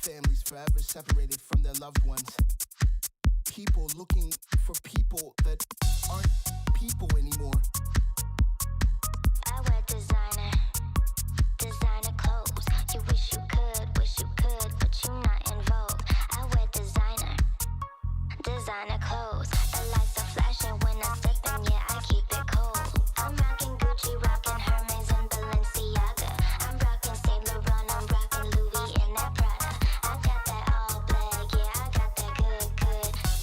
Families forever separated from their loved ones. People looking for people that aren't people anymore. I wear designer clothes. You wish you could, but you not in vogue. I wear designer clothes. The lights are flashing when I step in, yeah, I keep it cold. I'm rocking Gucci, rocking Hermes and Balenciaga. I'm rocking Saint Laurent, I'm rocking Louis and that Prada. I got that all black, yeah, I got that good.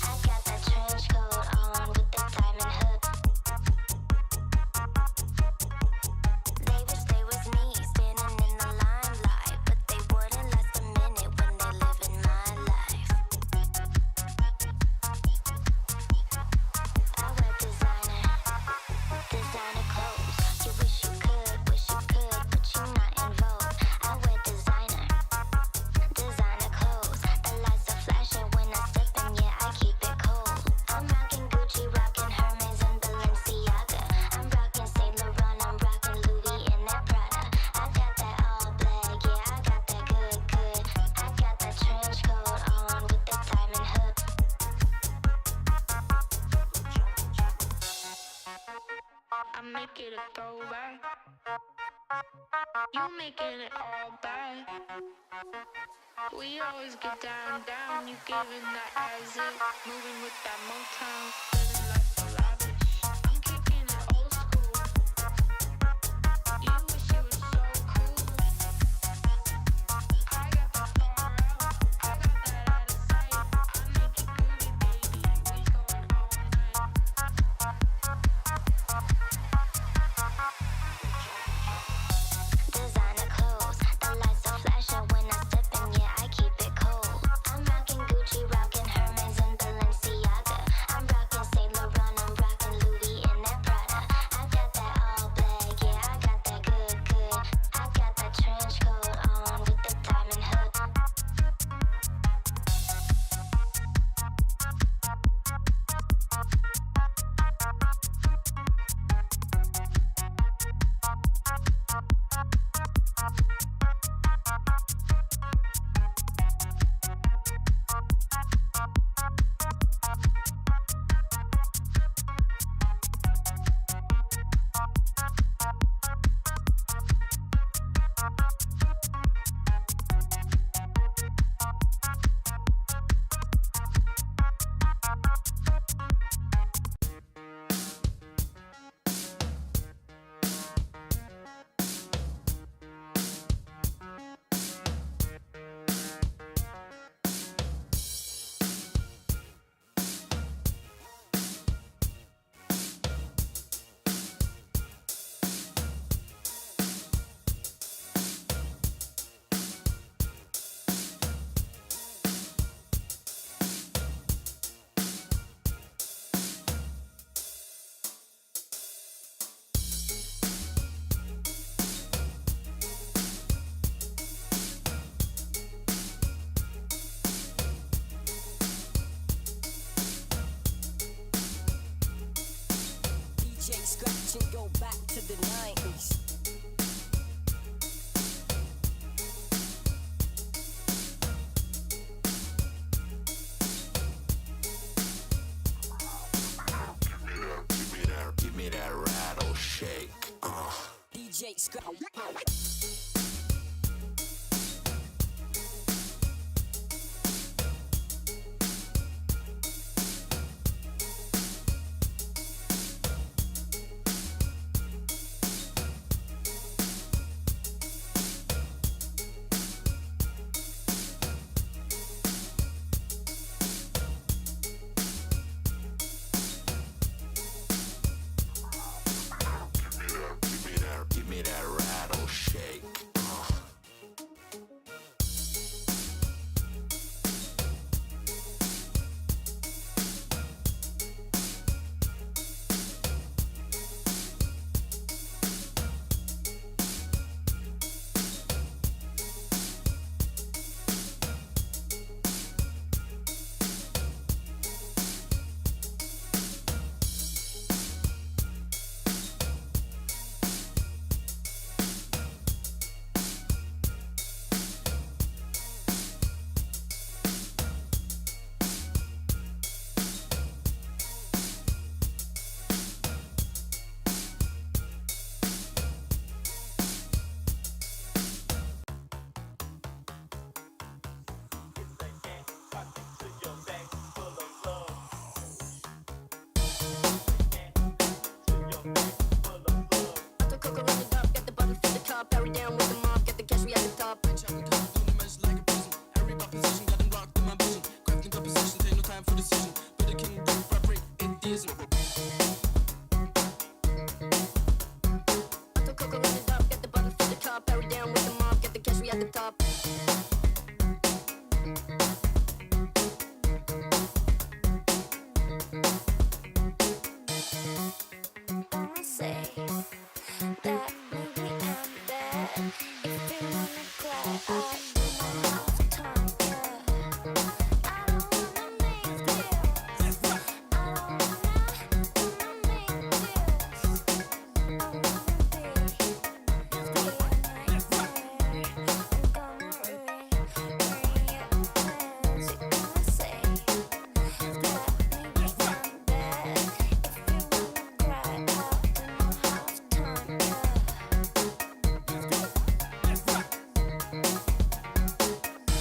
I got that trench coat on with the diamond hood. They wish they was me, standing in the limelight, but they wouldn't last a minute when they living my life. I wear designer clothes. You wish you could, but you not in vogue. I wear designer clothes. The lights are flashing when I step in, yeah, I keep it cold. I'm rocking Gucci, rocking Hermes and Balenciaga. I'm rocking Saint Laurent, I'm rocking Louis and that Prada. I got that all black, yeah, I got that good. I got that trench coat on with the diamond hood. I make it a throwback. You making it all bad. We always get down. You giving that as it, moving with that Motown, living life so lavish. I'm kicking it old school. You wish you were so cool. I got that far out. I got that out of sight. I make it groovy, baby. We going all night. Designer clothes, the lights are flashing when I step in, yeah, I keep it cold. I'm rocking Gucci, rocking Hermes and Balenciaga. I'm rocking Saint Laurent, I'm rocking Louis and that Prada. I got that all black, yeah, I got that good. I got that trench coat on with the diamond hood. DJ scratch and go back to the 90s. Give me that rattle shake. DJ scratch. Give me that rattle shake. maybe I'm bad. If you wanna cry, I do my half time, yeah. I don't wanna make deals. I don't wanna make deals. I wanna be a nightmare. I'm gonna ruin your plans. You're gonna say that maybe I'm bad. If you wanna cry, I'll do my half time, yeah.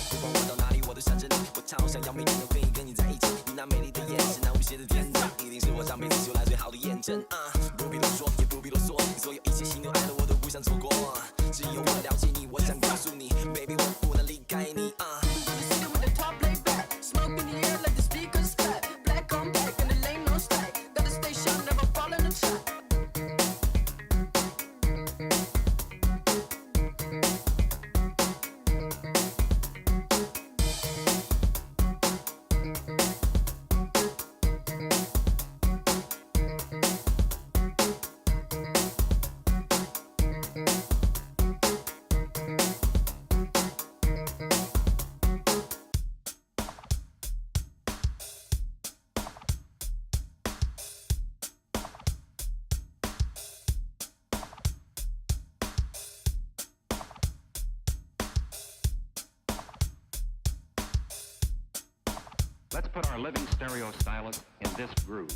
不管我到哪里，我都想着你。我超想要每天都可以跟你在一起。你那美丽的眼神，那无邪的天真，一定是我上辈子修来最好的验证。不必多说，也不必啰嗦，你所有一切喜怒哀乐我都不想错过。只有我了解你，我想告诉你 ，baby 我不能离开你。Sitting with the top laid back, smoke in the air like the speakers clap. Black on black and the lane no slack. Gotta stay sharp, never fall in the trap. Let's put our living stereo stylus in this groove.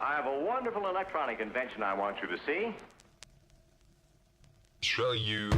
I have a wonderful electronic invention I want you to see. Show you.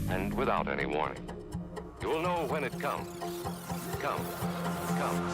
And without any warning. You'll know when it comes. Come, come.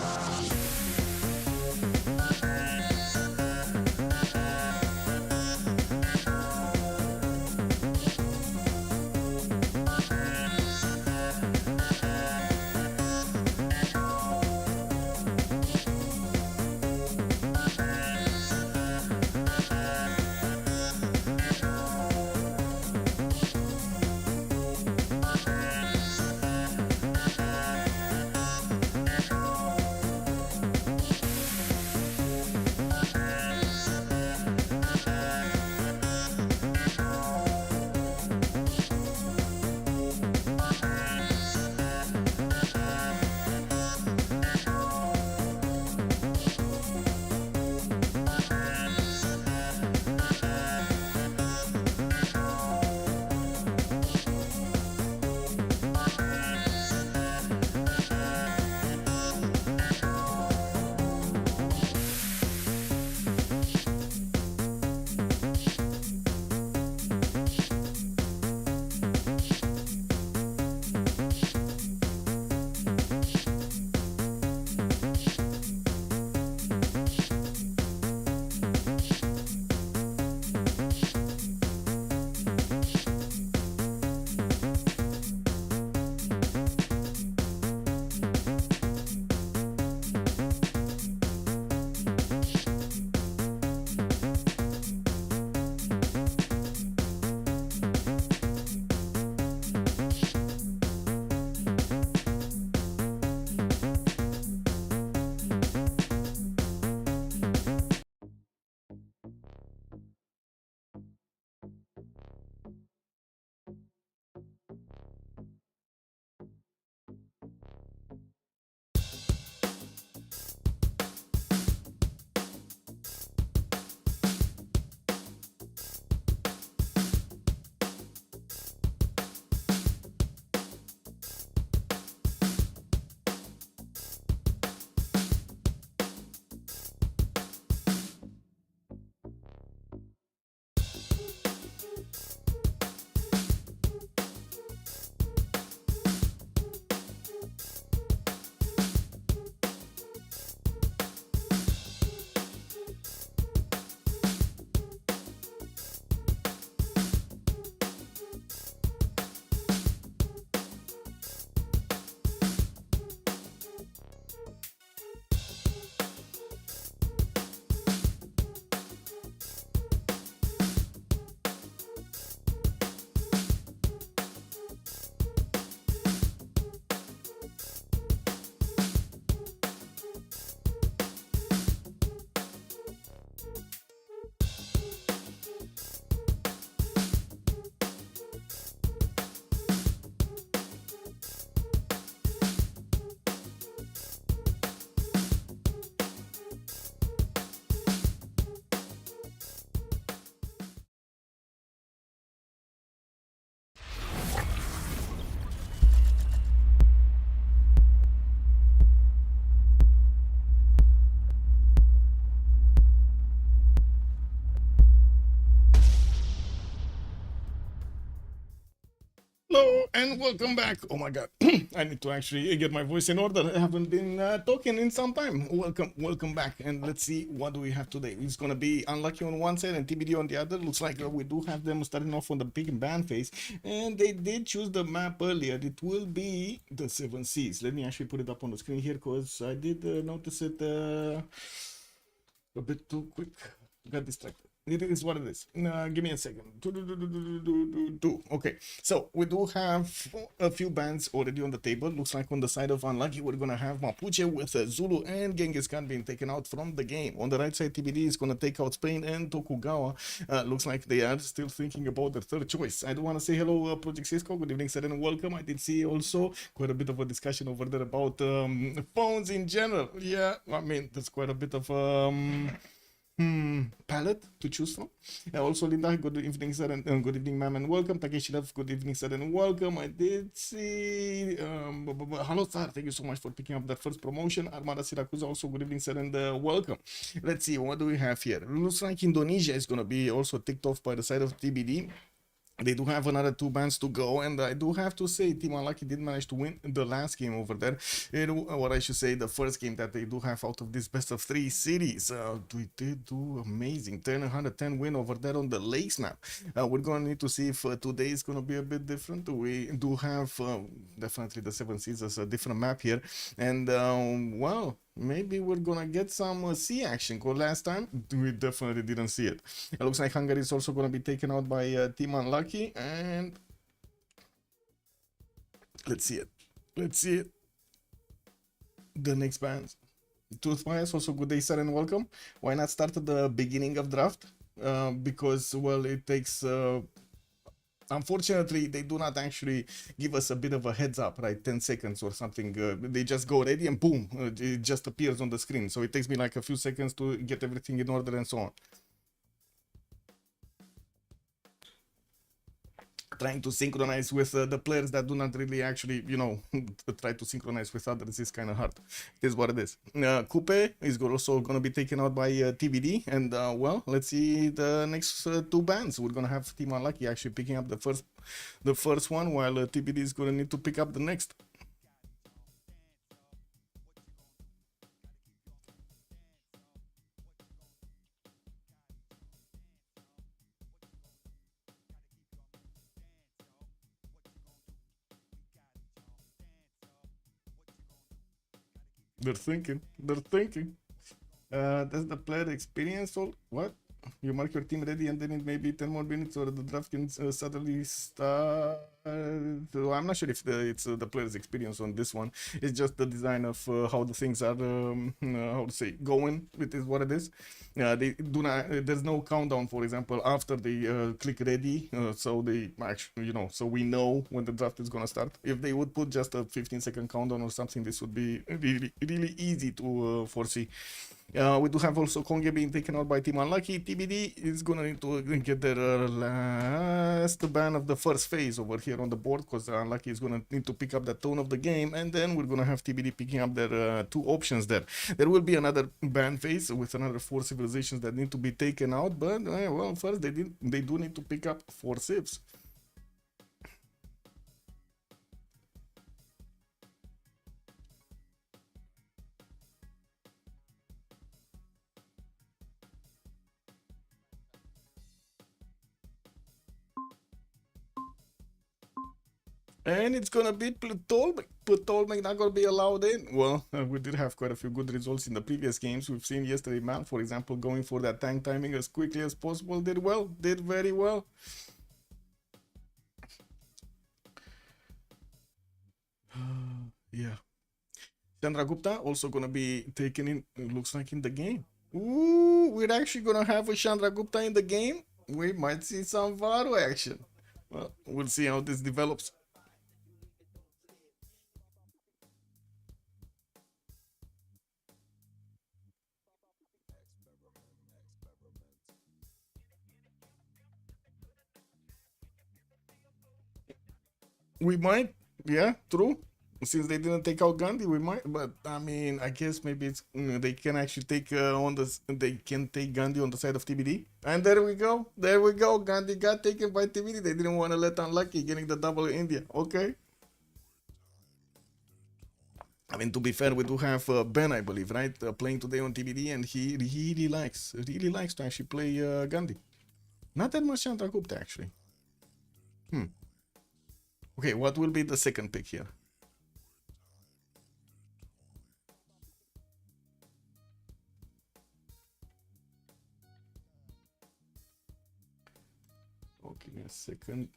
Hello and welcome back. Oh my god, I need to actually get my voice in order. I haven't been talking in some time. Welcome back, and let's see what do we have today. It's gonna be Unlucky on one side and TBD on the other. Looks like we do have them starting off on the big ban phase, and they did choose the map earlier. It will be the 7 Seas. Let me actually put it up on the screen here because I did notice it a bit too quick. Got distracted. It is what it is. Give me a second. Okay, so we do have a few bands already on the table. Looks like on the side of Unlucky, we're gonna have Mapuche with Zulu and Genghis Khan being taken out from the game. On the right side, TBD is gonna take out Spain and Tokugawa. Looks like they are still thinking about their third choice. I do want to say hello, Project Cisco. Good evening, sir, and welcome. I did see also quite a bit of a discussion over there about phones in general. Yeah, I mean, there's quite a bit of palette to choose from. Also, Linda, good evening, sir, and good evening, ma'am, and welcome. Takeshi Love, good evening, sir, and welcome. I did see. Hello, sir. Thank you so much for picking up that first promotion. Armada Siracusa, also good evening, sir, and welcome. Let's see, what do we have here? Looks like Indonesia is going to be also ticked off by the side of TBD. They do have another two bands to go, and I do have to say Team Unlucky did manage to win the last game over there. What I should say, the first game that they do have out of this best of three series. We did do amazing 110 win over there on the Lakes map. We're gonna need to see if today is gonna be a bit different. We do have definitely the Seven Seas as a different map here, and well, maybe we're gonna get some sea action, because last time we definitely didn't see it. It looks like Hungary is also gonna be taken out by Team Unlucky, and let's see it. Let's see it. The next bands. Toothpies, also good day, sir, and welcome. Why not start at the beginning of draft? Because, well, it takes unfortunately, they do not actually give us a bit of a heads up, right? 10 seconds or something. They just go ready and boom, it just appears on the screen. So it takes me like a few seconds to get everything in order and so on. Trying to synchronize with the players that do not really actually, you know, try to synchronize with others is kind of hard. It is what it is. Coupe is also going to be taken out by TBD, and well, let's see the next two bands. We're going to have Team Unlucky actually picking up the first one, while TBD is going to need to pick up the next. They're thinking. They're thinking. Does the player experience all what? You mark your team ready and then it may be 10 more minutes or the draft can suddenly start. I'm not sure if it's the player's experience on this one. It's just the design of how the things are, how to say, going. It is what it is. They do not. There's no countdown, for example, after they click ready. So they actually, you know, so we know when the draft is gonna start. If they would put just a 15-second countdown or something, this would be really, really easy to foresee. We do have also Konge being taken out by Team Unlucky. TBD is gonna need to get their last ban of the first phase over here on the board, because Unlucky is gonna need to pick up the tone of the game, and then we're gonna have TBD picking up their two options there. There will be another ban phase with another 4 civilizations that need to be taken out, but well, first they do need to pick up 4 civs. And it's gonna be Ptolemy. Ptolemy not gonna be allowed in. Well, we did have quite a few good results in the previous games. We've seen yesterday, man, for example, going for that tank timing as quickly as possible. Did well, did very well. Yeah. Chandra Gupta also gonna be taken in, it looks like, in the game. Ooh, we're actually gonna have a Chandra Gupta in the game. We might see some Varu action. Well, we'll see how this develops. We might, yeah, true. Since they didn't take out Gandhi, we might. But I mean, I guess maybe it's they can actually take they can take Gandhi on the side of TBD. And there we go, there we go. Gandhi got taken by TBD. They didn't want to let Unlucky getting the double India. Okay. I mean, to be fair, we do have Ben, I believe, right, playing today on TBD, and he really likes to actually play Gandhi. Not that much Chandra Gupta, actually. Okay, what will be the second pick here? Oh, give me a second.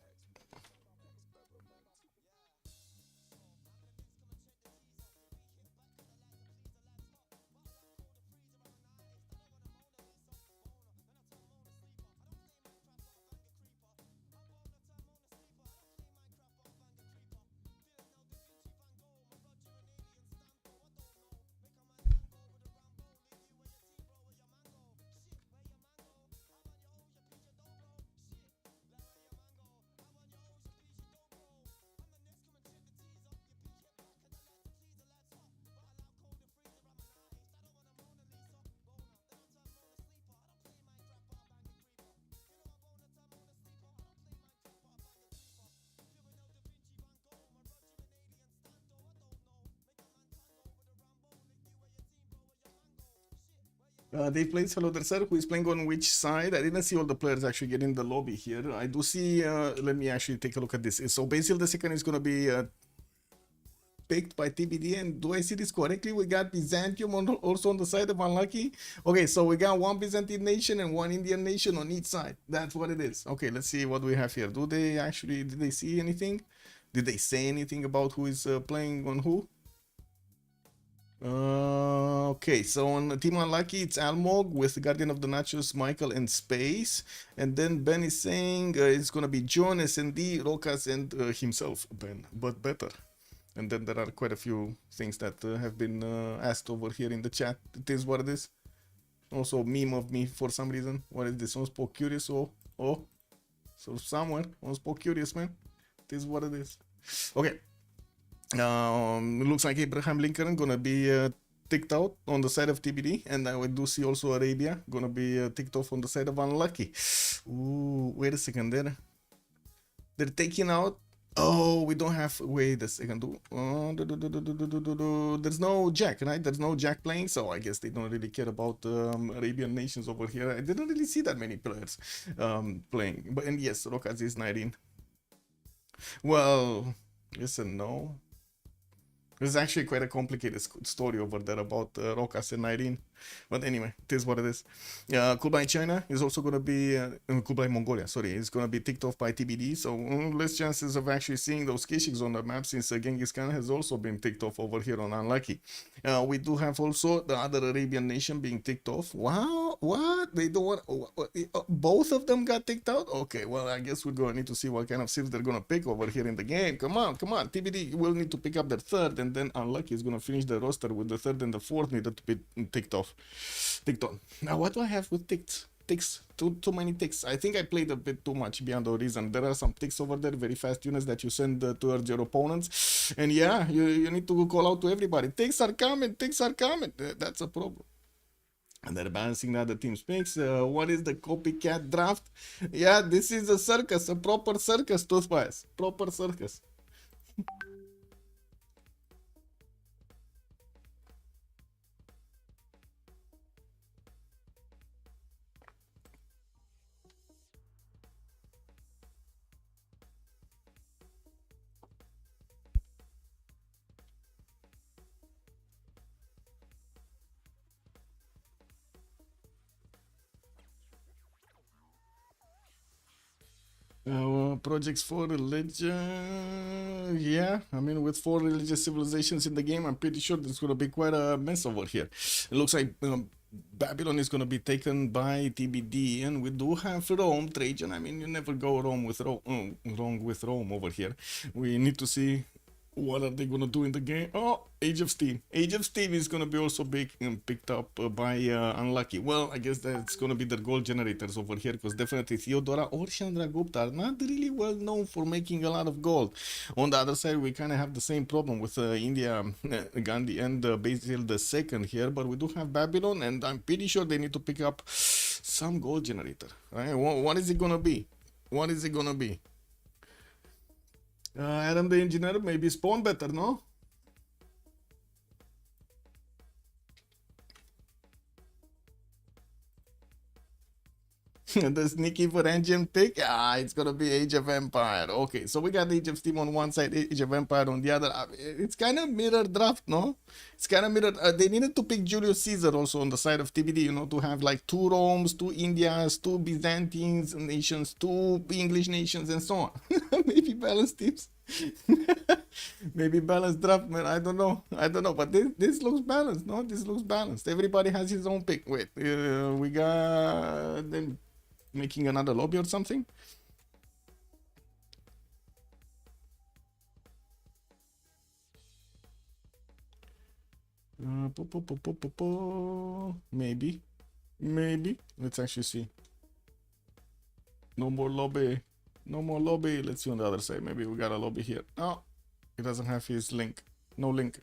Dave plays. Hello there, sir. Who is playing on which side? I didn't see all the players actually get in the lobby here. I do see. Let me actually take a look at this. So Basil the second is gonna be picked by TBD, and do I see this correctly? We got Byzantium also on the side of Unlucky. Okay, so we got one Byzantine nation and one Indian nation on each side. That's what it is. Okay, let's see what we have here. Did they see anything? Did they say anything about who is playing on who? Okay, so on Team Unlucky, it's Almog with Guardian of the Nachos, Michael, and Space. And then Ben is saying it's gonna be John, SND, Rokas, and himself, Ben, but better. And then there are quite a few things that have been asked over here in the chat. It is what it is. Also, meme of me for some reason. What is this? OnSpot Curious? Oh. So somewhere, OnSpot Curious, man. It is what it is. Okay. It looks like Abraham Lincoln gonna be ticked out on the side of TBD, and we do see also Arabia gonna be ticked off on the side of Unlucky. Ooh, wait a second there. They're taking out. Oh, we don't have. Wait a second. There's no Jack, right? There's no Jack playing, so I guess they don't really care about Arabian nations over here. I didn't really see that many players playing. But and yes, Rokas is 19. Well, yes and no. There's actually quite a complicated story over there about Rokas and Irene. But anyway, it is what it is. Kublai China is also going to be... Kublai Mongolia, sorry, is going to be ticked off by TBD. So less chances of actually seeing those Kishiks on the map, since Genghis Khan has also been ticked off over here on Unlucky. We do have also the other Arabian nation being ticked off. Wow, what? They don't want... both of them got ticked out? Okay, well, I guess we're going to need to see what kind of civs they're going to pick over here in the game. Come on. TBD will need to pick up their third, and then Unlucky is going to finish the roster with the third and the fourth needed to be ticked on. Now, what do I have with ticks? Too many ticks. I think I played a bit too much beyond the horizon. There are some ticks over there, very fast units that you send towards your opponents. And yeah, you need to call out to everybody. Ticks are coming. That's a problem. And they're balancing the other team's picks. What is the copycat draft? Yeah, this is a circus, a proper circus, Toothpies. Proper circus. Projects for religion. Yeah, I mean, with 4 religious civilizations in the game, I'm pretty sure there's going to be quite a mess over here. It looks like Babylon is going to be taken by TBD, and we do have Rome, Trajan. I mean, you never go wrong with Rome over here. We need to see what are they going to do in the game. Oh, Age of Steam. Age of Steam is going to be also picked up by Unlucky. Well, I guess that's going to be the gold generators over here, because definitely Theodora or Chandragupta are not really well known for making a lot of gold. On the other side, we kind of have the same problem with India, Gandhi, and Basil II here, but we do have Babylon, and I'm pretty sure they need to pick up some gold generator. Right? What is it going to be? What is it going to be? Adam the engineer, maybe spawn better, no? The sneaky for engine pick, it's gonna be Age of Empire. Okay, so we got Age of Steam on one side, Age of Empire on the other. It's kind of mirror draft, no? It's kind of mirror. They needed to pick Julius Caesar also on the side of TBD, you know, to have like 2 Romes, 2 Indias, 2 Byzantine nations, 2 English nations, and so on. Maybe balanced teams. Maybe balanced draft, man. I don't know, but this looks balanced. No, this looks balanced. Everybody has his own pick. Wait, we got them making another lobby or something. Maybe. Let's actually see. No more lobby. Let's see on the other side. Maybe we got a lobby here. Oh, he doesn't have his link. No link.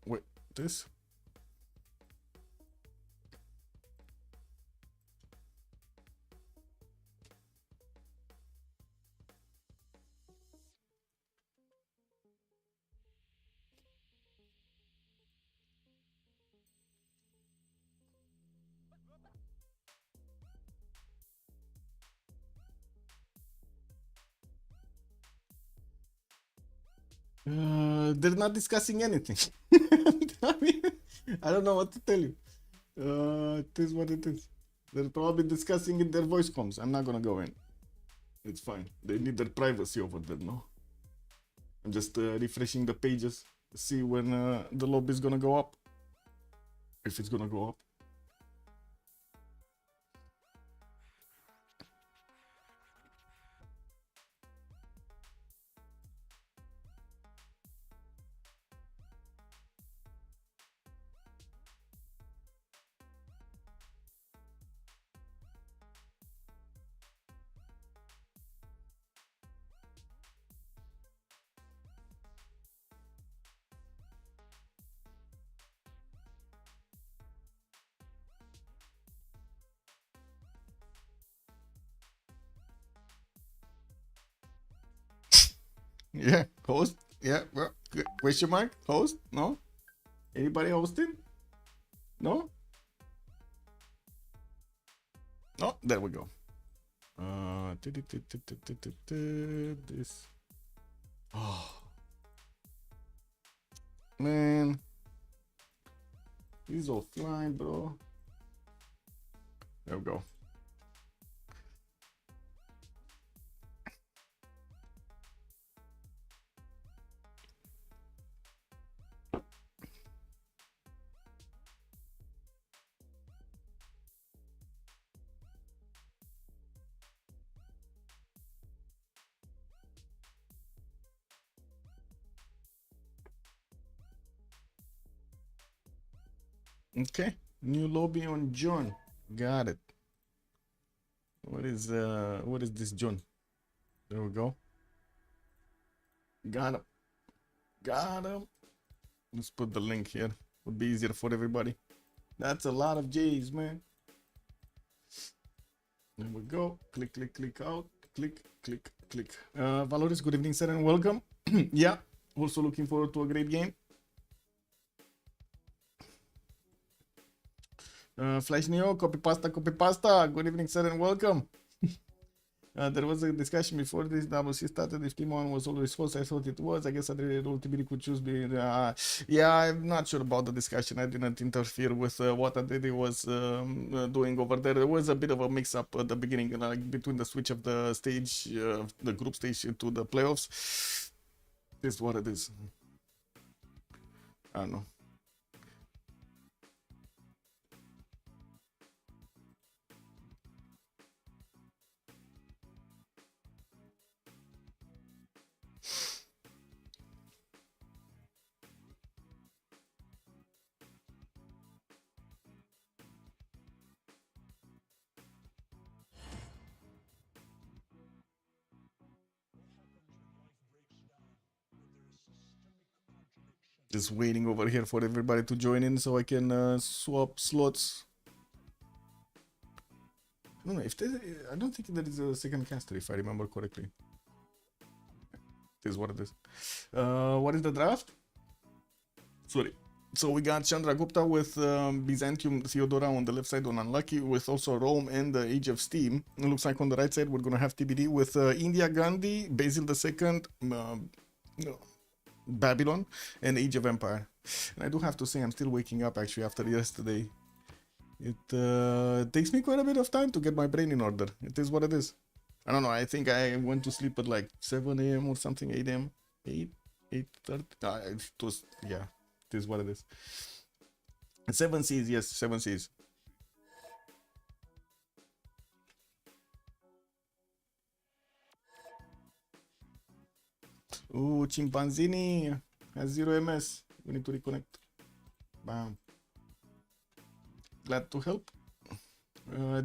Wait, this? They're not discussing anything. I mean, I don't know what to tell you. It is what it is. They're probably discussing in their voice comms. I'm not gonna go in. It's fine. They need their privacy over there, no? I'm just refreshing the pages to see when the lobby is gonna go up. If it's gonna go up. Yeah, host. Yeah, well, question mark. Host? No? Anybody hosting? No? No? There we go. This. Oh. Man. He's offline, bro. There we go. Okay. New lobby on John. Got it. What is this John? There we go. Got him. Got him. Let's put the link here. Would be easier for everybody. That's a lot of J's, man. There we go. Click, click, click out. Click, click, click. Valoris, good evening, sir, and welcome. Yeah. Also looking forward to a great game. Flash Neo, copy pasta, copy pasta. Good evening, sir, and welcome. There was a discussion before this WC started. If team 1 was always false, I thought it was. I guess other role TBD could choose. Yeah, I'm not sure about the discussion. I didn't interfere with what Adede was doing over there. There was a bit of a mix-up at the beginning, like between the switch of the stage, the group stage to the playoffs. This is what it is. I don't know. Just waiting over here for everybody to join in so I can swap slots. I don't know if I don't think there is a second caster if I remember correctly. This is what it is. What is the draft? Sorry. So we got Chandra Gupta with Byzantium Theodora on the left side on Unlucky, with also Rome and the Age of Steam. It looks like on the right side we're gonna have TBD with India Gandhi, Basil II, Babylon, and Age of Empire. And I do have to say I'm still waking up actually after yesterday. It takes me quite a bit of time to get my brain in order. It is what it is. I don't know, I think I went to sleep at like 7 a.m. or something, 8 a.m. 8:30. It was, yeah, it is what it is. 7 Cs, yes, 7 Cs. Ooh, Chimpanzini has 0 MS. We need to reconnect. Bam. Glad to help.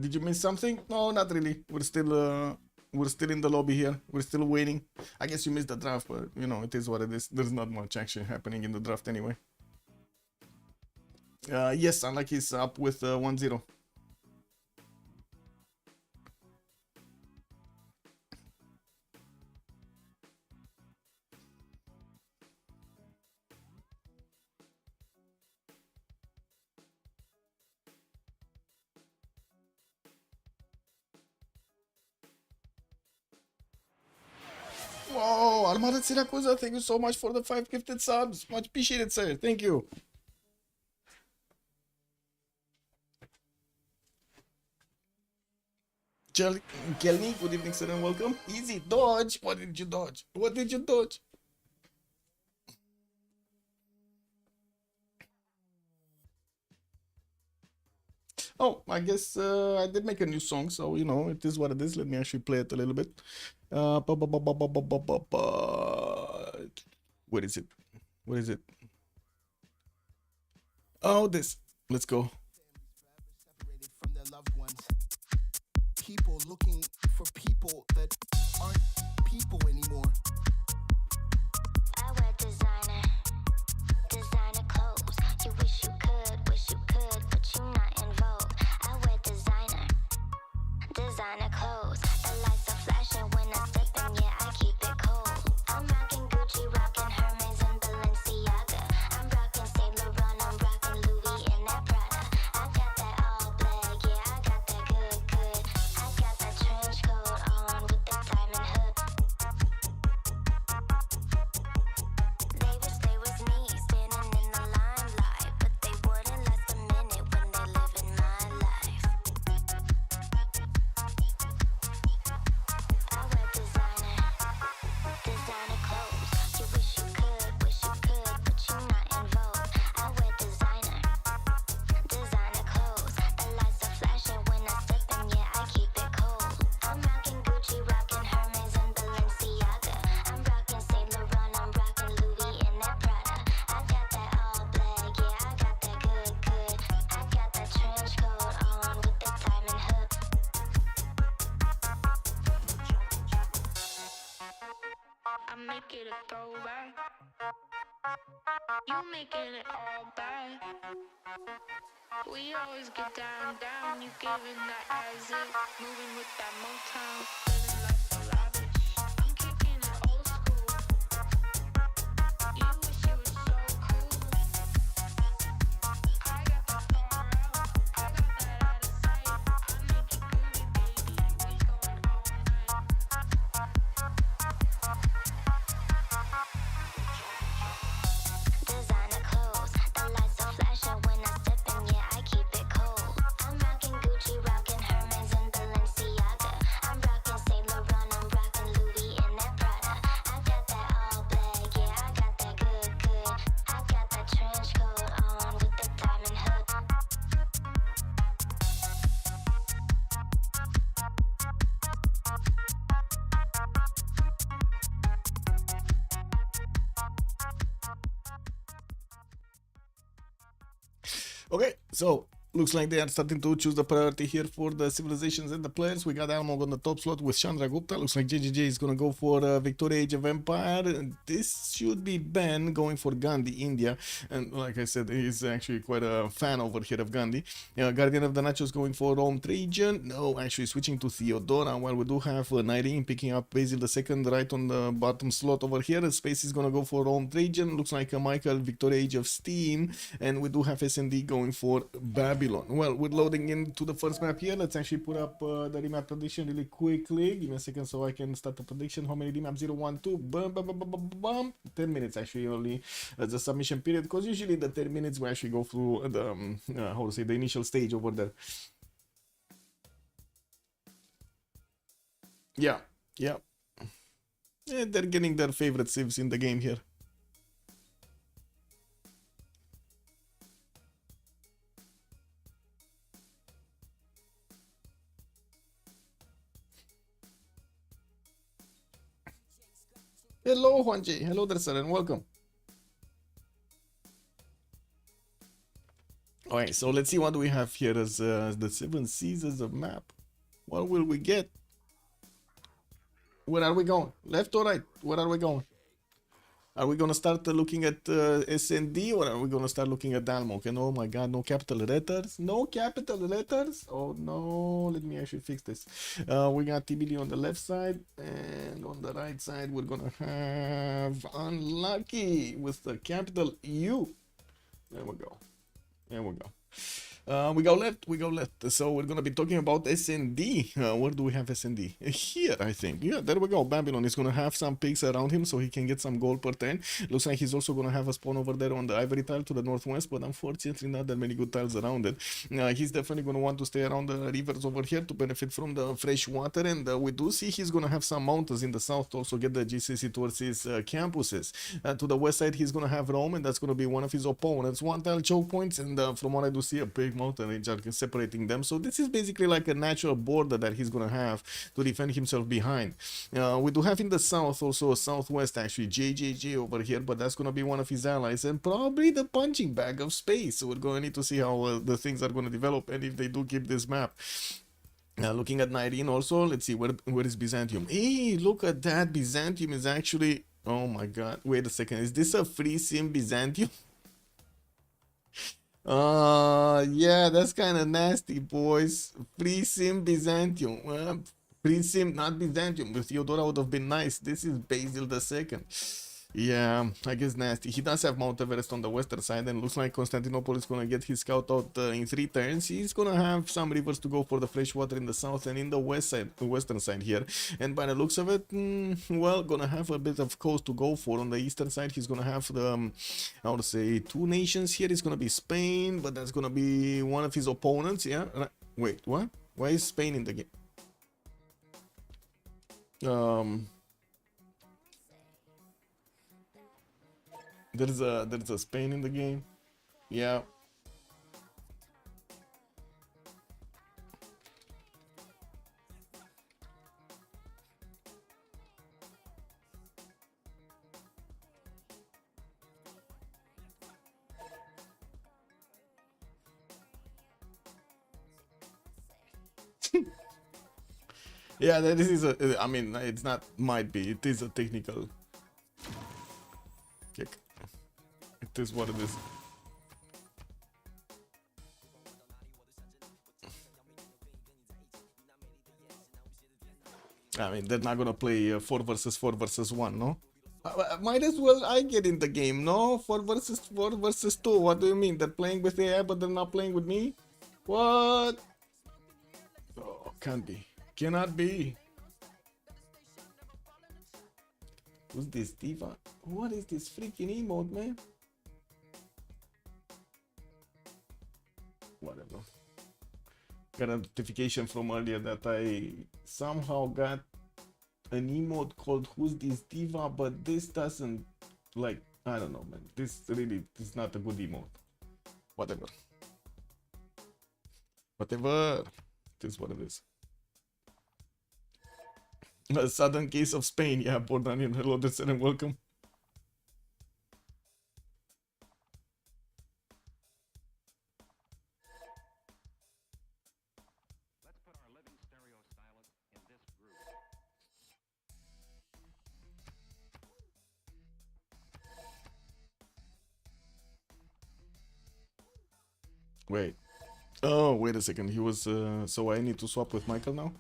Did you miss something? No, not really. We're still in the lobby here. We're still waiting. I guess you missed the draft, but you know, it is what it is. There's not much action happening in the draft anyway. Yes, Unlucky is up with 1-0. Whoa, Armada Siracusa, thank you so much for the 5 gifted subs. Much appreciated, sir. Thank you. Kelly, good evening, sir, and welcome. Easy, dodge. What did you dodge? What did you dodge? Oh, I guess I did make a new song, so you know it is what it is. Let me actually play it a little bit. Where is it? Where is it? Oh, this. Let's go. Separated from their loved ones. People looking for people that aren't people anymore. I wear designer clothes. You wish you could, but you not in vogue. I wear designer clothes. The lights are flashing when I step in, yeah, I keep it cold. I'm rocking Gucci, rocking Hermes and Balenciaga. I'm rocking Saint Laurent, I'm rocking Louis and that Prada. I got that all black, yeah, I got that good. I got that trench coat on with the diamond hood. They wish they was me, standing in the limelight, but they wouldn't last a minute when they living my life. I wear designer clothes. You wish you could, but you not in vogue. I wear designer clothes. The lights are flashing when I step in, yeah, I keep it cold. I'm rocking Gucci, rocking Hermes and Balenciaga. I'm rocking Saint Laurent, I'm rocking Louis and that Prada. I got that all black, yeah, I got that good. I got that trench coat on with the diamond hood. I make it a throwback. You making it all bad. We always get down. You giving that as it. Moving with that Motown. Living life so lavish. I'm kicking it old school. You wish you were so cool. I got that far out. I got that out of sight. I make it groovy, baby. We going all night. Designer clothes, the lights are flashing when I step in, yeah, I keep it cold. I'm rocking Gucci, rocking Hermes and Balenciaga. I'm rocking Saint Laurent, I'm rocking Louis and that Prada. I got that all black, yeah, I got that good. I got that trench coat on with the diamond hood. Okay, so looks like they are starting to choose the priority here for the civilizations and the players. We got Almog on the top slot with Chandra Gupta. Looks like JJJ is gonna go for Victoria Age of Empire. This should be Ben going for Gandhi, India. And like I said, he's actually quite a fan over here of Gandhi. Guardian of the Nachos going for Rome Trajan. No, actually switching to Theodora. While we do have Nyrene picking up Basil II right on the bottom slot over here. Space is gonna go for Rome Trajan. Looks like Michael Victoria Age of Steam. And we do have SND going for Babylon. Well, we're loading into the first map here. Let's actually put up the remap prediction really quickly. Give me a second so I can start the prediction. How many remap? 0, 1, 2. Bum, bum, bum, bum, bum, bum. 10 minutes actually only as the submission period, because usually the 10 minutes we actually go through the how to say, the initial stage over there. Yeah. They're getting their favorite civs in the game here. Hello, Juanji. Hello there, sir, and welcome. Alright, so let's see what we have here as the 7 seas as a map. What will we get? Where are we going? Left or right? Where are we going? Are we gonna start looking at SND, or are we gonna start looking at Dalmok? And oh my god, no capital letters? No capital letters? Oh no, let me actually fix this. We got TBD on the left side, and on the right side we're gonna have Unlucky with the capital U. There we go. We go left, we go left. So we're gonna be talking about SND. Where do we have SND? Here, I think. Yeah, there we go. Babylon is gonna have some pigs around him so he can get some gold per turn. Looks like he's also gonna have a spawn over there on the ivory tile to the northwest, but unfortunately not that many good tiles around it. He's definitely gonna want to stay around the rivers over here to benefit from the fresh water, and we do see he's gonna have some mountains in the south to also get the GCC towards his campuses. To the west side, he's gonna have Rome, and that's gonna be one of his opponents. One tile choke points, and from what I do see, a big mountain range are separating them. So this is basically like a natural border that he's gonna have to defend himself behind. We do have in the south also a southwest actually JJJ over here, but that's gonna be one of his allies and probably the punching bag of space. So we're gonna need to see how the things are gonna develop and if they do keep this map. Looking at Nyrene also, let's see where is Byzantium. Hey, look at that. Byzantium is actually, oh my god, wait a second, is this a free sim Byzantium? Yeah, that's kind of nasty, boys. Free sim Byzantium. Free sim, not Byzantium. With Theodora would have been nice. This is Basil II. Yeah, I guess nasty. He does have Mount Everest on the western side, and looks like Constantinople is gonna get his scout out in 3 turns. He's gonna have some rivers to go for the fresh water in the south and in the west side, the western side here. And by the looks of it, well, gonna have a bit of coast to go for. On the eastern side, he's gonna have the, I would say, 2 nations here. It's gonna be Spain, but that's gonna be one of his opponents. Yeah. Wait, what? Why is Spain in the game? There's a Spain in the game. Yeah. Yeah, this is a, I mean, it's not, might be, it is a technical kick. It is what it is. I mean, they're not gonna play 4 versus 4 versus 1, no? Might as well I get in the game, no? 4 versus 4 versus 2. What do you mean? They're playing with AI, but they're not playing with me? What? Oh, can't be. Cannot be. Who's this diva? What is this freaking emote, man? Whatever. Got a notification from earlier that I somehow got an emote called Who's This Diva, but this doesn't, like, I don't know, man. This really is not a good emote. Whatever. Whatever. It is what it is. A sudden case of Spain. Yeah, Bordanian. Hello, and welcome. Let's put our living stereo stylus in this groove. Wait. Oh, wait a second. He was, so I need to swap with Michael now?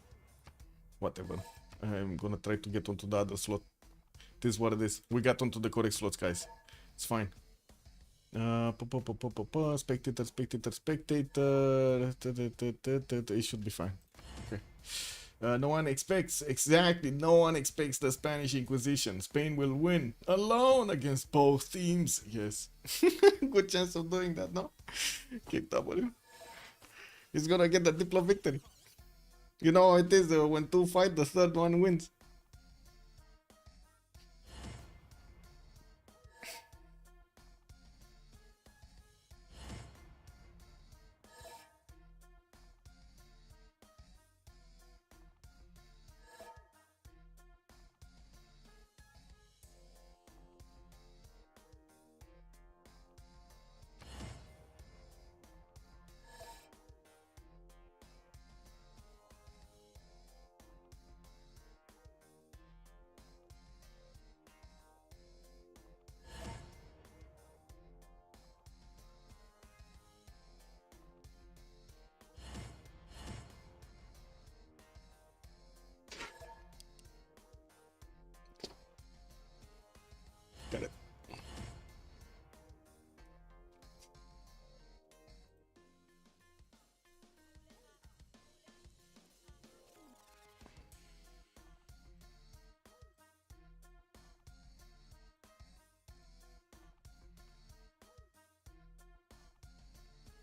Whatever. I'm gonna try to get onto the other slot. This is what it is. We got onto the correct slots, guys. It's fine. Spectator, spectator, spectator. It should be fine. Okay. No one expects, exactly, no one expects the Spanish Inquisition. Spain will win alone against both teams. Yes. Good chance of doing that, no? Kick W. He's gonna get the Diplo victory. You know how it is, when 2 fight, the third one wins.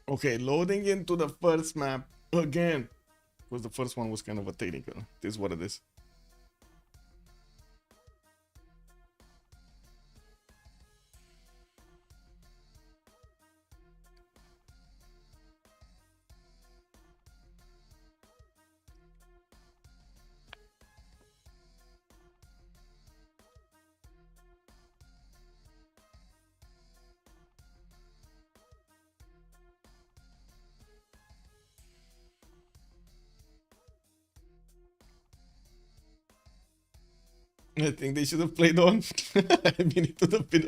Okay, loading into the first map again. Because the first one was kind of a technical. This is what it is. I think they should have played on. I mean, it would have been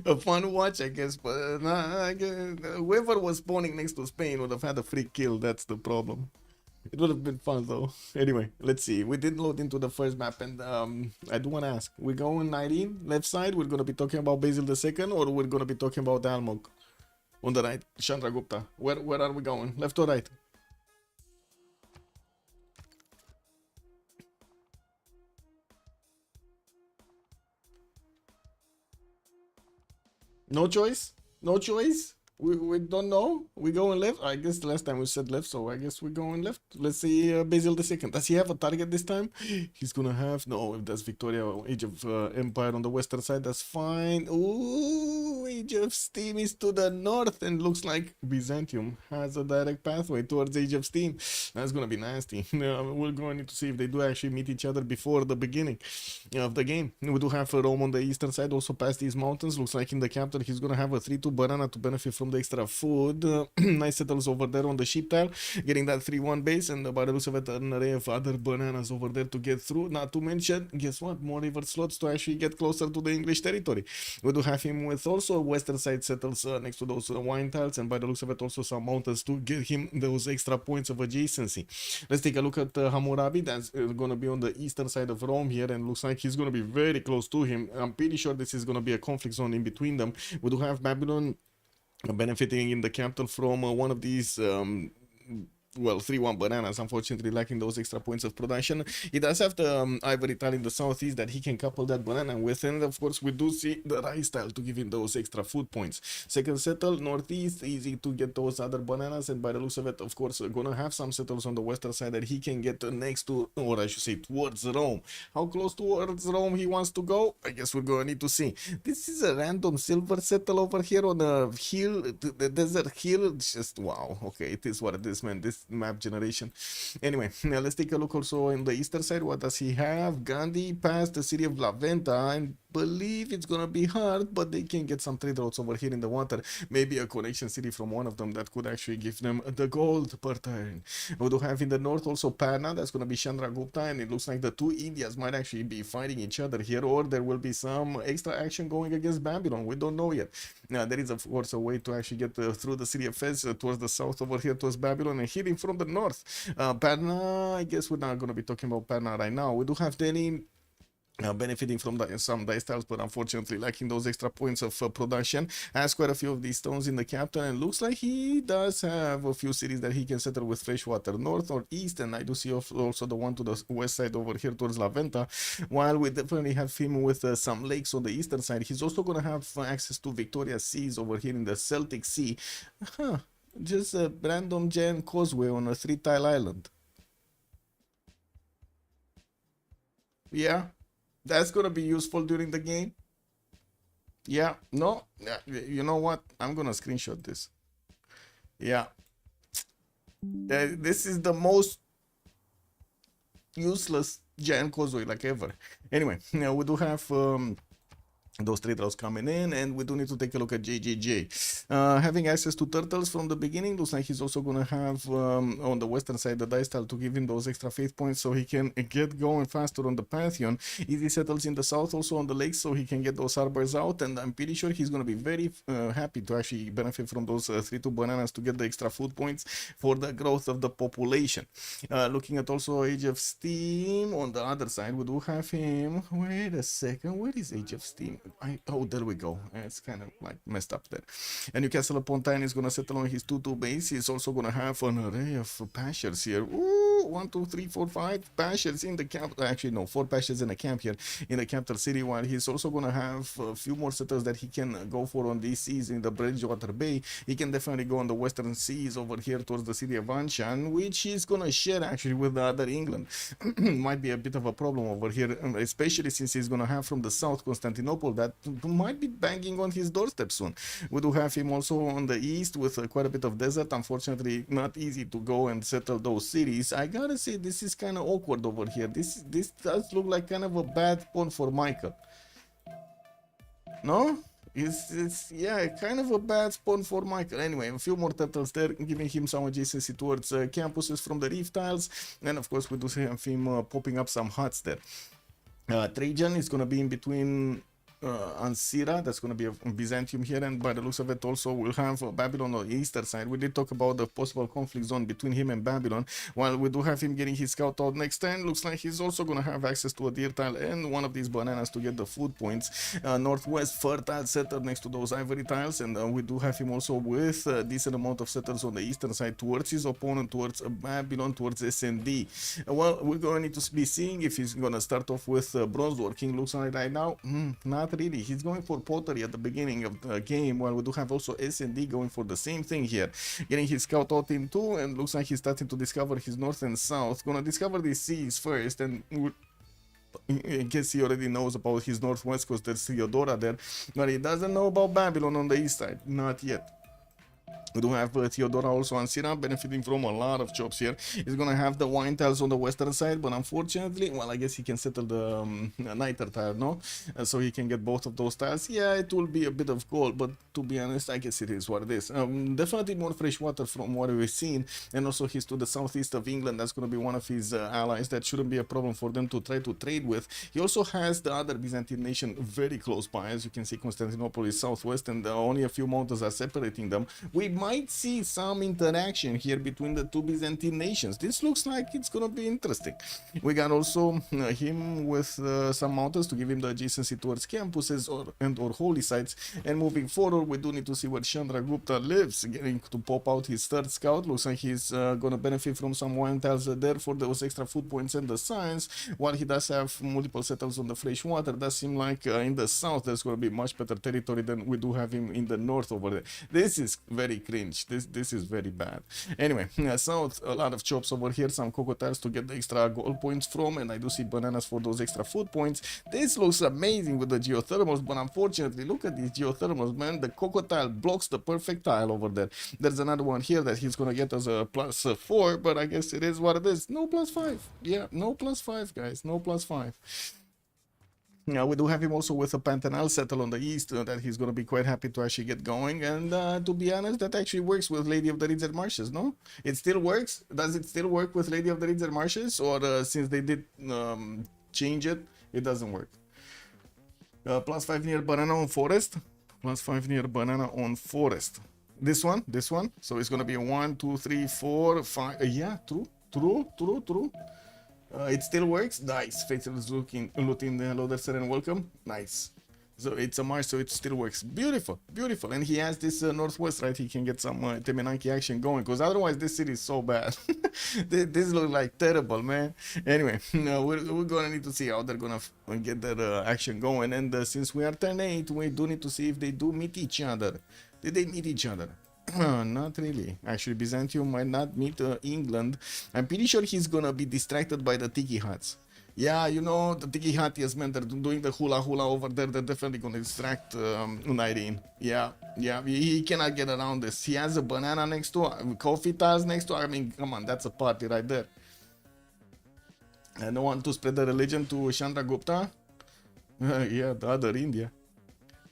a fun watch, I guess. But nah, I guess, whoever was spawning next to Spain would have had a free kill. That's the problem. It would have been fun though. Anyway, let's see. We did load into the first map, and I do want to ask: we going 19 left side? We're gonna be talking about Basil II, or we're gonna be talking about Almog on the right? Chandra Gupta. Where are we going? Left or right? No choice? No choice? We don't know. We going left. I guess the last time we said left, so I guess we're going left. Let's see Basil II. Does he have a target this time? He's gonna have no. If that's Victoria, Age of Empire on the western side, that's fine. Ooh, Age of Steam is to the north, and looks like Byzantium has a direct pathway towards Age of Steam. That's gonna be nasty. We're going to need to see if they do actually meet each other before the beginning of the game. We do have Rome on the eastern side, also past these mountains. Looks like in the capital he's gonna have a 3-2 banana to benefit from the extra food. Nice settles over there on the sheep tile, getting that 3-1 base, and by the looks of it, an array of other bananas over there to get through. Not to mention, guess what? More river slots to actually get closer to the English territory. We do have him with also western side settles next to those wine tiles, and by the looks of it, also some mountains to get him those extra points of adjacency. Let's take a look at Hammurabi. That's gonna be on the eastern side of Rome here, and looks like he's gonna be very close to him. I'm pretty sure this is gonna be a conflict zone in between them. We do have Babylon benefiting in the capital from one of these well, 3-1 bananas, unfortunately lacking those extra points of production. He does have the ivory tile in the southeast that he can couple that banana with, and of course we do see the rice tile to give him those extra food points. Second settle, northeast, easy to get those other bananas, and by the looks of it, of course, gonna have some settles on the western side that he can get next to, or I should say, towards Rome. How close towards Rome he wants to go, I guess we're gonna need to see. This is a random silver settle over here on a hill, the desert hill. It's just wow. Okay, it is what it is, man. This map generation. Anyway, now let's take a look also in the eastern side. What does he have? Gandhi past the city of La Venta. I believe it's gonna be hard, but they can get some trade routes over here in the water. Maybe a connection city from one of them that could actually give them the gold per turn. We do have in the north also Patna. That's gonna be Chandragupta, and it looks like the two Indias might actually be fighting each other here, or there will be some extra action going against Babylon. We don't know yet. Now there is of course a way to actually get through the city of Fez towards the south over here towards Babylon, and hitting from the north. Patna, I guess we're not going to be talking about Patna right now. We do have Delhi benefiting from some dice styles, but unfortunately lacking those extra points of production. Has quite a few of these stones in the capital, and looks like he does have a few cities that he can settle with fresh water, north or east, and I do see also the one to the west side over here towards La Venta, while we definitely have him with some lakes on the eastern side. He's also going to have access to Victoria Seas over here in the Celtic Sea. Just a random giant causeway on a 3-tile island. Yeah, that's gonna be useful during the game. Yeah, no, you know what? I'm gonna screenshot this. Yeah, this is the most useless giant causeway like ever. Anyway, now we do have those trade routes coming in, and we do need to take a look at JJJ. Having access to turtles from the beginning, looks like he's also gonna have on the western side the dice tile to give him those extra faith points so he can get going faster on the Pantheon. Easy settles in the south also on the lakes so he can get those harbors out, and I'm pretty sure he's gonna be very happy to actually benefit from those 3-2 bananas to get the extra food points for the growth of the population. Looking at also Age of Steam on the other side, we do have him. Wait a second, where is Age of Steam? Oh, there we go. It's kind of like messed up there. And Newcastle upon Tyne is going to settle on his 2-2 base. He's also going to have an array of pastures here. Ooh, 1, 2, 3, 4, 5 pastures in the capital. Actually, no, 4 pastures in a camp here in the capital city, while he's also gonna have a few more settles that he can go for on these seas in the Bridgewater Bay. He can definitely go on the western seas over here towards the city of Anshan, which he's gonna share actually with the other England. Might be a bit of a problem over here, especially since he's gonna have from the south Constantinople that might be banging on his doorstep soon. We do have him also on the east with quite a bit of desert. Unfortunately, not easy to go and settle those cities. I gotta say, this is kind of awkward over here. This does look like kind of a bad pawn for Michael. No? It's yeah, kind of a bad spawn for Michael. Anyway, a few more turtles there, giving him some adjacency towards campuses from the reef tiles, and of course we do see him popping up some huts there. Trajan is gonna be in between Ansira, that's going to be a Byzantium here, and by the looks of it also we'll have Babylon on the eastern side. We did talk about the possible conflict zone between him and Babylon, while we do have him getting his scout out next turn. Looks like he's also going to have access to a deer tile and one of these bananas to get the food points. Northwest fertile setup next to those ivory tiles, and we do have him also with a decent amount of settlers on the eastern side towards his opponent, towards Babylon, towards SND. Well, we're going to need to be seeing if he's going to start off with bronze working. Looks like right now, not really. He's going for pottery at the beginning of the game, while we do have also SND going for the same thing here, getting his scout out in 2, and looks like he's starting to discover his north and south. Gonna discover these seas first, and I guess he already knows about his northwest because there's Theodora there, but he doesn't know about Babylon on the east side, not yet. We do have Theodora also on Sira, benefiting from a lot of chops here. He's gonna have the wine tiles on the western side, but unfortunately, well, I guess he can settle the niter tile, no? So he can get both of those tiles. Yeah, it will be a bit of gold, but to be honest, I guess it is what it is. Definitely more fresh water from what we've seen, and also he's to the southeast of England. That's gonna be one of his allies. That shouldn't be a problem for them to try to trade with. He also has the other Byzantine nation very close by. As you can see, Constantinople is southwest, and only a few mountains are separating them. We might see some interaction here between the two Byzantine nations. This looks like it's gonna be interesting. We got also him with some mountains to give him the adjacency towards campuses or holy sites. And moving forward, we do need to see where Chandragupta lives, getting to pop out his third scout. Looks like he's gonna benefit from some wine tiles there for those extra food points and the science. While he does have multiple settles on the fresh water, does seem like in the south there's gonna be much better territory than we do have him in the north over there. This is very cringe. This is very bad. Anyway, south, a lot of chops over here, some cocoa tiles to get the extra gold points from, and I do see bananas for those extra food points. This looks amazing with the geothermals, but unfortunately, look at these geothermals, man. The cocoa tile blocks the perfect tile over there. There's another one here that he's gonna get as a +4, but I guess it is what it is. No +5. Yeah, no +5, guys. No +5. Now we do have him also with a Pantanal settle on the east that he's going to be quite happy to actually get going, and to be honest, that actually works with Lady of the Ridzer Marshes, no? It still works? Does it still work with Lady of the Ridzer Marshes, or since they did change it, it doesn't work? +5 near banana on forest. +5 near banana on forest. This one. So it's going to be 1, 2, 3, 4, 5. Yeah, true. It still works. Nice. Fatal is looting. Hello there, sir, and welcome. Nice. So it's a marsh, so it still works. Beautiful. And he has this northwest, right? He can get some Temenanki action going, because otherwise this city is so bad. This looks like terrible, man. Anyway, we're gonna need to see how they're gonna get their action going. And since we are turn 8, we do need to see if they do meet each other. Did they meet each other? Not really. Actually, Byzantium might not meet England. I'm pretty sure he's gonna be distracted by the tiki huts. Yeah, you know, the tiki hut, yes, man, they're doing the hula over there. They're definitely gonna distract Irene. Yeah, he cannot get around this. He has a banana next to coffee tiles next to. I mean, come on, that's a party right there. And no one to spread the religion to Chandragupta. Yeah, the other India.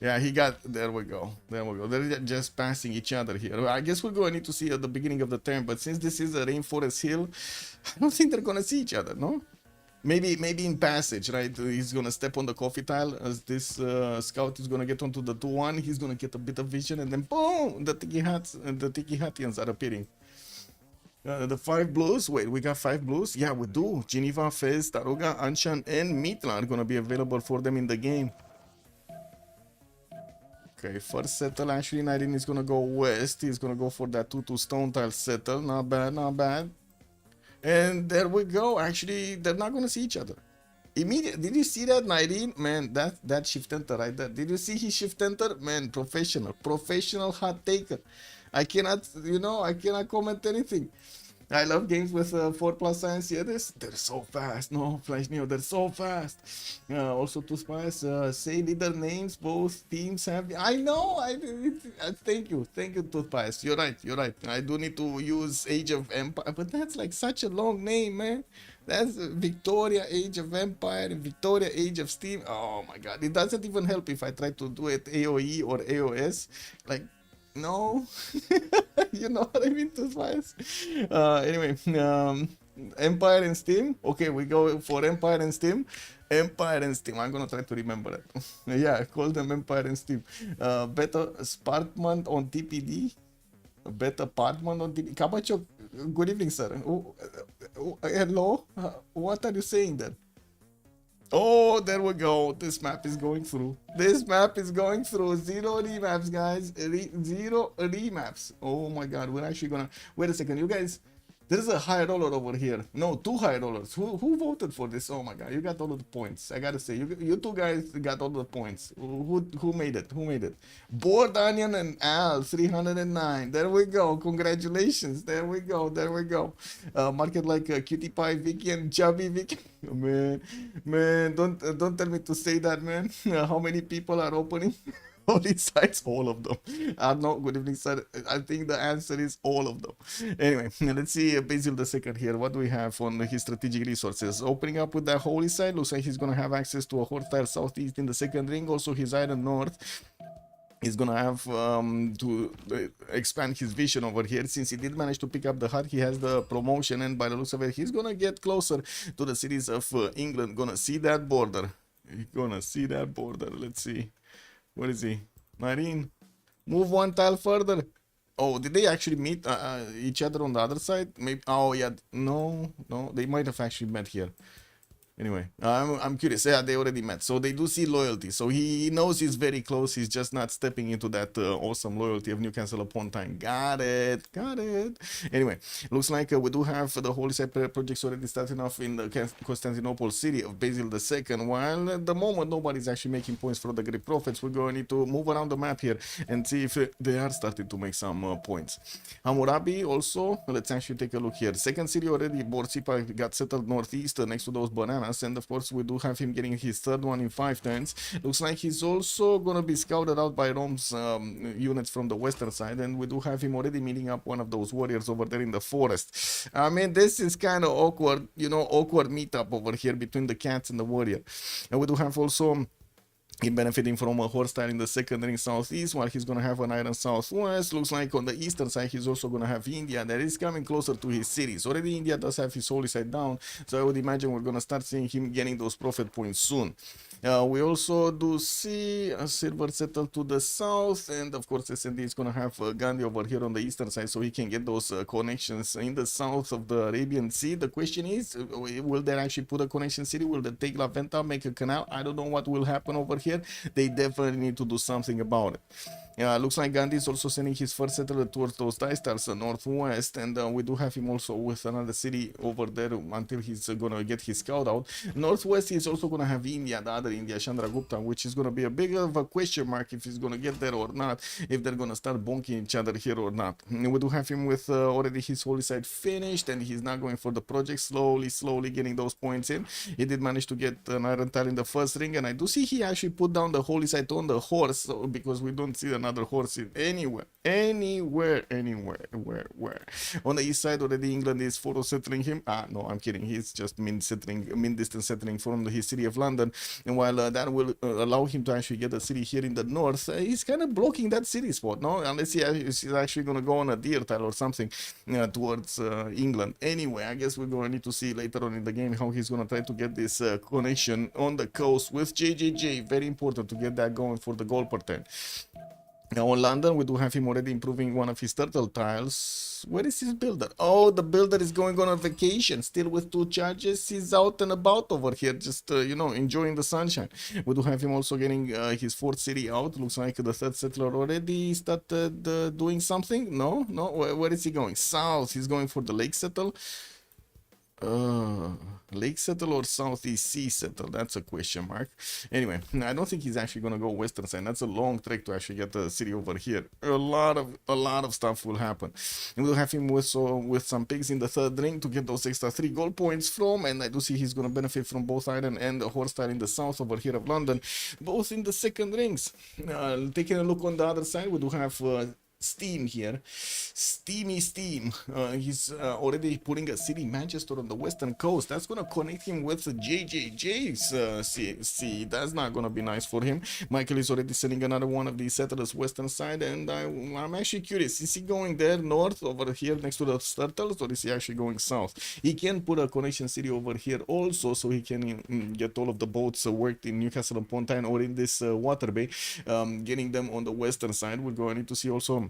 Yeah, he got, there we go. They're just passing each other here. I guess we're going to need to see at the beginning of the turn, but since this is a rainforest hill, I don't think they're going to see each other, no? Maybe in passage, right? He's going to step on the coffee tile as this scout is going to get onto the 2-1. He's going to get a bit of vision, and then boom, the Tiki Hatians are appearing. The 5 blues, wait, we got 5 blues? Yeah, we do. Geneva, Fez, Taruga, Anshan, and Mitla are going to be available for them in the game. Okay, first settle, actually, Nidin is gonna go west. He's gonna go for that 2-2 stone tile settle. Not bad. And there we go. Actually, they're not gonna see each other. Immediate. Did you see that, Nyreen? Man, that shift enter right there. Did you see his shift enter? Man, professional hot taker. I cannot, I cannot comment anything. I love games with 4 plus science. Yeah, they're so fast. No, Flash Neo, they're so fast. Also, two spies say leader names. Both teams have. I know. Thank you, Toothpaste. You're right. I do need to use Age of Empire, but that's like such a long name, man. That's Victoria Age of Empire, Victoria Age of Steam. Oh my God, it doesn't even help if I try to do it AOE or AOS. Like, no, you know what I mean, too fast. Anyway, Empire and Steam. Okay, we go for Empire and Steam. Empire and Steam. I'm gonna try to remember it. Yeah, call them Empire and Steam. Better Sparkman on TPD. Better Partman on TPD. Kabacho, good evening, sir. Hello. What are you saying then? Oh, there we go. This map is going through. Zero remaps, guys. Zero remaps. Oh my God. We're actually gonna. Wait a second. You guys. There's a high roller over here. No, 2 high rollers. Who voted for this? Oh my God. You got all of the points. I gotta say. You two guys got all the points. Who made it? Bored Onion and Al. 309. There we go. Congratulations. There we go. Market like Cutie Pie Vicky and Chubby Vicky. Man, don't tell me to say that, man. How many people are opening holy sites? All of them. No, good evening, sir. I think the answer is all of them. Anyway, let's see Basil the second here. What do we have on his strategic resources? Opening up with that holy site. Looks like he's gonna have access to a hostile southeast in the second ring. Also his iron north. He's gonna have to expand his vision over here. Since he did manage to pick up the hut, he has the promotion, and by the looks of it, he's gonna get closer to the cities of England. Gonna see that border. Let's see. Where is he? Marine. Move one tile further. Oh, did they actually meet each other on the other side? Maybe. Oh yeah. No. They might have actually met here. Anyway, I'm curious. Yeah, they already met. So they do see loyalty. So he knows he's very close. He's just not stepping into that awesome loyalty of Newcastle upon Tyne. Got it. Anyway, looks like we do have the Holy Site projects already starting off in the Constantinople city of Basil II. While at the moment nobody's actually making points for the Greek prophets, we're going to need to move around the map here and see if they are starting to make some points. Hammurabi also, let's actually take a look here. Second city already, Borsippa got settled northeast next to those bananas. And of course we do have him getting his third one in 5 turns. Looks like he's also gonna be scouted out by Rome's units from the western side, and we do have him already meeting up one of those warriors over there in the forest. I mean, this is kind of awkward, awkward meetup over here between the cats and the warrior. And we do have also him benefiting from a horse tile in the second ring southeast, while he's gonna have an iron southwest. Looks like on the eastern side he's also gonna have India that is coming closer to his cities. Already India does have his holy side down, so I would imagine we're gonna start seeing him getting those prophet points soon. We also do see a silver settled to the south, and of course SND is gonna have Gandhi over here on the eastern side, so he can get those connections in the south of the Arabian Sea. The question is, will they actually put a connection city? Will they take La Venta, make a canal? I don't know what will happen over here. They definitely need to do something about it. Looks like Gandhi is also sending his first settler towards those Stars northwest, and we do have him also with another city over there until he's gonna get his scout out. Northwest he's also gonna have India, the other India, Chandragupta, which is gonna be a big of a question mark if he's gonna get there or not, if they're gonna start bonking each other here or not. We do have him with already his holy side finished, and he's not going for the project, slowly getting those points in. He did manage to get an iron tile in the first ring, and I do see he actually put down the holy site on the horse, so, because we don't see another horse anywhere. On the east side already England is photo settling him. No, I'm kidding. He's just min distance settling from his city of London, and while that will allow him to actually get a city here in the north, he's kind of blocking that city spot, no, unless he's actually gonna go on a deer tile or something towards England. Anyway, I guess we're gonna need to see later on in the game how he's gonna try to get this connection on the coast with JJJ. Very important to get that going for the goal per turn. Now on London, we do have him already improving one of his turtle tiles. Where is his builder? Oh, the builder is going on a vacation, still with 2 charges. He's out and about over here, just, enjoying the sunshine. We do have him also getting his 4th city out. Looks like the 3rd settler already started doing something. No, where is he going? South. He's going for the lake settle. Lake settle or southeast sea settle? That's a question mark. Anyway, I don't think he's actually gonna go western side. That's a long trek to actually get the city over here. A lot of stuff will happen. And we'll have him with some pigs in the third ring to get those extra 3 gold points from. And I do see he's gonna benefit from both iron and the horse style in the south over here of London, both in the second rings. Taking a look on the other side, we do have Steam here. Steamy Steam. He's already putting a city Manchester on the western coast. That's gonna connect him with JJJ's see. That's not gonna be nice for him. Michael is already sending another one of these settlers western side, and I'm actually curious. Is he going there north over here next to the turtles, or is he actually going south? He can put a connection city over here also, so he can get all of the boats worked in Newcastle upon Tyne or in this water bay, getting them on the western side. We're going to need to see also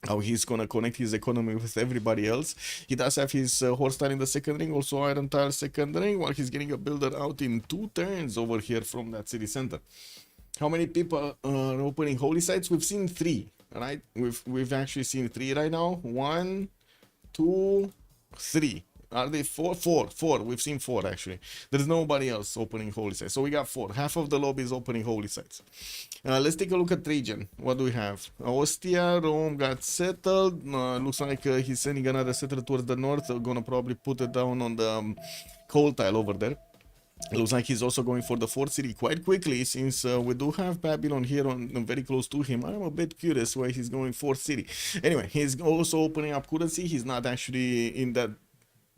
how he's gonna connect his economy with everybody else. He does have his horse tile in the second ring, also iron tile second ring, while he's getting a builder out in 2 turns over here from that city center. How many people are opening holy sites? We've seen 3, right? We've actually seen 3 right now. 1, 2, 3. Are they 4? 4. We've seen 4 actually. There's nobody else opening holy sites. So we got 4. Half of the lobby is opening holy sites. Let's take a look at Trajan. What do we have? Ostia, Rome got settled. Looks like he's sending another settler towards the north. Gonna probably put it down on the coal tile over there. Looks like he's also going for the 4th city quite quickly, since we do have Babylon here on very close to him. I'm a bit curious why he's going 4th city. Anyway, he's also opening up currency. He's not actually in that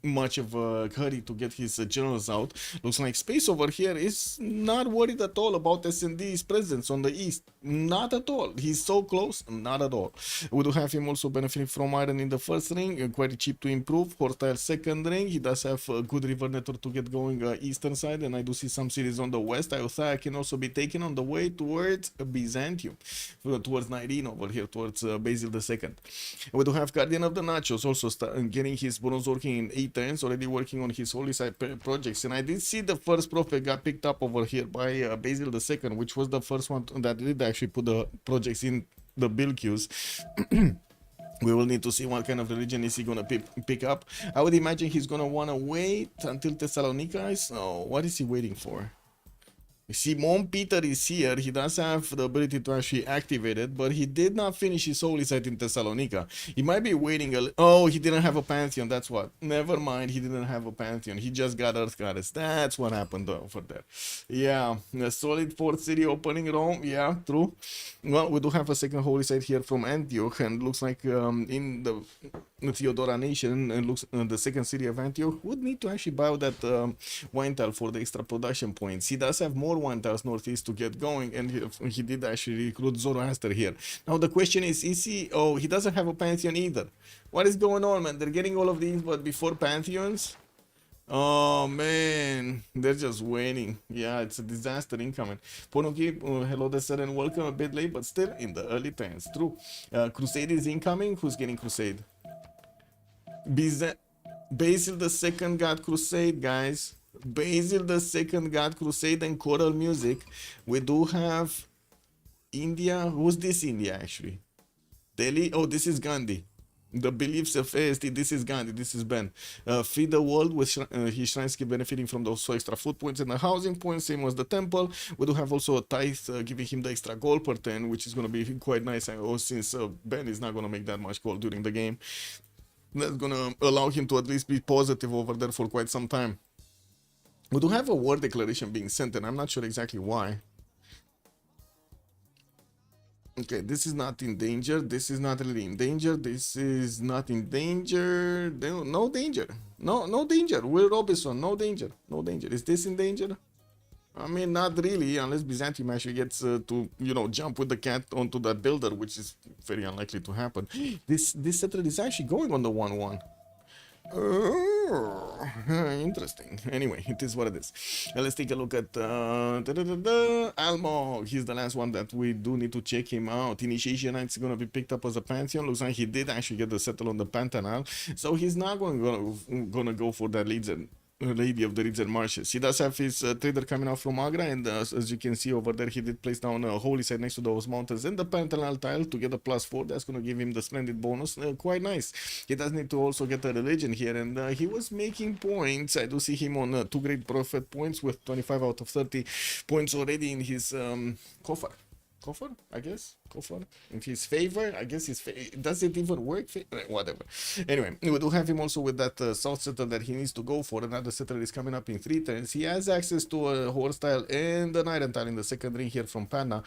much of a hurry to get his generals out. Looks like space over here is not worried at all about S&D's presence on the east. Not at all. He's so close. Not at all. We do have him also benefiting from iron in the first ring, quite cheap to improve. Hortile second ring. He does have a good river network to get going eastern side, and I do see some cities on the west. Iothaia can also be taken on the way towards Byzantium, towards Nyrene over here, towards Basil II. We do have Guardian of the Nachos also getting his bronze working in 8 turns, already working on his holy site projects. And I did see the first prophet got picked up over here by Basil II, which was the first one that did actually put the projects in the build queues. We will need to see what kind of religion is he gonna pick up. I would imagine he's gonna wanna wait until Thessalonica is. Oh, what is he waiting for? Simon Peter is here. He does have the ability to actually activate it, but he did not finish his holy site in Thessalonica. He might be waiting oh, he didn't have a pantheon. That's what. Never mind, he didn't have a pantheon. He just got Earth Goddess. That's what happened over there. Yeah, a solid 4th city opening Rome. Yeah, true. Well, we do have a second holy site here from Antioch, and looks like in the Theodora nation, and looks the second city of Antioch would need to actually buy that wine tile for the extra production points. He does have more wine tiles northeast to get going, and he did actually recruit Zoroaster here. Now the question is he? Oh, he doesn't have a pantheon either. What is going on, man? They're getting all of these, but before pantheons. Oh man, they're just waiting. Yeah, it's a disaster incoming. Ponoki, hello there, and welcome. A bit late, but still in the early times. True. Crusade is incoming. Who's getting Crusade? Basil II got Crusade, guys. Basil II got Crusade and choral music. We do have India. Who's this India actually? Delhi. Oh, this is Gandhi. The beliefs of ASD. This is Gandhi. This is Ben. Feed the world with his shrines keep benefiting from those extra food points and the housing points, same as the temple. We do have also a tithe giving him the extra gold per turn, which is going to be quite nice. Since Ben is not going to make that much gold during the game, that's going to allow him to at least be positive over there for quite some time. We do have a war declaration being sent, and I'm not sure exactly why. Okay, this is not in danger. This is not really in danger. This is not in danger. No danger. No danger. Will Robinson, no danger. No danger. Is this in danger? I mean, not really, unless Byzantium actually gets to, jump with the cat onto that builder, which is very unlikely to happen. This settler is actually going on the 1-1. Interesting. Anyway, it is what it is. Let's take a look at Almo. He's the last one that we do need to check him out. Initiation Knight's gonna be picked up as a pantheon. Looks like he did actually get the settle on the Pantanal, so he's not gonna go for that leads Lady of the Reeds and Marshes. He does have his trader coming out from Agra, and as you can see over there, he did place down a holy site next to those mountains and the Pantanal tile to get a +4. That's going to give him the splendid bonus. Quite nice. He does need to also get a religion here, and he was making points. I do see him on 2 great prophet points with 25 out of 30 points already in his coffer. Coffer, I guess. Coffer in his favor. I guess does it even work? Whatever. Anyway, we do have him also with that south settler that he needs to go for. Another settler is coming up in 3 turns. He has access to a horse tile and an iron tile in the second ring here from Panna.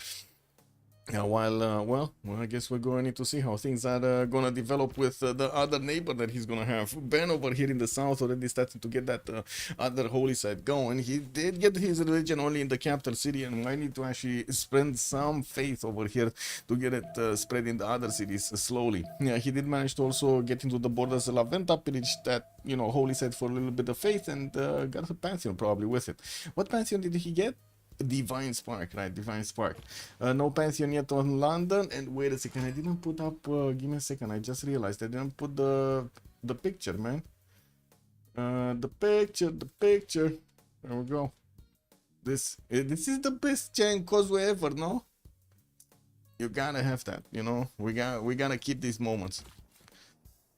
Well, I guess we're going to need to see how things are going to develop with the other neighbor that he's going to have. Ben over here in the south already starting to get that other holy site going. He did get his religion only in the capital city, and I need to actually spend some faith over here to get it spread in the other cities slowly. Yeah, he did manage to also get into the borders of La Venta, pillage that, holy site for a little bit of faith, and got a pantheon probably with it. What pantheon did he get? Divine Spark, right? Divine Spark. No pantheon yet on London. And wait a second, I didn't put up. Give me a second. I just realized I didn't put the picture, man. The picture. There we go. This is the best chain causeway ever, no? You gotta have that. We gotta keep these moments.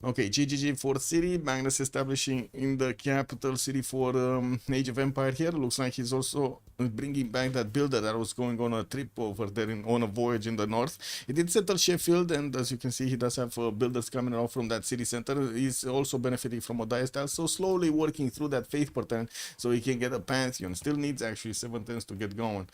Okay, GGG for City. Magnus establishing in the capital city for Age of Empire here. Looks like he's also bringing back that builder that was going on a trip over there on a voyage in the north. He did settle Sheffield, and as you can see, he does have builders coming out from that city center. He's also benefiting from a diastyle, so slowly working through that faith pattern so he can get a pantheon. Still needs actually 7 turns to get going.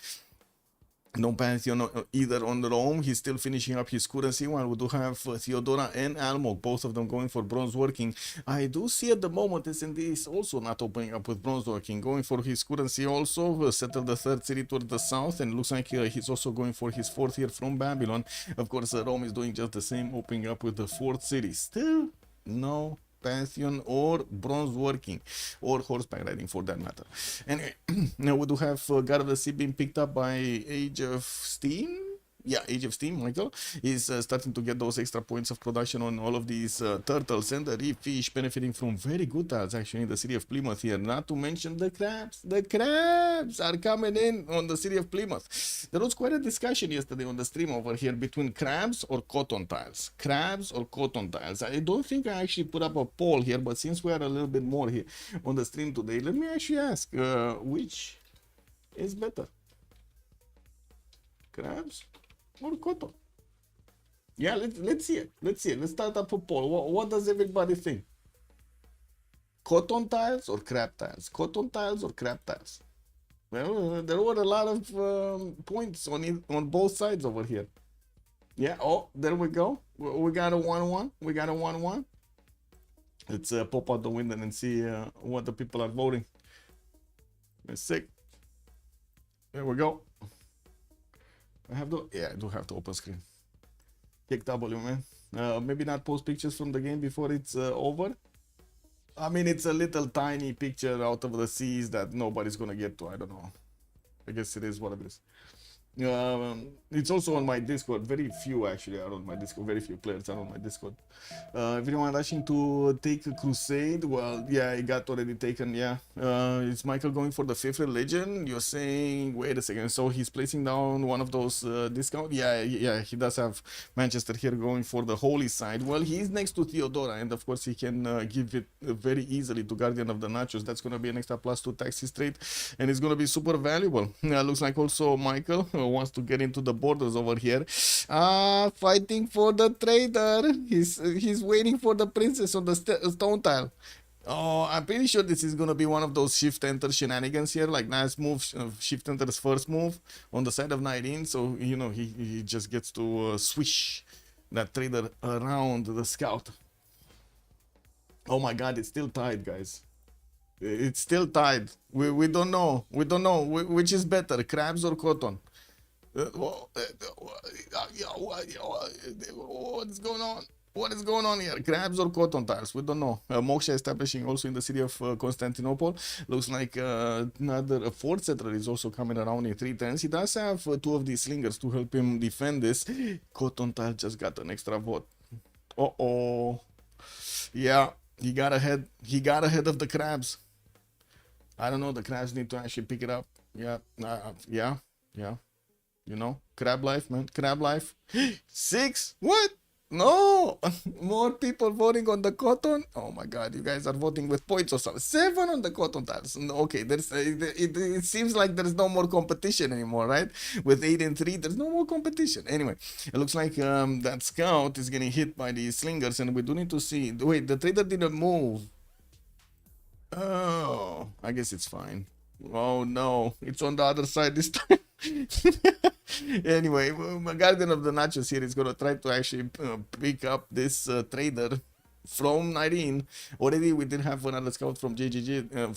No pantheon either on Rome. He's still finishing up his currency, while we do have Theodora and Almog, both of them going for bronze working. I do see at the moment SND is also not opening up with bronze working, going for his currency also, settle the 3rd city toward the south, and looks like he's also going for his 4th here from Babylon. Of course, Rome is doing just the same, opening up with the 4th city. Still no pantheon or bronze working, or horseback riding for that matter. Anyway, now we do have God of the Sea being picked up by Age of Steam. Yeah, Age of Steam, Michael, is starting to get those extra points of production on all of these turtles and the reef fish, benefiting from very good tiles actually in the city of Plymouth here. Not to mention the crabs. The crabs are coming in on the city of Plymouth. There was quite a discussion yesterday on the stream over here between crabs or cotton tiles. Crabs or cotton tiles. I don't think I actually put up a poll here, but since we are a little bit more here on the stream today, let me actually ask, which is better? Crabs or cotton? Yeah, let's see it. Let's start up a poll. What does everybody think? Cotton tiles or crab tiles? Cotton tiles or crab tiles? Well, there were a lot of points on both sides over here. Yeah. Oh, there we go. We got a 1-1. Let's pop out the window and see what the people are voting. Let's see. There we go. I do have to open screen. Kick W, man. Maybe not post pictures from the game before it's over. I mean, it's a little tiny picture out of the seas that nobody's gonna get to. I don't know. I guess it is what it is. It's also on my Discord. Very few actually are on my Discord. Very few players are on my Discord. Everyone rushing to take a crusade. Well, yeah, it got already taken. Yeah. Is Michael going for the 5th religion? You're saying, wait a second. So he's placing down one of those discount. Yeah. He does have Manchester here going for the holy side. Well, he's next to Theodora, and of course he can give it very easily to Guardian of the Nachos. That's gonna be an extra +2 taxi straight, and it's gonna be super valuable. Looks like also Michael wants to get into the borders over here. Fighting for the trader. He's waiting for the princess on the stone tile. Oh, I'm pretty sure this is gonna be one of those shift enter shenanigans here, like nice move, shift enter's first move on the side of 19. So he just gets to swish that trader around the scout. Oh my God, it's still tied, guys. It's still tied. We don't know. We don't know which is better, crabs or cotton. What is going on? What is going on here? Crabs or cotton tiles? We don't know. Moksha establishing also in the city of Constantinople. Looks like another 4th settler is also coming around in 3 turns. He does have 2 of these slingers to help him defend this. Cotton tile just got an extra vote. Uh-oh. Yeah, he got ahead. He got ahead of the crabs. I don't know. The crabs need to actually pick it up. Yeah, yeah. You know, crab life, man. Crab life. 6? What? No, more people voting on the cotton. Oh my God, you guys are voting with points or something. 7 on the cotton tiles. No, okay, it seems like there's no more competition anymore, right? With 8 and 3, there's no more competition. Anyway, it looks like that scout is getting hit by the slingers, and we do need to see. Wait, the trader didn't move. Oh, I guess it's fine. Oh no, it's on the other side this time. Anyway, Guardian of the Nachos here is gonna try to actually pick up this trader from 19. Already we did have another scout from JJJ,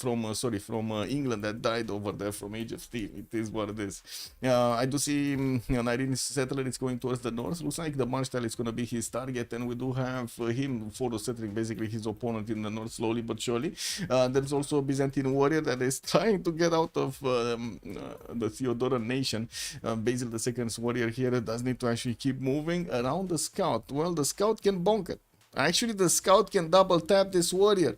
from England that died over there from Age of Steel. It is what it is. I do see 19 settler is going towards the north. Looks like the Marshall is going to be his target, and we do have him photo settling basically his opponent in the north slowly but surely. There's also a Byzantine warrior that is trying to get out of the Theodoran nation. Basil II's warrior here does need to actually keep moving around the scout. Well, the scout can bonk it. Actually, the scout can double tap this warrior.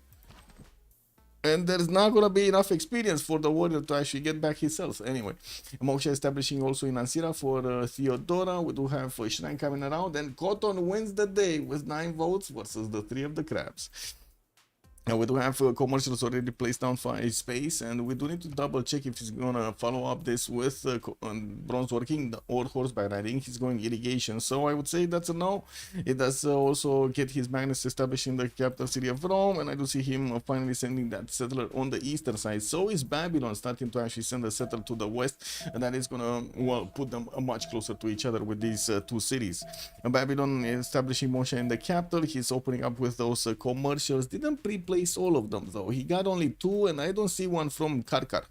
And there's not going to be enough experience for the warrior to actually get back his health. Anyway, Moksha establishing also in Ansira for Theodora. We do have Shrine coming around. And Cotton wins the day with 9 votes versus the 3 of the crabs. Now we do have commercials already placed down for his space, and we do need to double check if he's gonna follow up this with bronze working or horseback riding. He's going irrigation, so I would say that's a no. It does also get his Magnus established in the capital city of Rome, and I do see him finally sending that settler on the eastern side. So is Babylon starting to actually send a settler to the west, and that is gonna, well, put them much closer to each other with these 2 cities. Babylon establishing Moshe in the capital. He's opening up with those commercials. Didn't pre-place all of them though. He got only 2, and I don't see one from Karkar.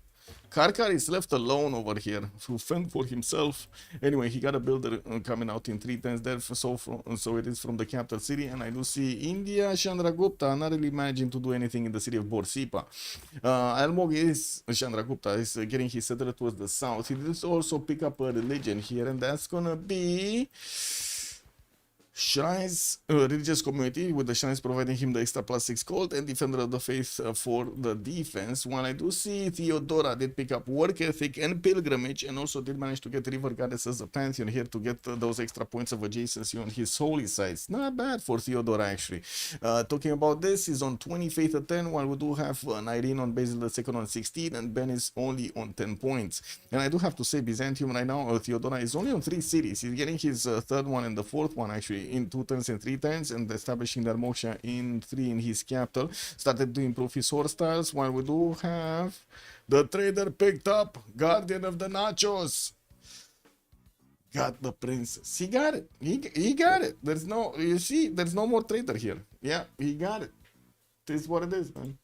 Karkar is left alone over here to fend for himself. Anyway, he got a builder coming out in 3 turns there, so it is from the capital city. And I do see India, Chandragupta not really managing to do anything in the city of Borsipa. Almog is, Chandragupta is getting his settler towards the south. He does also pick up a religion here, and that's gonna be Shrines, religious community, with the shrines providing him the extra +6 gold, and Defender of the Faith for the defense. While I do see Theodora did pick up work ethic and pilgrimage, and also did manage to get River Goddess as a pantheon here to get those extra points of adjacency on his holy sites. Not bad for Theodora actually. Talking about this, he's on 20 faith at 10, while we do have Irene on Basil II on 16, and Ben is only on 10 points. And I do have to say, Byzantium right now, Theodora is only on 3 cities. He's getting his 3rd one and the 4th one actually in 2 turns and 3 turns, and establishing their moksha in 3 in his capital. Started to improve his horse styles, while we do have the trader picked up Guardian of the Nachos. Got the princess. He got it. He got it. There's no, you see, there's no more trader here. Yeah, he got it. This is what it is, man.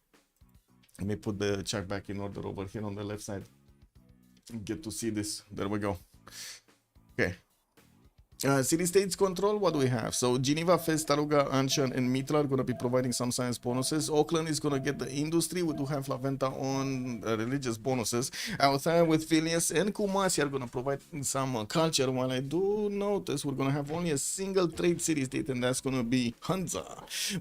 Let me put the check back in order over here on the left side. Get to see this. There we go. Okay. City states control, what do we have? So Geneva, Fez, Taruga, Anshan, and Mitra are going to be providing some science bonuses. Auckland is going to get the industry. We do have Laventa on religious bonuses. Outside with Vilnius and Kumasi are going to provide some culture. While I do notice we're going to have only a single trade city state, and that's going to be Hansa.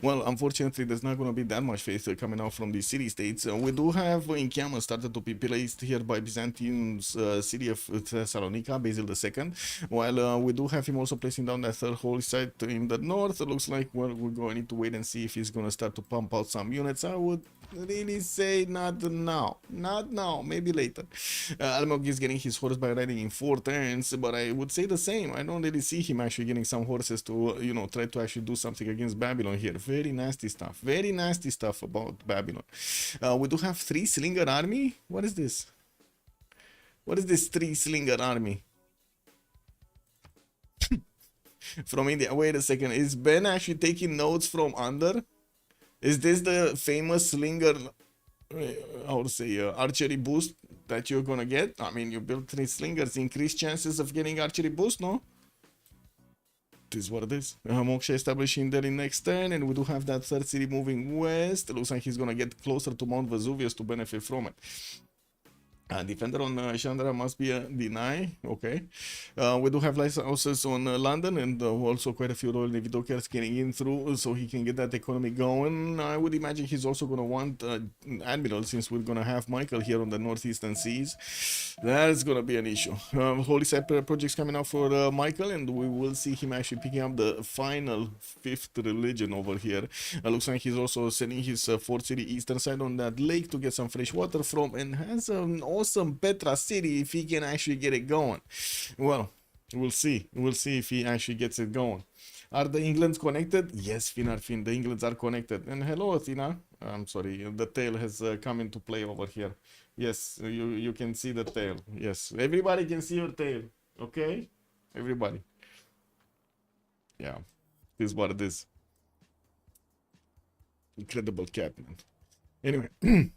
Well, unfortunately, there's not going to be that much faith coming out from the city states. We do have Inkiama started to be placed here by Byzantium's city of Thessalonica, Basil II. While we do have him also placing down that 3rd holy site in the north. It looks like, well, we're going to need to wait and see if he's going to start to pump out some units. I would really say not now. Not now, maybe later. Almog is getting his horse by riding in 4 turns, but I would say the same. I don't really see him actually getting some horses to, you know, try to actually do something against Babylon here. Very nasty stuff. Very nasty stuff about Babylon. We do have 3 slinger army. What is this? What is this 3 slinger army? From India. Wait a second. Is Ben actually taking notes from under? Is this the famous slinger, how to say, archery boost that you're gonna get? I mean, you build 3 slingers, increase chances of getting archery boost, no? This is what it is. Moksha establishing there in next turn, and we do have that 3rd city moving west. It looks like he's gonna get closer to Mount Vesuvius to benefit from it. Defender on Chandra must be a deny. Okay. We do have lighthouses on London and also quite a few Royal Navy dockers getting in through so he can get that economy going. I would imagine he's also going to want Admiral since we're going to have Michael here on the northeastern seas. That's going to be an issue. Holy Side projects coming out for Michael, and we will see him actually picking up the final 5th religion over here. Looks like he's also sending his 4th city eastern side on that lake to get some fresh water from, and has an awesome Petra city if he can actually get it going. Well, we'll see. We'll see if he actually gets it going. Are the Englands connected? Yes, Finarfin, the Englands are connected. And hello, Athena. I'm sorry, the tail has come into play over here. Yes, you can see the tail. Yes, everybody can see your tail. Okay? Everybody. Yeah, this is what it is. Incredible cat, man. Anyway.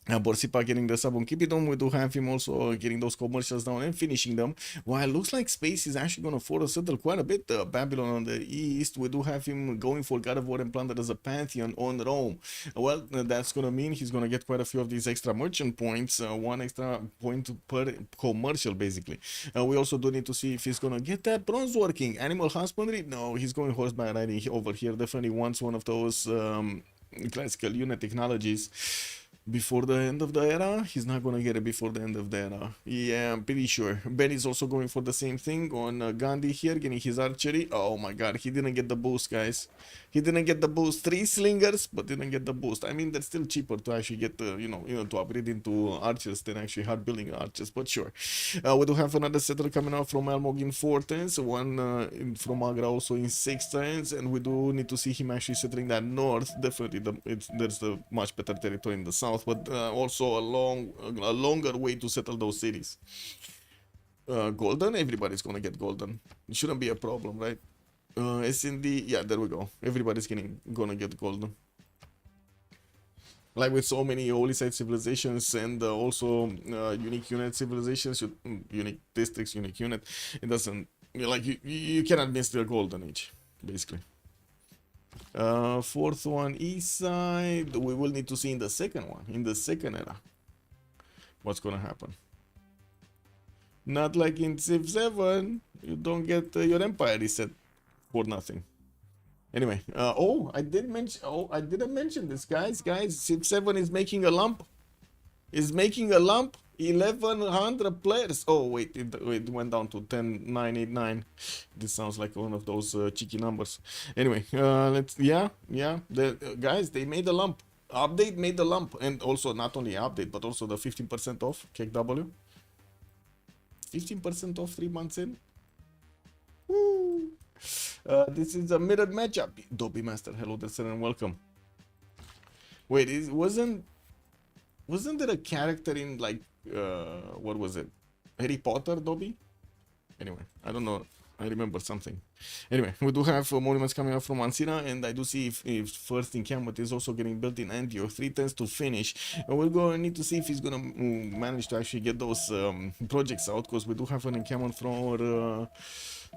Borsipa getting the sub on Kipidom. We do have him also getting those commercials down and finishing them. While it looks like space is actually going to force a settle quite a bit. Babylon on the east, we do have him going for God of War and Plunder as a Pantheon on Rome. Well, that's going to mean he's going to get quite a few of these extra merchant points. 1 extra point per commercial, basically. We also do need to see if he's going to get that bronze working. Animal husbandry? No, he's going horseback riding over here. Definitely wants one of those classical unit technologies. Before the end of the era? He's not gonna get it before the end of the era. Yeah, I'm pretty sure. Ben is also going for the same thing on Gandhi here, getting his archery. Oh my god, he didn't get the boost, guys. He didn't get the boost. 3 slingers, but didn't get the boost. I mean, that's still cheaper to actually get the, to upgrade into archers than actually hard building archers, but sure. We do have another settler coming out from Almog in 4 turns, one from Agra also in 6 turns, and we do need to see him actually settling that north. Definitely, there's the much better territory in the south, but also a longer way to settle those cities. Golden, everybody's gonna get golden. It shouldn't be a problem, right? SND, yeah, there we go. Everybody's gonna get golden. Like with so many holy site civilizations and also unique unit civilizations, unique districts, unique unit, it doesn't, like, you cannot miss the golden age, basically. 4th one east side, we will need to see in the second one, in the second era, what's gonna happen. Not like in Civ7, you don't get your empire reset for nothing. Anyway, I didn't mention this, guys. Civ7 is making a lump. 1100 players. Oh wait, it went down to 10,989. This sounds like one of those cheeky numbers. Anyway, guys, they made a lump. Update made the lump, and also not only update, but also the 15% off KW. 15% off 3 months in. Woo. This is a mirrored matchup. Dobby Master, hello there, sir, and welcome. Wait, wasn't there a character in, like, what was it? Harry Potter, Dobby? Anyway, I don't know. I remember something. Anyway, we do have monuments coming up from Ancira, and I do see if first encampment is also getting built in Antioch. 3 turns to finish. And we're going to need to see if he's going to manage to actually get those projects out, because we do have an encampment from our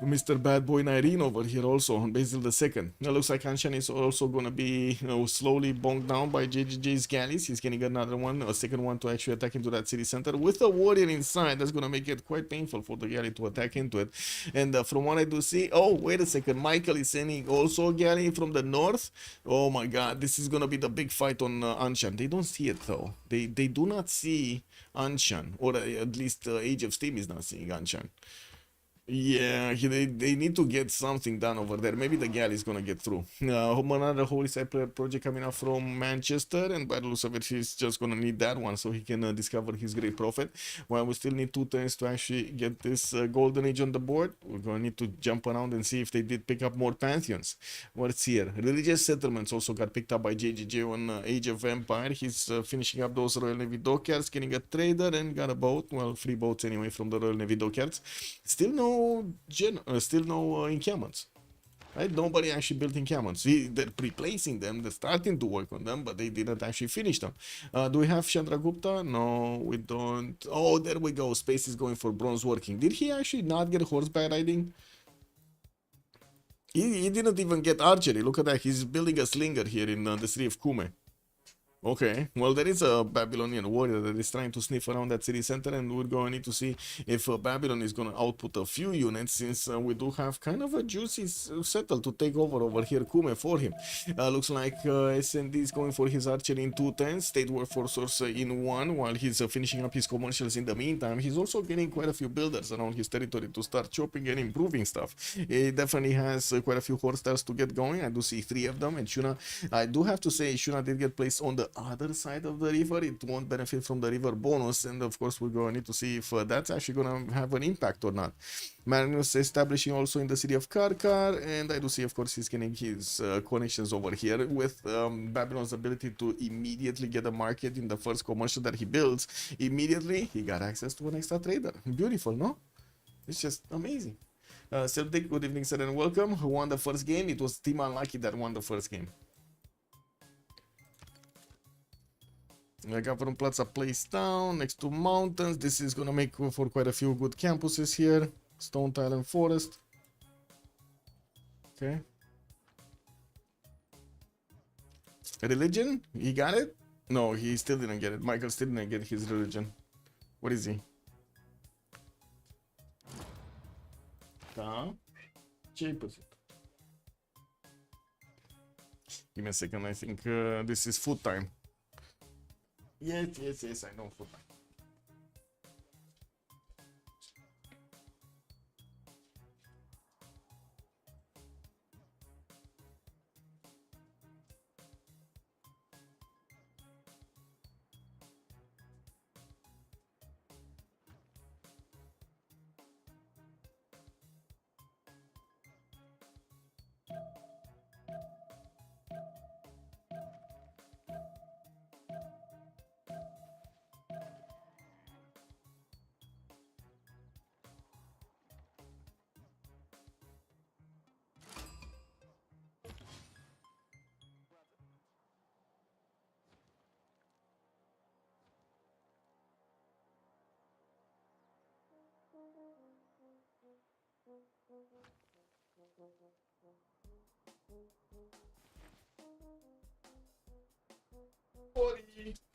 Mr. Bad Boy Nyrene over here also on Basil II. It looks like Anshan is also going to be slowly bonked down by JJJ's galleys. He's getting another one, a second one, to actually attack into that city center with a warrior inside. That's going to make it quite painful for the galley to attack into it. And from what I do see, oh, wait a second, Michael is sending also a galley from the north. Oh my god, this is going to be the big fight on Anshan. They don't see it though. They do not see Anshan, or at least Age of Steam is not seeing Anshan. Yeah, they need to get something done over there. Maybe the galley is gonna get through. Another Holy Side project coming up from Manchester, and by the looks of it, he's just gonna need that one so he can discover his great prophet. While we still need 2 turns to actually get this golden age on the board, we're gonna need to jump around and see if they did pick up more pantheons. What's here? Religious settlements also got picked up by JJJ on Age of Empire. He's finishing up those Royal Navy dockyards, getting a trader, and got a boat. Well, 3 boats anyway from the Royal Navy dockyards. Still no encampments, right? Nobody actually built encampments. They're replacing them, they're starting to work on them, but they didn't actually finish them. Do we have Chandragupta? No, we don't. Oh, there we go. Space is going for bronze working. Did he actually not get horseback riding? He didn't even get archery. Look at that. He's building a slinger here in the city of Kume. Okay, well, there is a Babylonian warrior that is trying to sniff around that city center, and we're going to need to see if Babylon is going to output a few units, since we do have kind of a juicy settle to take over here, Kume, for him. Looks like SND is going for his archery in 210, state workforce source in 1, while he's finishing up his commercials in the meantime. He's also getting quite a few builders around his territory to start chopping and improving stuff. He definitely has quite a few horse stars to get going. I do see 3 of them, and Shuna, I do have to say, Shuna did get placed on the other side of the river. It won't benefit from the river bonus, and of course we're going to need to see if that's actually going to have an impact or not. Magnus establishing also in the city of Karkar, and I do see, of course, he's getting his connections over here with Babylon's ability to immediately get a market in the first commercial that he builds. Immediately he got access to an extra trader. Beautiful, no? It's just amazing. Celtic, good evening, sir, and welcome. Who won the first game? It was Team Unlucky that won the first game. Government Plaza placed down next to mountains. This is gonna make for quite a few good campuses here. Stone Tile and Forest. Okay. Religion? He got it? No, he still didn't get it. Michael still didn't get his religion. What is he? Ce-ai păsit? Give me a second, I think this is food time. Yes, I know food time.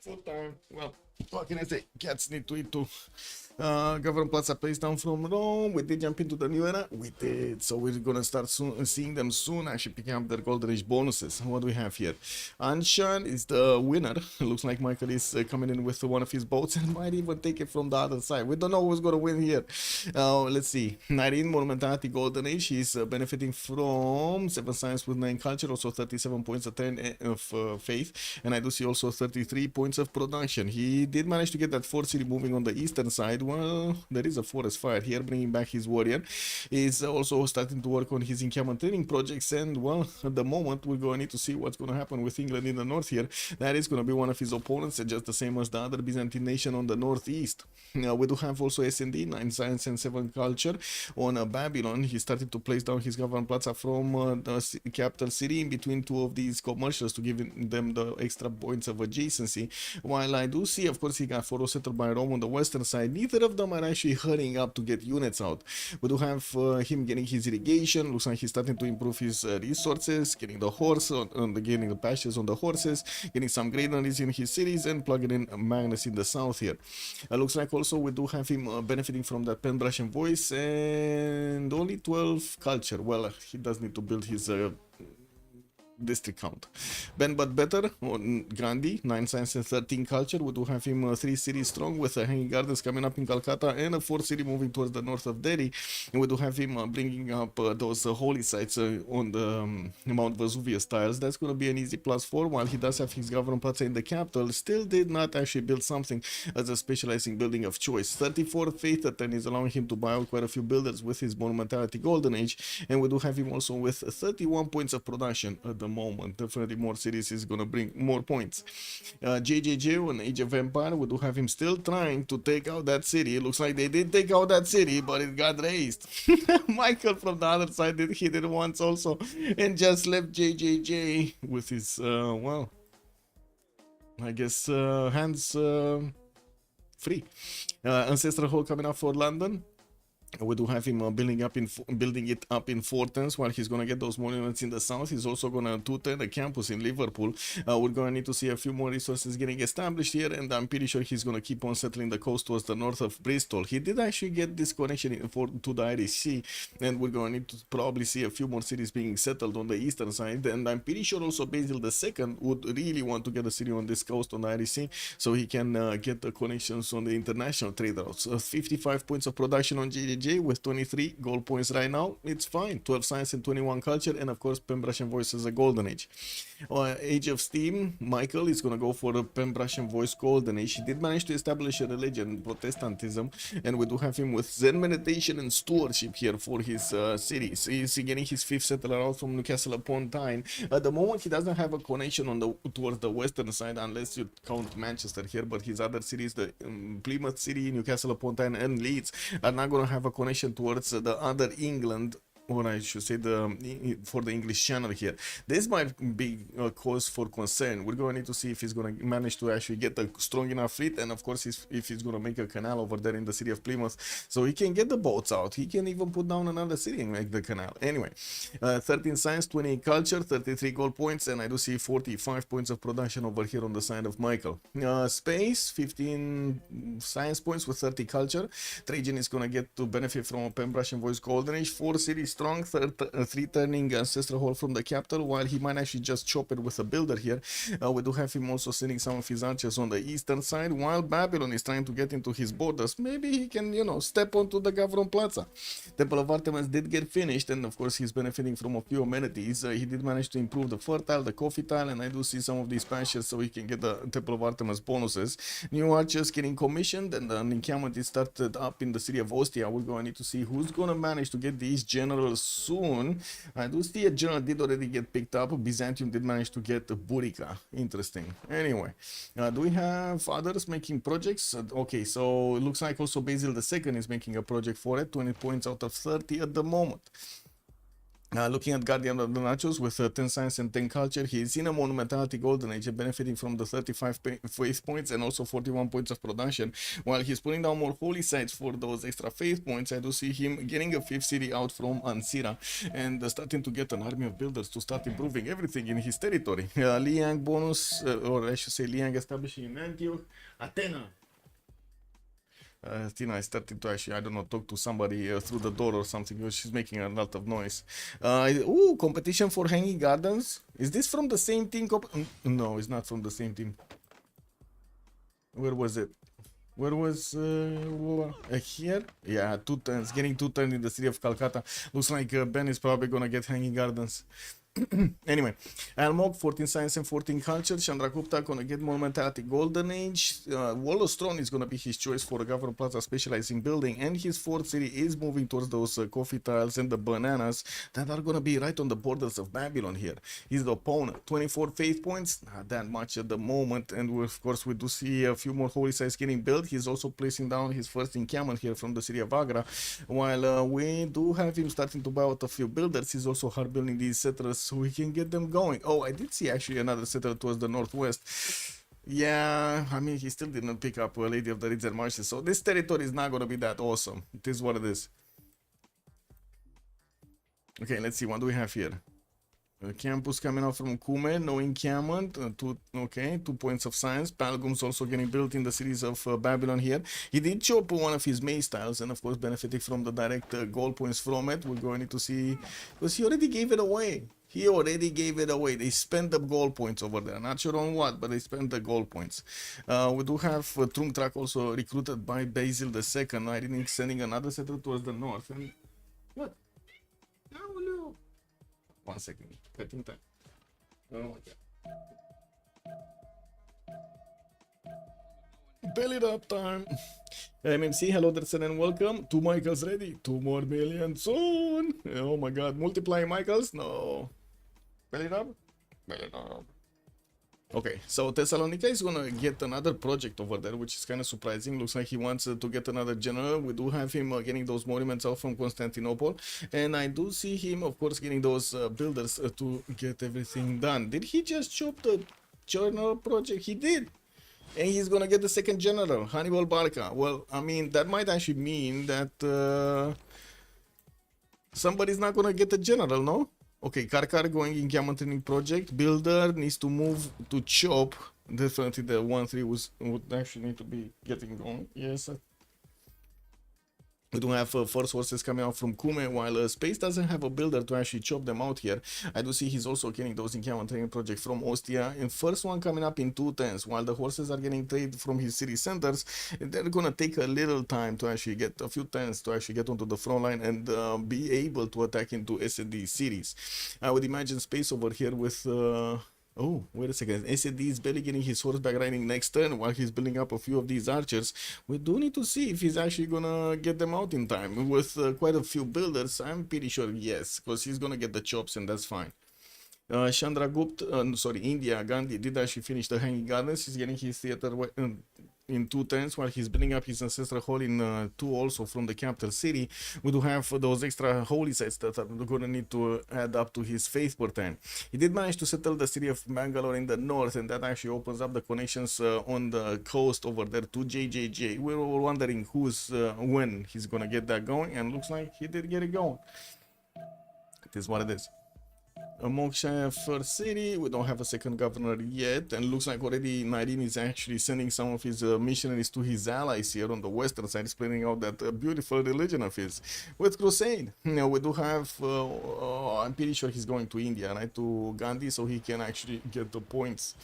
Full time. Well, what can I say? Cats need to eat too. Government Plaza plays down from Rome. We did jump into the new era. We did. So we're gonna start seeing them soon. Actually picking up their Golden Age bonuses. What do we have here? Anshan is the winner. Looks like Michael is coming in with one of his boats and might even take it from the other side. We don't know who's gonna win here. Let's see. 19 Monumentality Golden Age. He's benefiting from 7 science with 9 culture. Also 37 points a turn of faith. And I do see also 33 points of production. He did manage to get that 4 city moving on the eastern side. Well, there is a forest fire here, bringing back his warrior. He's also starting to work on his encampment training projects, and well, at the moment we're going to need to see what's going to happen with England in the north here. That is going to be one of his opponents, just the same as the other Byzantine nation on the northeast. We do have also SND, 9 science and 7 culture on Babylon. He started to place down his government plaza from the capital city in between 2 of these commercials to give them the extra points of adjacency. While I do see, of course, he got photo settled by Rome on the western side. Neither of them are actually hurrying up to get units out. We do have him getting his irrigation. Looks like he's starting to improve his resources, getting the horse, getting the pastures on the horses, getting some granaries in his cities, and plugging in Magnus in the south here. Looks like also we do have him benefiting from that pen brush and voice, and only 12 culture. Well, he does need to build his district count. Ben but better on Gandhi, 9 science and 13 culture. We do have him 3 cities strong with hanging gardens coming up in Calcutta and a 4 city moving towards the north of Delhi. And we do have him bringing up those holy sites on the Mount Vesuvius tiles. That's going to be an easy +4, while he does have his government plaza in the capital. Still did not actually build something as a specializing building of choice. 34 faith attorney is allowing him to buy out quite a few builders with his monumentality golden age, and we do have him also with 31 points of production at the moment. Definitely more cities is gonna bring more points. JJJ on Age of Empire, we do have him still trying to take out that city. It looks like they did take out that city, but it got raised. Michael from the other side did hit it once also and just left JJJ with his well, I guess hands free. Ancestral Hall coming up for London. We do have him building it up in Fortens while he's gonna get those monuments in the south. He's also gonna tutor the campus in Liverpool. We're gonna need to see a few more resources getting established here, and I'm pretty sure he's gonna keep on settling the coast towards the north of Bristol. He did actually get this connection to the Irish Sea, and we're gonna need to probably see a few more cities being settled on the eastern side. And I'm pretty sure also Basil II would really want to get a city on this coast on the Irish Sea, so he can get the connections on the international trade routes. 55 points of production on JJJ with 23 gold points right now. It's fine. 12 science and 21 culture, and of course Pembroke and Voice is a golden age. Age of Steam, Michael is gonna go for a Pembroke and Voice golden age. He did manage to establish a religion, Protestantism, and we do have him with Zen meditation and stewardship here for his cities. He's getting his 5th settler out from Newcastle upon Tyne. At the moment he doesn't have a connection on towards the western side unless you count Manchester here, but his other cities, the Plymouth City, Newcastle upon Tyne and Leeds, are not gonna have a connection towards the other England, or I should say for the English Channel here. This might be a cause for concern. We're going to need to see if he's going to manage to actually get a strong enough fleet, and of course if he's going to make a canal over there in the city of Plymouth so he can get the boats out. He can even put down another city and make the canal. Anyway, 13 science, 20 culture, 33 gold points, and I do see 45 points of production over here on the side of Michael. Space, 15 science points with 30 culture. Trajan is going to get to benefit from a Pembroke and Voice golden age. 4 cities strong, 3 turning ancestral hall from the capital, while he might actually just chop it with a builder here. We do have him also sending some of his archers on the eastern side, while Babylon is trying to get into his borders. Maybe he can, step onto the Gavron Plaza. Temple of Artemis did get finished, and of course he's benefiting from a few amenities. He did manage to improve the fertile, the coffee tile, and I do see some of these pastures so he can get the Temple of Artemis bonuses. New archers getting commissioned, and an encampment is started up in the city of Ostia. We're going to need to see who's going to manage to get these generals soon. I do see a general did already get picked up. Byzantium did manage to get Burica. Interesting. Anyway, do we have others making projects? Okay, so it looks like also Basil II is making a project for it. 20 points out of 30 at the moment. Looking at Guardian of the Nachos with 10 science and 10 culture, he's in a monumentality golden age, benefiting from the 35 faith points and also 41 points of production. While he's putting down more holy sites for those extra faith points, I do see him getting a 5th city out from Ansira and starting to get an army of builders to start improving everything in his territory. Liang bonus, or I should say Liang establishing in Antioch. Athena. Tina is starting to actually, I don't know, talk to somebody through the door or something, because she's making a lot of noise. Competition for Hanging Gardens. Is this from the same team? No, it's not from the same team. Where was it? Where was here? Yeah, 2 turns, getting 2 turns in the city of Calcutta. Looks like Ben is probably gonna get Hanging Gardens. Anyway, Almog 14 science and 14 culture. Chandragupta gonna get monumentality golden age. Wollaston is gonna be his choice for a Gavron Plaza specializing building, and his 4th city is moving towards those coffee tiles and the bananas that are gonna be right on the borders of Babylon here. He's the opponent. 24 faith points, not that much at the moment, and of course we do see a few more holy sites getting built. He's also placing down his first encampment here from the city of Agra, while we do have him starting to buy out a few builders. He's also hard building these settlers so we can get them going. Oh, I did see actually another settler towards the northwest. Yeah, I mean, he still didn't pick up a Lady of the Ridge and Marshes, so this territory is not going to be that awesome. It is what it is. Okay, let's see, what do we have here? Campus coming out from Kume, no encampment, 2 points of science. Palgum's also getting built in the cities of Babylon here. He did chop one of his maze tiles and of course benefiting from the direct gold points from it. We're going to see, because he already gave it away. They spent the gold points over there. Not sure on what, but they spent the gold points. We do have Trungtrak also recruited by Basil II. I didn't sending another settler towards the north. And what? Oh no. 1 second. Cutting time. Oh my god. Belly up time. MMC, hello there, and welcome. 2 Michaels ready. 2 more million soon. Oh my god. Multiplying Michaels? No. Belly up? Belly up. Okay, so Thessalonica is gonna get another project over there, which is kind of surprising. Looks like he wants to get another general. We do have him getting those monuments out from Constantinople, and I do see him, of course, getting those builders to get everything done. Did he just chop the general project? He did, and he's gonna get the second general, Hannibal Barca. Well, I mean, that might actually mean that Somebody's not gonna get a general, no? Okay, Karkar going in Camel Training Project. Builder needs to move to Chop. Definitely the 1-3 would actually need to be getting going. Yes, we do have first horses coming out from Kume, while Space doesn't have a builder to actually chop them out here. I do see he's also getting those in Camel Training Project from Ostia. And first one coming up in 2 10s, while the horses are getting traded from his city centers. They're gonna take a little time to actually get a few tens to actually get onto the front line and be able to attack into SD cities. I would imagine Space over here with oh, wait a second. SD is barely getting his horseback riding next turn while he's building up a few of these archers. We do need to see if he's actually gonna get them out in time. With quite a few builders, I'm pretty sure yes, because he's gonna get the chops and that's fine. Chandra Gupta, sorry, India Gandhi did actually finish the Hanging Gardens. He's getting his theater in 2 10s while he's building up his ancestral hall in 2 also from the capital city. We do have those extra holy sites that are going to need to add up to his faith per turn. He did manage to settle the city of Bangalore in the north, and that actually opens up the connections on the coast over there to JJJ. We were wondering who's when he's going to get that going, and looks like he did get it going. It is what it is. Moksha first city, we don't have a second governor yet, and looks like already Nairin is actually sending some of his missionaries to his allies here on the western side, spreading out that beautiful religion of his. With Crusade, now we do have, I'm pretty sure he's going to India, right, to Gandhi, so he can actually get the points.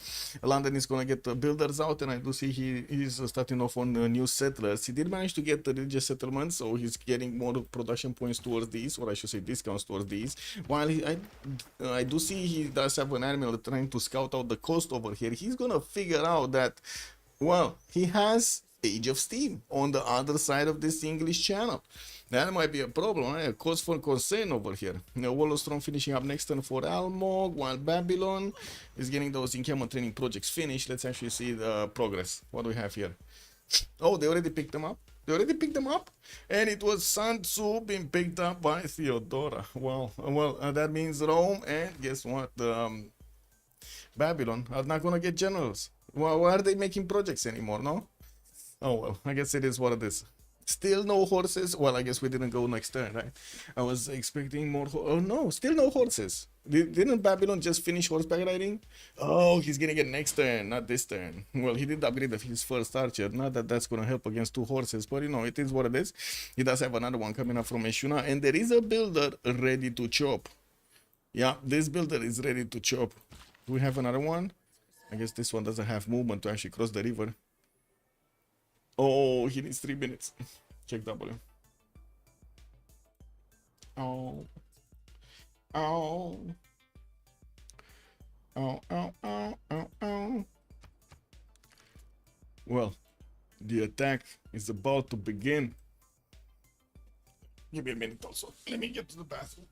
London is going to get the builders out, and I do see he's starting off on new settlers. He did manage to get the religious settlements, so he's getting more production points towards these, or I should say discounts towards these, while I do see he does have an admiral trying to scout out the coast over here. He's gonna figure out that, well, he has Age of Steam on the other side of this English channel. That might be a problem, right? A cause for concern over here. Wallowstrom finishing up next turn for Almog, while Babylon is getting those in Camel Training projects finished. Let's actually see the progress. What do we have here? Oh, they already picked them up. They already picked them up, and it was Sun Tzu being picked up by Theodora. Well, that means Rome, and guess what? Babylon are not gonna get generals. Well, why are they making projects anymore? No. Oh well, I guess it is what it is. Still no horses. Well, I guess we didn't go next turn, right? I was expecting more. Oh no, still no horses. Didn't Babylon just finish horseback riding? Oh, he's gonna get next turn, not this turn. Well, he did upgrade his first archer. Not that that's gonna help against 2 horses, but you know, it is what it is. He does have another one coming up from Eshuna, and there is a builder ready to chop. Yeah, this builder is ready to chop. Do we have another one? I guess this one doesn't have movement to actually cross the river. Oh, he needs 3 minutes. Check W. Oh. Oh. Oh, oh, oh, oh, oh. Well, the attack is about to begin. Give me a minute also. Let me get to the bathroom.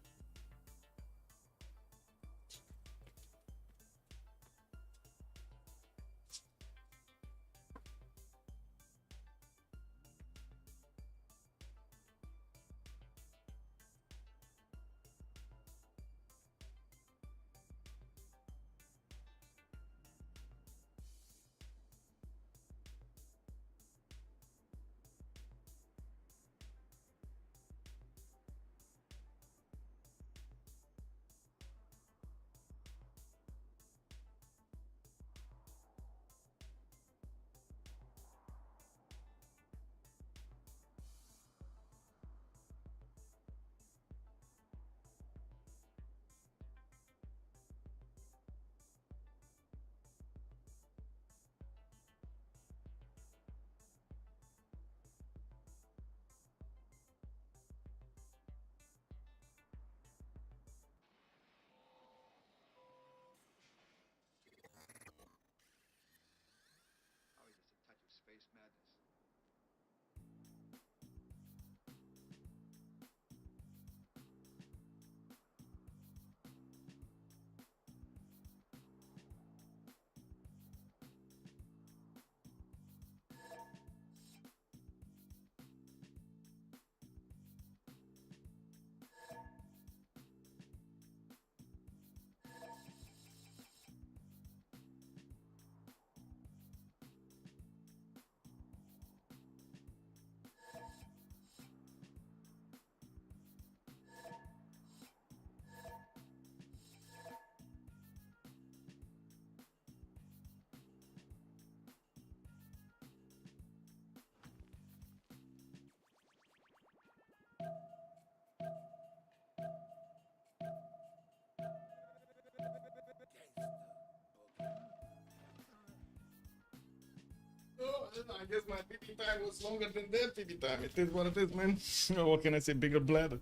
I guess my PB time was longer than their PB time. It is what it is, man. What can I say? Bigger bladder.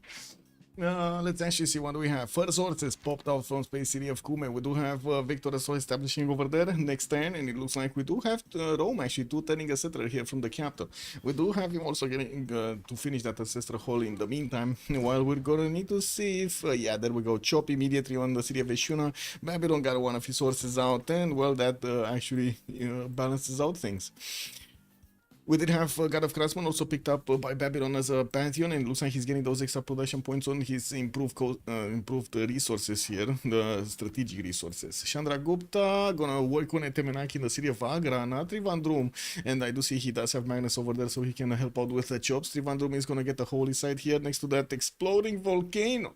Let's actually see what we have. First sources popped out from Space City of Kume. We do have Victor also establishing over there next turn, and it looks like we do have Rome actually turning a settler here from the capital. We do have him also getting to finish that ancestral hall in the meantime. While we're gonna need to see if yeah, there we go. Chop immediately on the city of Eshuna. Babylon got one of his sources out, and well, that actually balances out things. We did have God of Craftsman also picked up by Babylon as a Pantheon, and it looks like he's getting those extra production points on his improved resources here, the strategic resources. Chandra Gupta gonna work on a Temenaki in the city of Agra, not Trivandrum, and I do see he does have Magnus over there, so he can help out with the chops. Trivandrum is gonna get a holy site here next to that exploding volcano.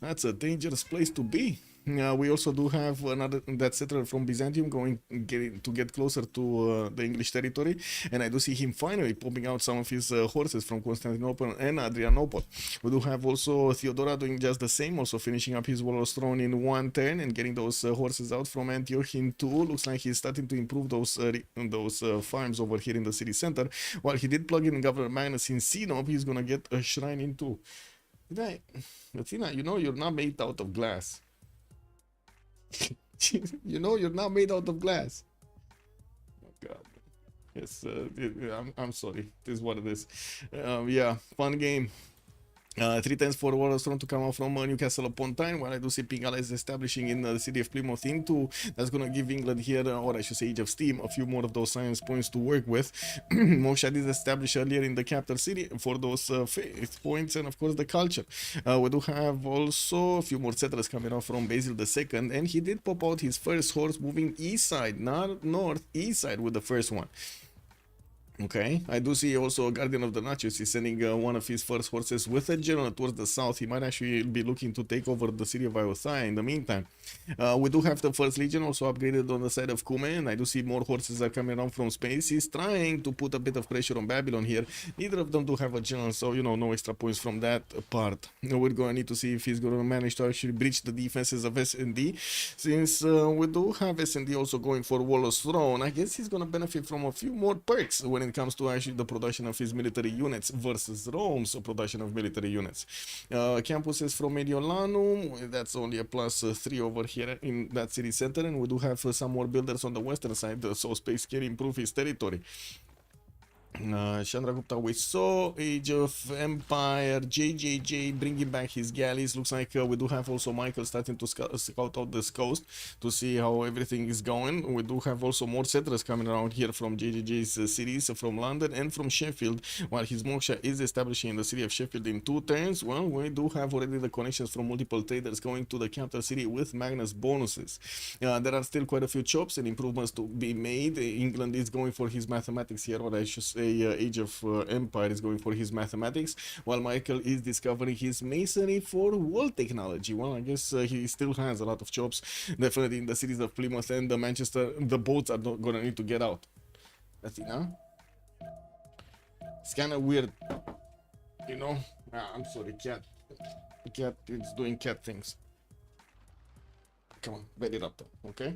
That's a dangerous place to be. We also do have another that settler from Byzantium going to get closer to the English territory, and I do see him finally popping out some of his horses from Constantinople and Adrianople. We do have also Theodora doing just the same, also finishing up his Warlord's Throne in one turn and getting those horses out from Antioch in two. Looks like he's starting to improve those farms over here in the city center. While he did plug in Governor Magnus in Sinop, he's gonna get a shrine in two. Latina, you know you're not made out of glass. You know you're not made out of glass. Oh god. Yes, I'm sorry. It is what it is. Yeah, fun game. 3 times for Warlord's Throne to come out from Newcastle upon Tyne, while I do see Pingala is establishing in the city of Plymouth into. That's going to give England here, or I should say Age of Steam, a few more of those science points to work with. Moksha did establish earlier in the capital city for those faith points, and of course the culture. We do have also a few more settlers coming out from Basil II, and he did pop out his first horse moving east side, not north, east side with the first one. Okay, I do see also Guardian of the Nachos is sending one of his first horses with a general towards the south. He might actually be looking to take over the city of Iothai in the meantime. We do have the First Legion also upgraded on the side of Kume, and I do see more horses are coming around from space. He's trying to put a bit of pressure on Babylon here. Neither of them do have a general, so you know, no extra points from that part. We're going to need to see if he's going to manage to actually breach the defenses of S&D. Since we do have S&D also going for Warlord's Throne, I guess he's going to benefit from a few more perks when it comes to actually the production of his military units versus Rome's production of military units. Campuses from Mediolanum, that's only a +3 over here in that city center, and we do have some more builders on the western side, so space can improve his territory. Chandra Gupta, we saw Age of Empire, JJJ bringing back his galleys. Looks like we do have also Michael starting to scout out this coast to see how everything is going. We do have also more settlers coming around here from JJJ's cities, from London and from Sheffield, while his Moksha is establishing in the city of Sheffield in 2 turns. Well, we do have already the connections from multiple traders going to the capital city with Magnus bonuses. There are still quite a few chops and improvements to be made. England is going for his mathematics here, or I should say Age of Empire is going for his mathematics, while Michael is discovering his masonry for wall technology. Well, I guess he still has a lot of chops, definitely in the cities of Plymouth and Manchester. The boats are not gonna need to get out. Athena, it's kind of weird, you know. I'm sorry, cat is doing cat things. Come on, very raptor, okay?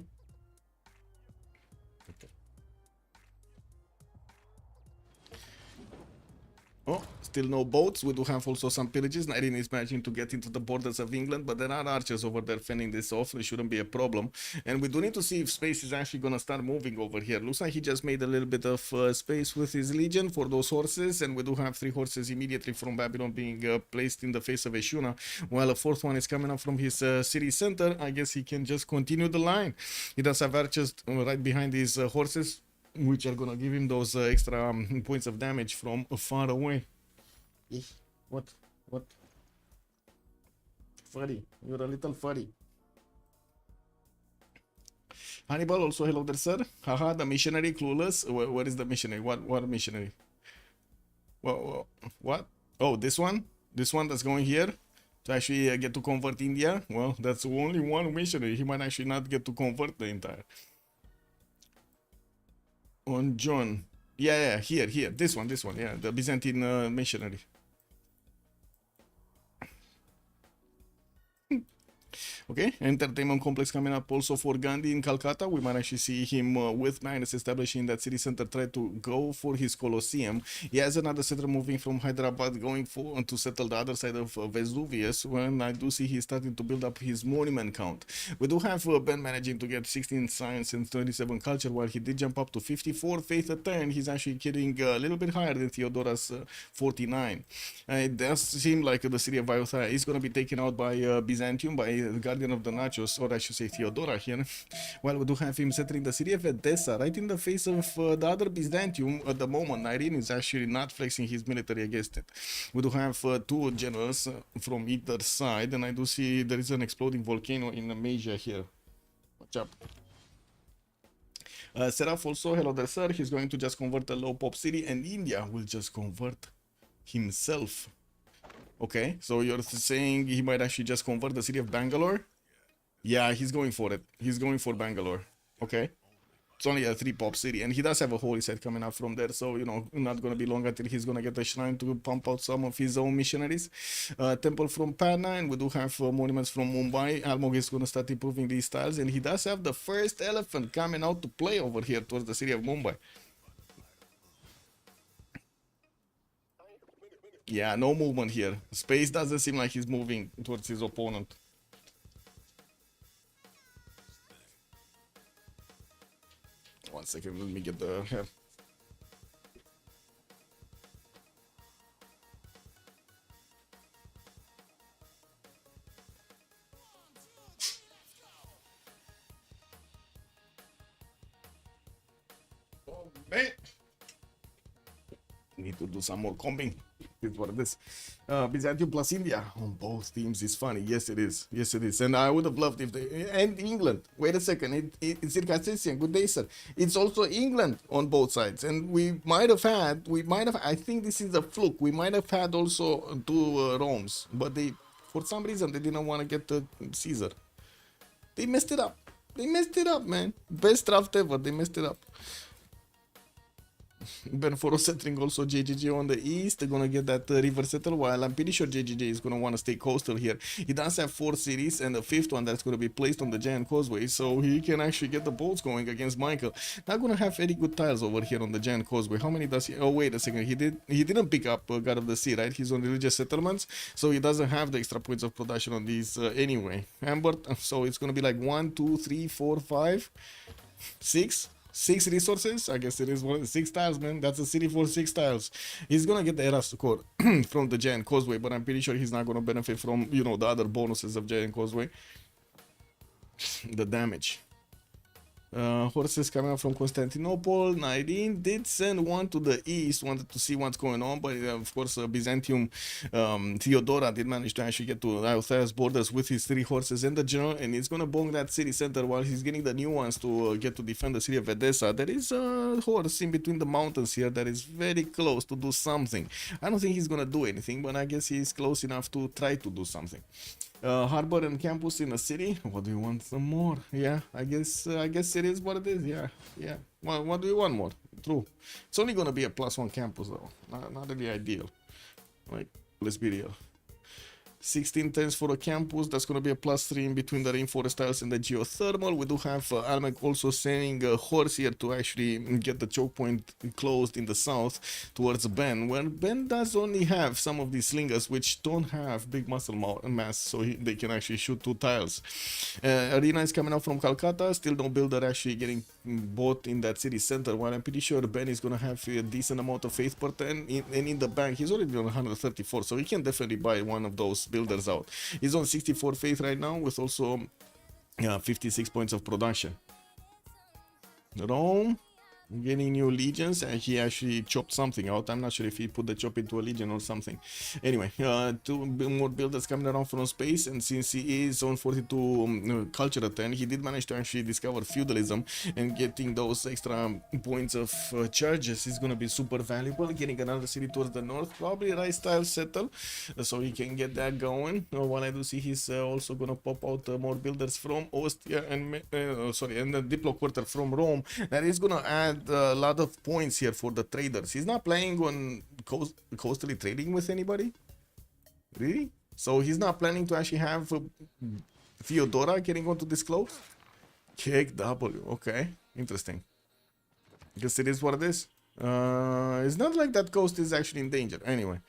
Oh, still no boats. We do have also some pillages. Nirin is managing to get into the borders of England, but there are archers over there fending this off. It shouldn't be a problem. And we do need to see if space is actually going to start moving over here. Looks like he just made a little bit of space with his legion for those horses. And we do have 3 horses immediately from Babylon being placed in the face of Eshuna, while a 4th one is coming up from his city center. I guess he can just continue the line. He does have archers right behind his horses, which are gonna give him those extra points of damage from far away. What? Furry, you're a little furry. Hannibal also, hello there, sir. Haha, the missionary, clueless. Where is the missionary? What missionary? What? Oh, this one that's going here to actually get to convert India. Well, that's only one missionary. He might actually not get to convert the entire. On John, yeah, here, this one, yeah, the Byzantine missionary. Okay, entertainment complex coming up also for Gandhi in Calcutta. We might actually see him with Magnus establishing that city center, try to go for his Colosseum. He has another center moving from Hyderabad going for to settle the other side of Vesuvius, when I do see he's starting to build up his monument count. We do have Ben managing to get 16 science and 27 culture, while he did jump up to 54 faith a turn. He's actually getting a little bit higher than Theodora's 49. It does seem like the city of Vaiotha is going to be taken out by Byzantium, by the Guardian of the Nachos, or I should say Theodora here. While we do have him settling the city of Edessa right in the face of the other Byzantium at the moment. Irene is actually not flexing his military against it. We do have two generals from either side, and I do see there is an exploding volcano in Asia here. Watch out. Seraph also, hello there sir, he's going to just convert a low pop city, and India will just convert himself. Okay, so you're saying he might actually just convert the city of Bangalore? Yeah, he's going for it. He's going for Bangalore. Okay. It's only a 3-pop city, and he does have a holy site coming up from there, so, you know, not going to be long until he's going to get a shrine to pump out some of his own missionaries. Temple from Patna, and we do have monuments from Mumbai. Almog is going to start improving these styles, and he does have the first elephant coming out to play over here towards the city of Mumbai. Yeah, no movement here. Space doesn't seem like he's moving towards his opponent. One second, let me get the hair. Oh, man. Need to do some more combing. Is what it is. Byzantium plus India on both teams is funny. Yes, it is. Yes, it is. And I would have loved if they. And England. Wait a second. It's Circassian. Good day, sir. It's also England on both sides. And we might have. I think this is a fluke. We might have had also two Romes. But they, for some reason, they didn't want to get the Caesar. They messed it up. They messed it up, man. Best draft ever. They messed it up. Ben Foro settling also JJJ on the east. They're gonna get that river settle, while I'm pretty sure JJJ is gonna want to stay coastal here. He does have 4 cities and a 5th one that's gonna be placed on the giant causeway, so he can actually get the boats going against Michael. Not gonna have very good tiles over here on the giant causeway. How many does he? Oh, wait a second. He didn't pick up God of the Sea, right? He's on religious settlements, so he doesn't have the extra points of production on these anyway. Amber, so it's gonna be like 1, 2, 3, 4, 5, 6 resources. I guess it is 6 tiles, man. That's a city for 6 tiles. He's gonna get the Eras core from the giant causeway, but I'm pretty sure he's not gonna benefit from, you know, the other bonuses of giant causeway. The damage. Horses coming out from Constantinople. Nairine did send one to the east, wanted to see what's going on, but of course Byzantium, Theodora did manage to actually get to Iothia's borders with his 3 horses and the general, and he's gonna bong that city center while he's getting the new ones to get to defend the city of Edessa. There is a horse in between the mountains here that is very close to do something. I don't think he's gonna do anything, but I guess he's close enough to try to do something. Harbor and campus in a city. What do you want? Some more? Yeah, I guess it is what it is. Yeah. What do you want more? True. It's only gonna be a +1 campus though. Not really ideal. Like, let's be real. 16 turns for a campus. That's going to be a +3 in between the rainforest tiles and the geothermal. We do have Almec also sending a horse here to actually get the choke point closed in the south towards Ben, where Ben does only have some of these slingers which don't have big muscle mass, so they can actually shoot 2 tiles. Arena is coming out from Calcutta. Still no builder actually getting bought in that city center, while I'm pretty sure Ben is going to have a decent amount of faith per turn, and in the bank he's already on 134, so he can definitely buy one of those builders out. He's on 64 faith right now with also 56 points of production. Rome getting new legions, and he actually chopped something out. I'm not sure if he put the chop into a legion or something. Anyway, 2 more builders coming around from space, and since he is on 42 culture at 10, he did manage to actually discover feudalism, and getting those extra points of charges is going to be super valuable. Getting another city towards the north, probably right style settle, so he can get that going. While I do see he's also going to pop out more builders from Ostia and and the Diplo quarter from Rome. That is going to add a lot of points here for the traders. He's not playing on coastally trading with anybody, really, so he's not planning to actually have Theodora getting onto this close? Kick W. Okay, interesting. Guess it is what it is. It's not like that coast is actually in danger. Anyway.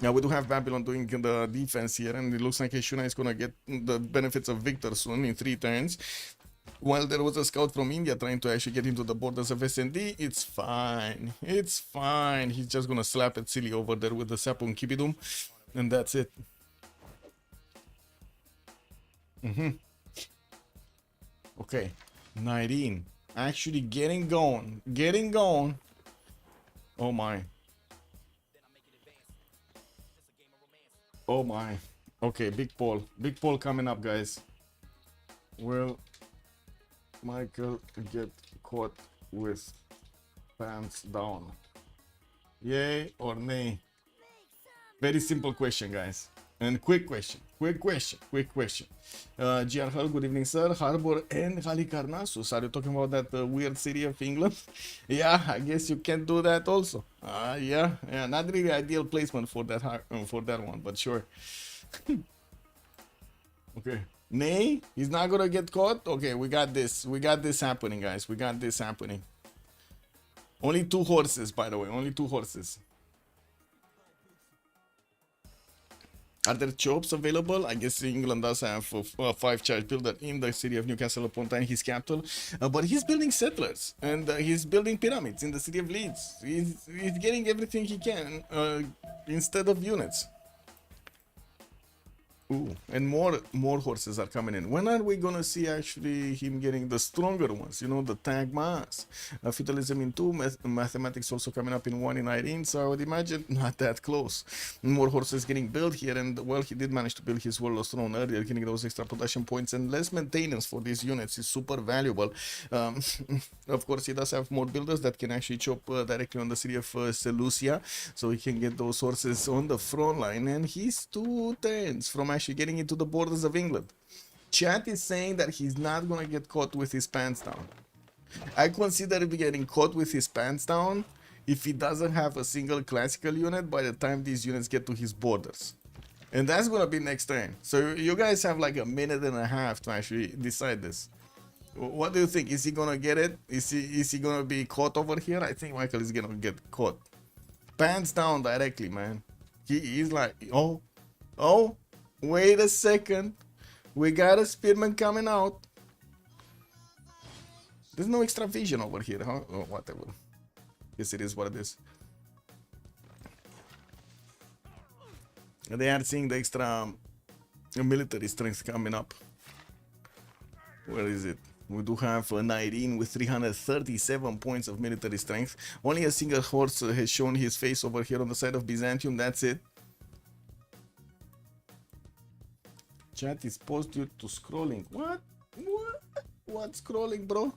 Now we do have Babylon doing the defense here, and it looks like Ashuna is gonna get the benefits of Victor soon in 3 turns. While there was a scout from India trying to actually get into the borders of SND, it's fine. It's fine. He's just gonna slap it silly over there with the Sapun Kibidum, and that's it. Okay, 19. Actually getting going. Getting going. Oh my. Oh my. Okay, big poll. Big poll coming up, guys. Will Michael get caught with pants down? Yay or nay? Very simple question, guys. And quick question. Quick question. GR Hull, good evening, sir. Harbour and Halicarnassus. Are you talking about that weird city of England? Yeah, I guess you can do that also. Yeah, not really ideal placement for that one, but sure. Okay. Nay, he's not gonna get caught. Okay, we got this. We got this happening, guys. We got this happening. Only 2 horses, by the way. Only 2 horses. Are there chops available? I guess England does have a 5-charge builder in the city of Newcastle upon Tyne, his capital. But he's building settlers and he's building pyramids in the city of Leeds. He's getting everything he can instead of units. Ooh, and more horses are coming in. When are we gonna see actually him getting the stronger ones? You know, the tag mass. Feudalism in 2, mathematics also coming up in 1 in 19. So I would imagine not that close. More horses getting built here, and well, he did manage to build his Warlord's Throne earlier, getting those extra production points and less maintenance for these units is super valuable. Of course, he does have more builders that can actually chop directly on the city of Seleucia, so he can get those horses on the front line, and he's 2 turns from actually getting into the borders of England. Chat is saying that he's not gonna get caught with his pants down. I consider him getting caught with his pants down if he doesn't have a single classical unit by the time these units get to his borders. And that's gonna be next turn. So you guys have like a minute and a half to actually decide this. What do you think? Is he gonna get it? Is he gonna be caught over here? I think Michael is gonna get caught. Pants down directly, man. He's like, oh, wait a second. We got a spearman coming out. There's no extra vision over here, huh? Oh, whatever. Yes, it is what it is. They are seeing the extra military strength coming up. Where is it? We do have a 19 with 337 points of military strength. Only a single horse has shown his face over here on the side of Byzantium. That's it. Chat is paused due to scrolling. What? What scrolling, bro?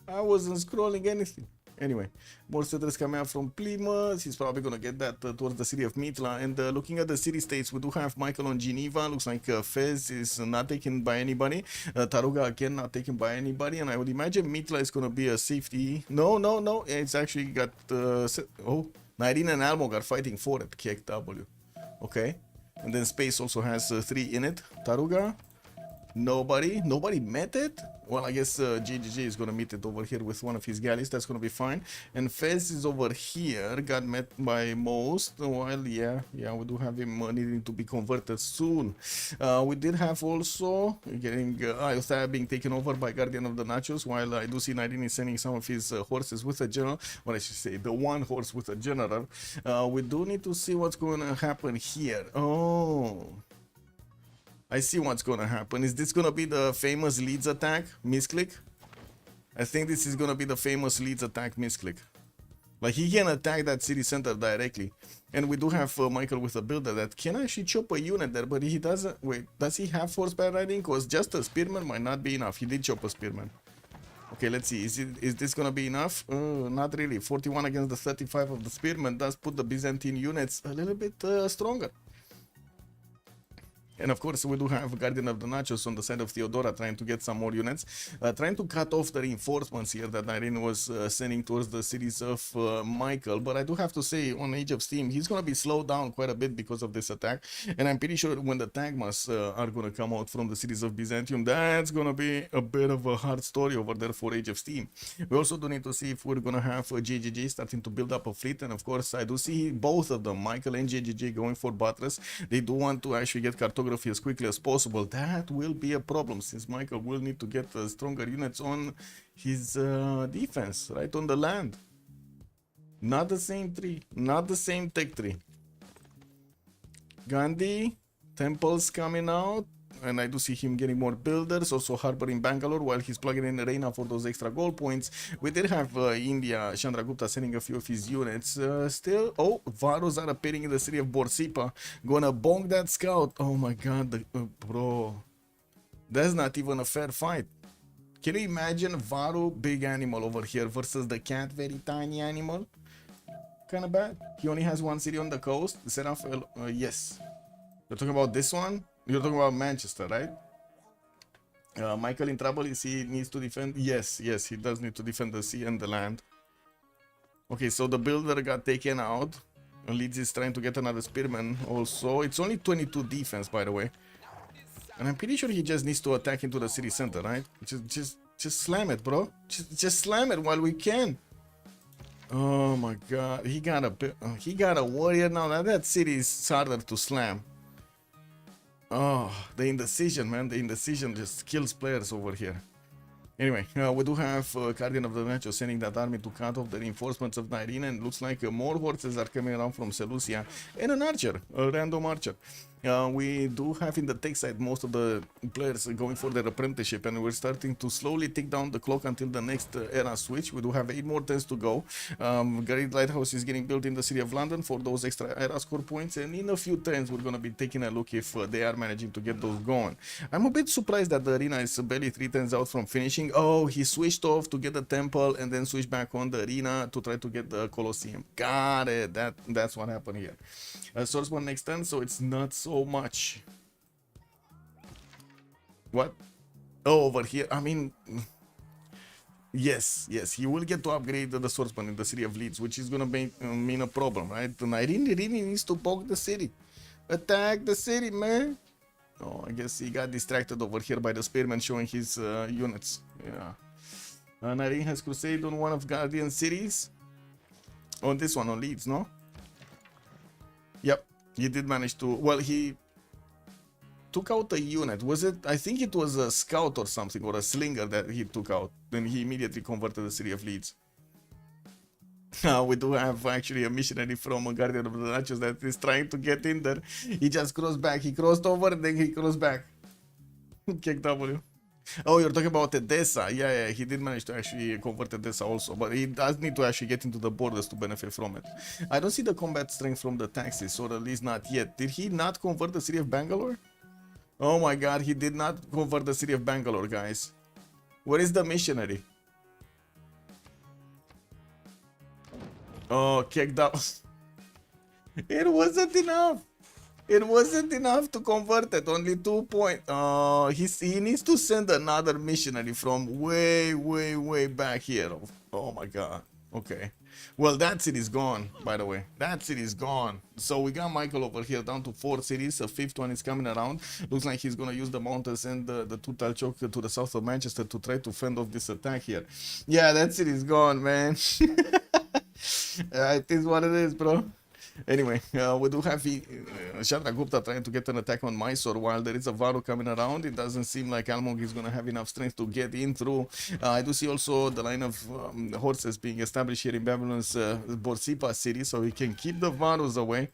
I wasn't scrolling anything. Anyway, more settlers coming out from Plymouth. He's probably gonna get that towards the city of Mitla. And looking at the city-states, we do have Michael on Geneva. Looks like Fez is not taken by anybody. Taruga again not taken by anybody. And I would imagine Mitla is gonna be a safety. No. It's actually got 19 and Almog are fighting for it. KW. Okay. And then Space also has 3 in it. Taruga. Nobody met it. Well, I guess GGG is gonna meet it over here with one of his galleys. That's gonna be fine. And Fez is over here. Got met by most. Well, yeah, we do have him needing to be converted soon. We did have also getting Iothia being taken over by Guardian of the Nachos. While I do see Nadine is sending some of his horses with a general. Well, I should say the one horse with a general. We do need to see what's going to happen here. Oh, I see what's gonna happen. Is this gonna be the famous Leeds attack, misclick? I think this is gonna be the famous Leeds attack, misclick. Like, he can attack that city center directly. And we do have Michael with a builder that can actually chop a unit there, but he doesn't. Wait, does he have horseback riding? Because just a spearman might not be enough. He did chop a spearman. Okay, let's see. Is this gonna be enough? Not really. 41 against the 35 of the spearman does put the Byzantine units a little bit stronger. And of course, we do have Guardian of the Nachos on the side of Theodora trying to get some more units, trying to cut off the reinforcements here that Irene was sending towards the cities of Michael. But I do have to say, on Age of Steam, he's going to be slowed down quite a bit because of this attack. And I'm pretty sure when the Tagmas are going to come out from the cities of Byzantium, that's going to be a bit of a hard story over there for Age of Steam. We also do need to see if we're going to have JGG starting to build up a fleet. And of course, I do see both of them, Michael and JGG, going for buttress. They do want to actually get cartography as quickly as possible. That will be a problem since Michael will need to get stronger units on his defense, right on the land. Not the same tree, not the same tech tree. Gandhi, temples coming out. And I do see him getting more builders, also harboring Bangalore while he's plugging in Reina for those extra gold points. We did have India, Chandragupta sending a few of his units. Still, oh, Varus are appearing in the city of Borsipa. Gonna bonk that scout. Oh my god, bro. That's not even a fair fight. Can you imagine Varu, big animal over here, versus the cat, very tiny animal? Kinda bad. He only has one city on the coast. Seraph, yes. You're talking about this one? You're talking about Manchester, right? Michael in trouble, is he needs to defend? Yes, he does need to defend the sea and the land. Okay, so the builder got taken out. Leeds is trying to get another spearman also. It's only 22 defense, by the way. And I'm pretty sure he just needs to attack into the city center, right? Just slam it, bro. Just slam it while we can. Oh my god, he got a warrior now. That city is harder to slam. Oh, the indecision, man. The indecision just kills players over here. Anyway, we do have Guardian of the Nacho sending that army to cut off the reinforcements of Nyrina, and looks like more horses are coming around from Seleucia, and an archer, a random archer. We do have in the tech side most of the players going for their apprenticeship, and we're starting to slowly tick down the clock until the next era switch. We do have 8 more turns to go. Great Lighthouse is getting built in the city of London for those extra era score points, and in a few turns we're going to be taking a look if they are managing to get those going. I'm a bit surprised that the arena is barely 3 turns out from finishing. Oh, he switched off to get the temple and then switched back on the arena to try to get the Colosseum. Got it. That's what happened here. Swordsman next turn, so it's not so much. What? Oh, over here. I mean, yes, he will get to upgrade the swordsman in the city of Leeds, which is gonna mean a problem, right? And I really needs to poke the city. Attack the city, man. Oh, I guess he got distracted over here by the spearman showing his units. Yeah. Irene has crusade on one of Guardian cities. On this one, on Leeds, no? Yep, he did manage to. Well, he took out a unit. Was it? I think it was a scout or something, or a slinger that he took out. Then he immediately converted the city of Leeds. We do have actually a missionary from a Guardian of the Nachos that is trying to get in there. He just crossed back. He crossed over, then he crossed back. Kick W. Oh, you're talking about Edessa. Yeah, he did manage to actually convert Edessa also, but he does need to actually get into the borders to benefit from it. I don't see the combat strength from the taxis, or at least not yet. Did he not convert the city of Bangalore? Oh my god, he did not convert the city of Bangalore, guys. Where is the missionary? Oh, kicked up. It wasn't enough. It wasn't enough to convert it. Only 2 points. He needs to send another missionary from way back here. Oh my god. Okay. Well, that city is gone, by the way. That city is gone. So we got Michael over here down to 4 cities. A 5th one is coming around. Looks like he's going to use the mountains and the Tutal Chok to the south of Manchester to try to fend off this attack here. Yeah, that city is gone, man. It is what it is, bro. Anyway, we do have Chandragupta trying to get an attack on Mysore while there is a Varu coming around. It doesn't seem like Almog is going to have enough strength to get in through. I do see also the line of horses being established here in Babylon's Borsipa city, so he can keep the Varus away.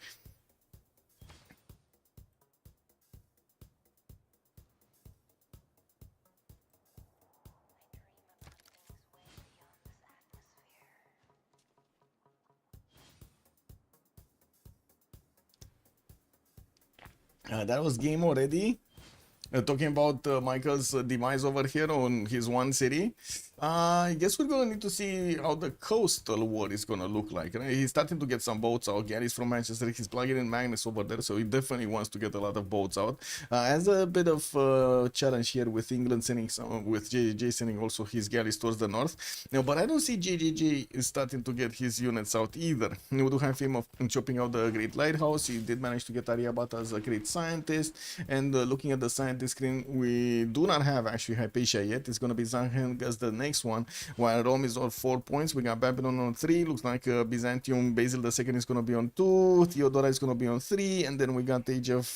That was game already. Talking about Michael's demise over here on his one city. I guess we're gonna need to see how the coastal war is gonna look like. Right? He's starting to get some boats out. Gary's from Manchester. He's plugging in Magnus over there, so he definitely wants to get a lot of boats out. Has a bit of challenge here with England sending some, with JJJ sending also his galleys towards the north. No, but I don't see JJJ is starting to get his units out either. We do have him of chopping out the Great Lighthouse. He did manage to get Aryabhata as a great scientist. And looking at the scientist screen, we do not have actually Hypatia yet. It's gonna be Zangen as the next one, while Rome is on 4 points. We got Babylon on 3. Looks like Byzantium Basil II is going to be on 2. Theodora is going to be on 3. And then we got Age of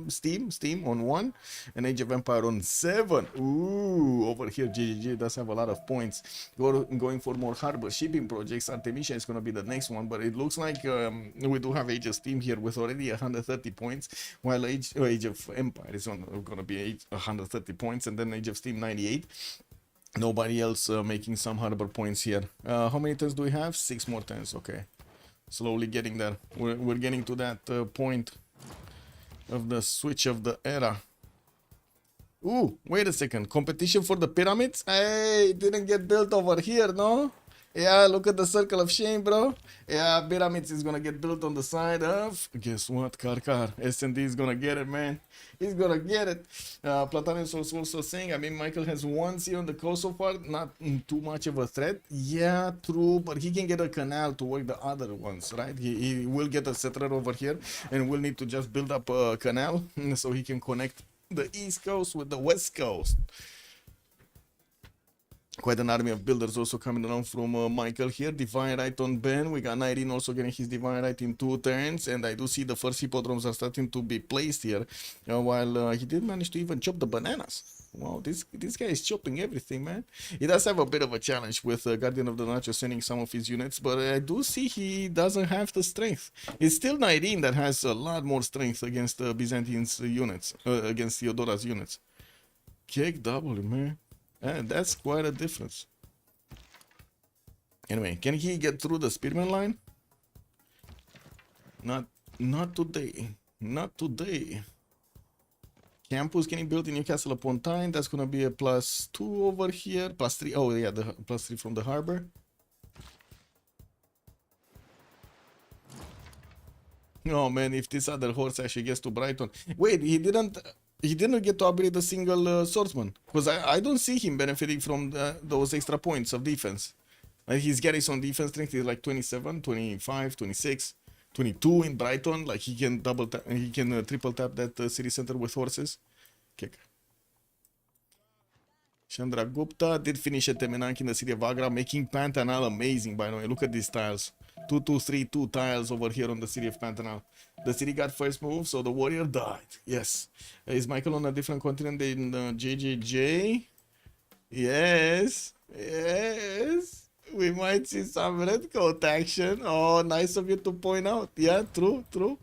Steam on 1. And Age of Empire on 7. Ooh, over here GGG does have a lot of points. Going for more harbor shipping projects. Artemisia is going to be the next one, but it looks like we do have Age of Steam here with already 130 points, while Age of Empire is going to be 130 points, and then Age of Steam 98. Nobody else making some harbor points here. How many turns do we have? 6 more turns. Okay, slowly getting there. We're getting to that point of the switch of the era. Ooh, wait a second. Competition for the pyramids? Hey, it didn't get built over here, no? Yeah, look at the circle of shame, bro. Yeah, pyramids is gonna get built on the side of... Guess what, Karkar? S&D is gonna get it, man. He's gonna get it. Platanus was also saying, I mean, Michael has 1 sea on the coast so far. Not too much of a threat. Yeah, true, but he can get a canal to work the other ones, right? He will get a settler over here, and we'll need to just build up a canal so he can connect the east coast with the west coast. Quite an army of builders also coming around from Michael here. Divine Right on Ben. We got 19 also getting his Divine Right in 2 turns. And I do see the first hippodromes are starting to be placed here. While he did manage to even chop the bananas. Wow, this guy is chopping everything, man. He does have a bit of a challenge with Guardian of the Nacho sending some of his units. But I do see he doesn't have the strength. It's still 19 that has a lot more strength against Byzantine's units. Against Theodora's units. Kick double, man. And that's quite a difference. Anyway, can he get through the spearman line? Not today. Not today. Campus getting built in Newcastle upon Tyne. That's gonna be a +2 over here. +3. Oh yeah, the +3 from the harbor. Oh man, if this other horse actually gets to Brighton. Wait, he didn't get to upgrade a single swordsman, because I don't see him benefiting from those extra points of defense. Like his garrison defense strength is like 27, 25, 26, 22 in Brighton. Like he can triple tap that city center with horses. Kick. Chandra Gupta did finish at Temenank in the city of Agra, making Pantanal amazing, by the way. Look at these tiles. 2, 2, 3, 2 tiles over here on the city of Pantanal. The city got first move, so the warrior died. Yes. Is Michael on a different continent than JJJ? Yes. Yes. We might see some red coat action. Oh, nice of you to point out. Yeah, true, true.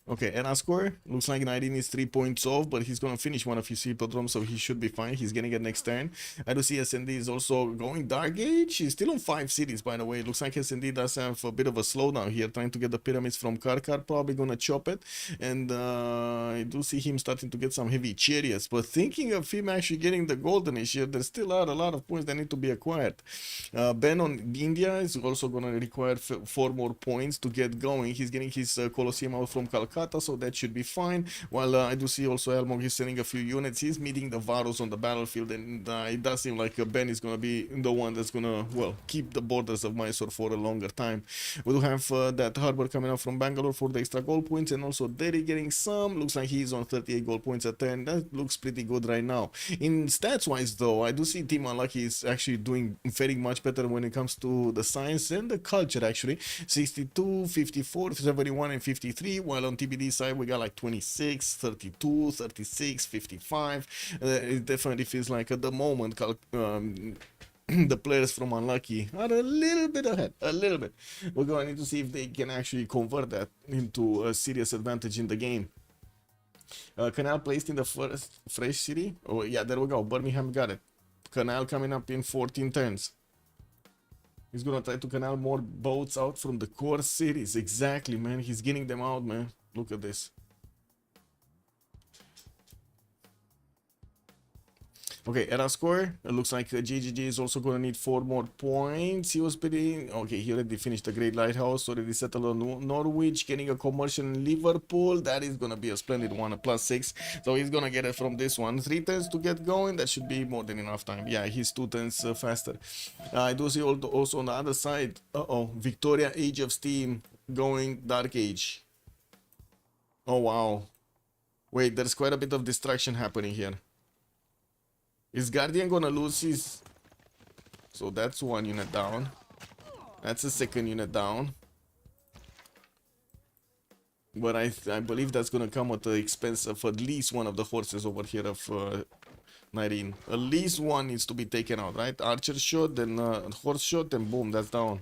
Okay, Anna score. Looks like 19 is 3 points off, but he's gonna finish one of his hippodromes, so he should be fine. He's getting it next turn. I do see SND is also going Dark Age. He's still on 5 cities, by the way. It looks like SND does have a bit of a slowdown here, trying to get the pyramids from Karkar. Probably gonna chop it. And I do see him starting to get some heavy chariots. But thinking of him actually getting the golden age here, there still are a lot of points that need to be acquired. Ben on India is also gonna require 4 more points to get going. He's getting his Colosseum out from Calcutta, so that should be fine. While I do see also Elmog is sending a few units. He's meeting the Varus on the battlefield, and it does seem like Ben is going to be the one that's going to, well, keep the borders of Mysore for a longer time. We do have that harbor coming out from Bangalore for the extra goal points, and also Derry getting some. Looks like he's on 38 goal points at 10. That looks pretty good right now. In stats wise though, I do see Team Unlucky is actually doing very much better when it comes to the science and the culture actually. 62, 54, 71 and 53, while on TBD side we got like 26, 32, 36, 55. It definitely feels like at the moment the players from Unlucky are a little bit ahead, a little bit. We're going to need to see if they can actually convert that into a serious advantage in the game. Canal placed in the first fresh city. Oh yeah, there we go. Birmingham got it. Canal coming up in 14 turns. He's gonna try to canal more boats out from the core cities. Exactly, man. He's getting them out, man. Look at this. Okay, era score. It looks like GGG is also gonna need 4 more points. He was pretty... Okay, he already finished the Great Lighthouse, already settled on Norwich, getting a commercial in Liverpool. That is gonna be a splendid one, a +6. So he's gonna get it from this one. 3 turns to get going. That should be more than enough time. Yeah, he's 2 turns faster. I do see also on the other side, Victoria Age of Steam going Dark Age. Oh, wow. Wait, there's quite a bit of distraction happening here. Is Guardian gonna lose his... So that's 1 unit down. That's a 2nd unit down. But I believe that's gonna come at the expense of at least one of the horses over here of 19. At least one needs to be taken out, right? Archer shot, then horse shot, then boom, that's down.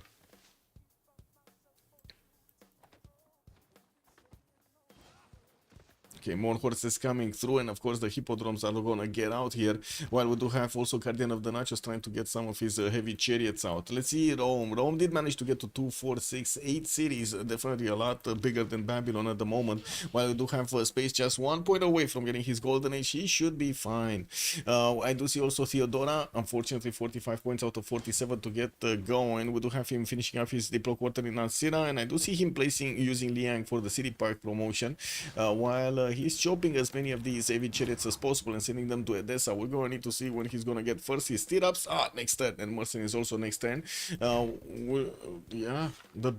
Okay, more horses coming through, and of course the hippodromes are gonna get out here, while we do have also Guardian of the Nachos trying to get some of his heavy chariots out. Let's see Rome. Rome did manage to get to 2, 4, 6, 8 cities, definitely a lot bigger than Babylon at the moment, while we do have space just 1 point away from getting his golden age. He should be fine. I do see also Theodora, unfortunately 45 points out of 47 to get going. We do have him finishing up his Diplo quarter in Alcira, and I do see him using Liang for the City Park promotion, while he's chopping as many of these heavy chariots as possible and sending them to Edessa. We're going to need to see when he's going to get first his stirrups. Next turn. And Merson is also next turn. Yeah, the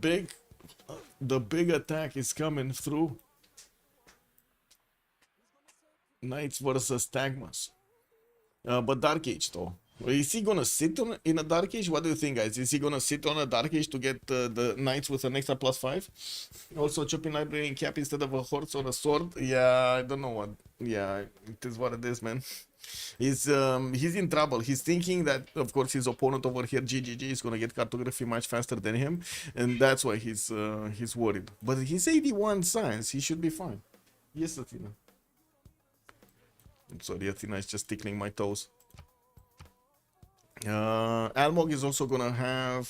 big attack is coming through. Knights versus Tagmas. But Dark Age though. Is he gonna sit in a Dark Age? What do you think, guys? Is he gonna sit on a Dark Age to get the Knights with an extra +5? Also, chopping library in cap instead of a horse or a sword? Yeah, I don't know what. Yeah, it is what it is, man. He's in trouble. He's thinking that, of course, his opponent over here, GGG, is gonna get cartography much faster than him, and that's why he's worried. But he's 81 science. He should be fine. Yes, Athena. I'm sorry, Athena is just tickling my toes. Almog is also gonna have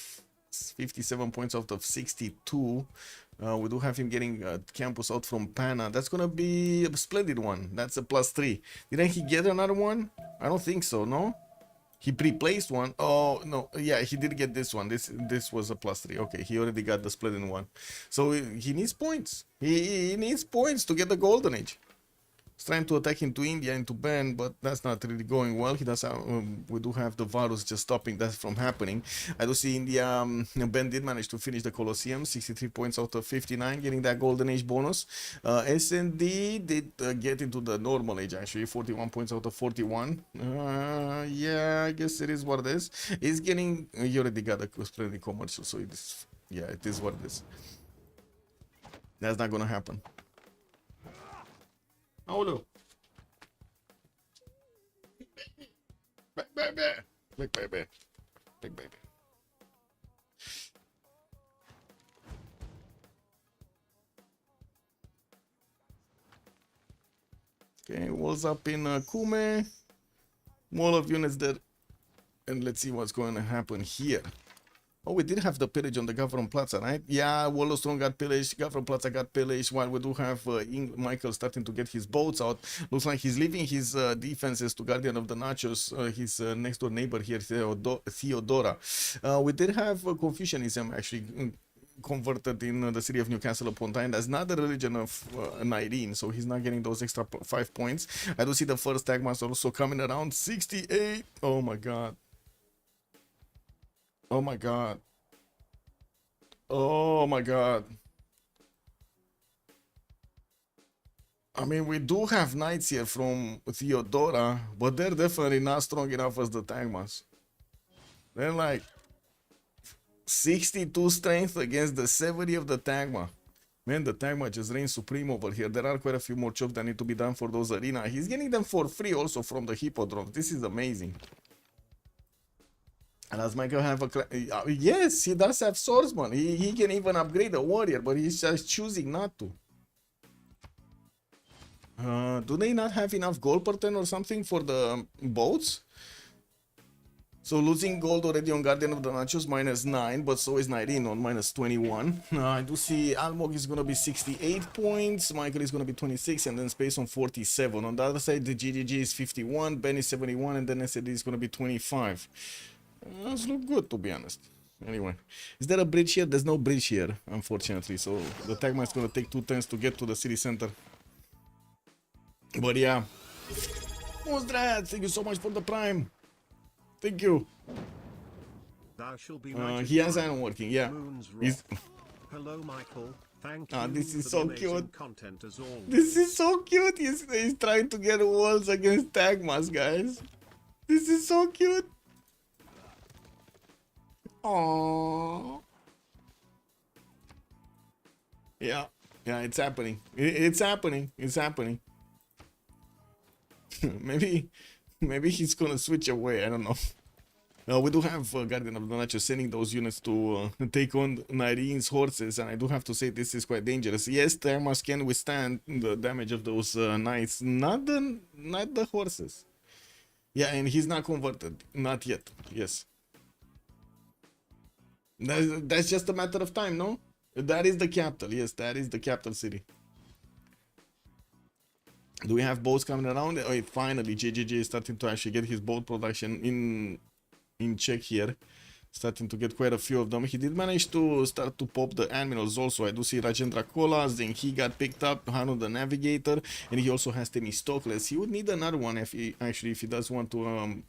57 points out of 62. We do have him getting campus out from Pana. That's gonna be a splendid one. That's a +3. Didn't he get another one? I don't think so. No, he pre-placed one. Oh no, yeah, he did get this one. This was a +3. Okay, he already got the splendid one. So he needs points. He needs points to get the golden age. He's trying to attack into India, into Ben, but that's not really going well. He does have, we do have the Varus just stopping that from happening. I do see India, Ben did manage to finish the Colosseum, 63 points out of 59, getting that golden age bonus. S&D did get into the normal age, actually, 41 points out of 41. Yeah, I guess it is what it is. He's getting, he already got a splendid commercial, so it is, yeah, it is what it is. That's not gonna happen. Aoleu. Big baby. Big baby. Big baby. Okay, walls up in Kume. Wall of units there. And let's see what's going to happen here. Oh, we did have the pillage on the Gavron Plaza, right? Yeah, Wallowstone got pillaged, Gavron Plaza got pillaged, while we do have Michael starting to get his boats out. Looks like he's leaving his defenses to Guardian of the Nachos, his next door neighbor here, Theodora. We did have Confucianism actually converted in the city of Newcastle upon Tyne. That's not the religion of Nyrene, so he's not getting those extra 5 points. I do see the first Tagmas also coming around 68. Oh my god. Oh my god. Oh my god. I mean, we do have knights here from Theodora, but they're definitely not strong enough as the Tagmas. They're like 62 strength against the 70 of the Tagma. Man, the Tagma just reigns supreme over here. There are quite a few more chops that need to be done for those arena. He's getting them for free also from the Hippodrome. This is amazing. And does Michael have a... yes, he does have swordsman. He can even upgrade the warrior, but he's just choosing not to. Do they not have enough gold per turn or something for the boats? So losing gold already on Guardian of the Nachos, -9, but so is Nyreen on -21. I do see Almog is gonna be 68 points, Michael is gonna be 26, and then Space on 47. On the other side, the GGG is 51, Ben is 71, and then SAD is gonna be 25. Those look good, to be honest. Anyway, is there a bridge here? There's no bridge here, unfortunately, so the Tagma is gonna take 2 turns to get to the city center. But yeah, Mozdrat, thank you so much for the prime. Thank you. Thou shall be he has iron working, yeah. He's... Hello, Michael. Thank this you is for so the amazing cute. content as always. This is so cute. He's trying to get walls against Tagmas, guys. This is so cute. Aww. Yeah, it's happening. It's happening. It's happening. Maybe he's gonna switch away. I don't know. We do have Guardian of the Nacho sending those units to take on Nyreen's horses, and I do have to say this is quite dangerous. Yes, Thermos can withstand the damage of those knights, not the horses. Yeah, and he's not converted, not yet. Yes, that's just a matter of time, no? That is the capital. Yes, that is the capital city. Do we have boats coming around? Oh, finally, JJJ is starting to actually get his boat production in check here. Starting to get quite a few of them. He did manage to start to pop the admirals also. I do see Rajendra Kola, then he got picked up, Hanu the Navigator, and he also has Themistocles. He would need another one if he does want to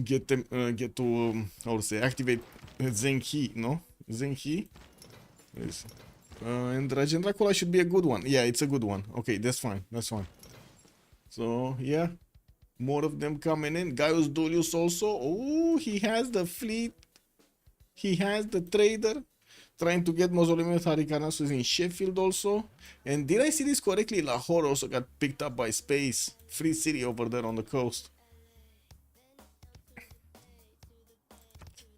get to how to say, activate Zenki, no? Zenki? Yes. And Rajendra Kola should be a good one. Yeah, it's a good one. Okay, that's fine. That's fine. So, yeah. More of them coming in. Gaius Dolius also. Oh, he has the fleet. He has the trader. Trying to get Mausoleum Harikanasus in Sheffield also. And did I see this correctly? Lahore also got picked up by Space. Free city over there on the coast.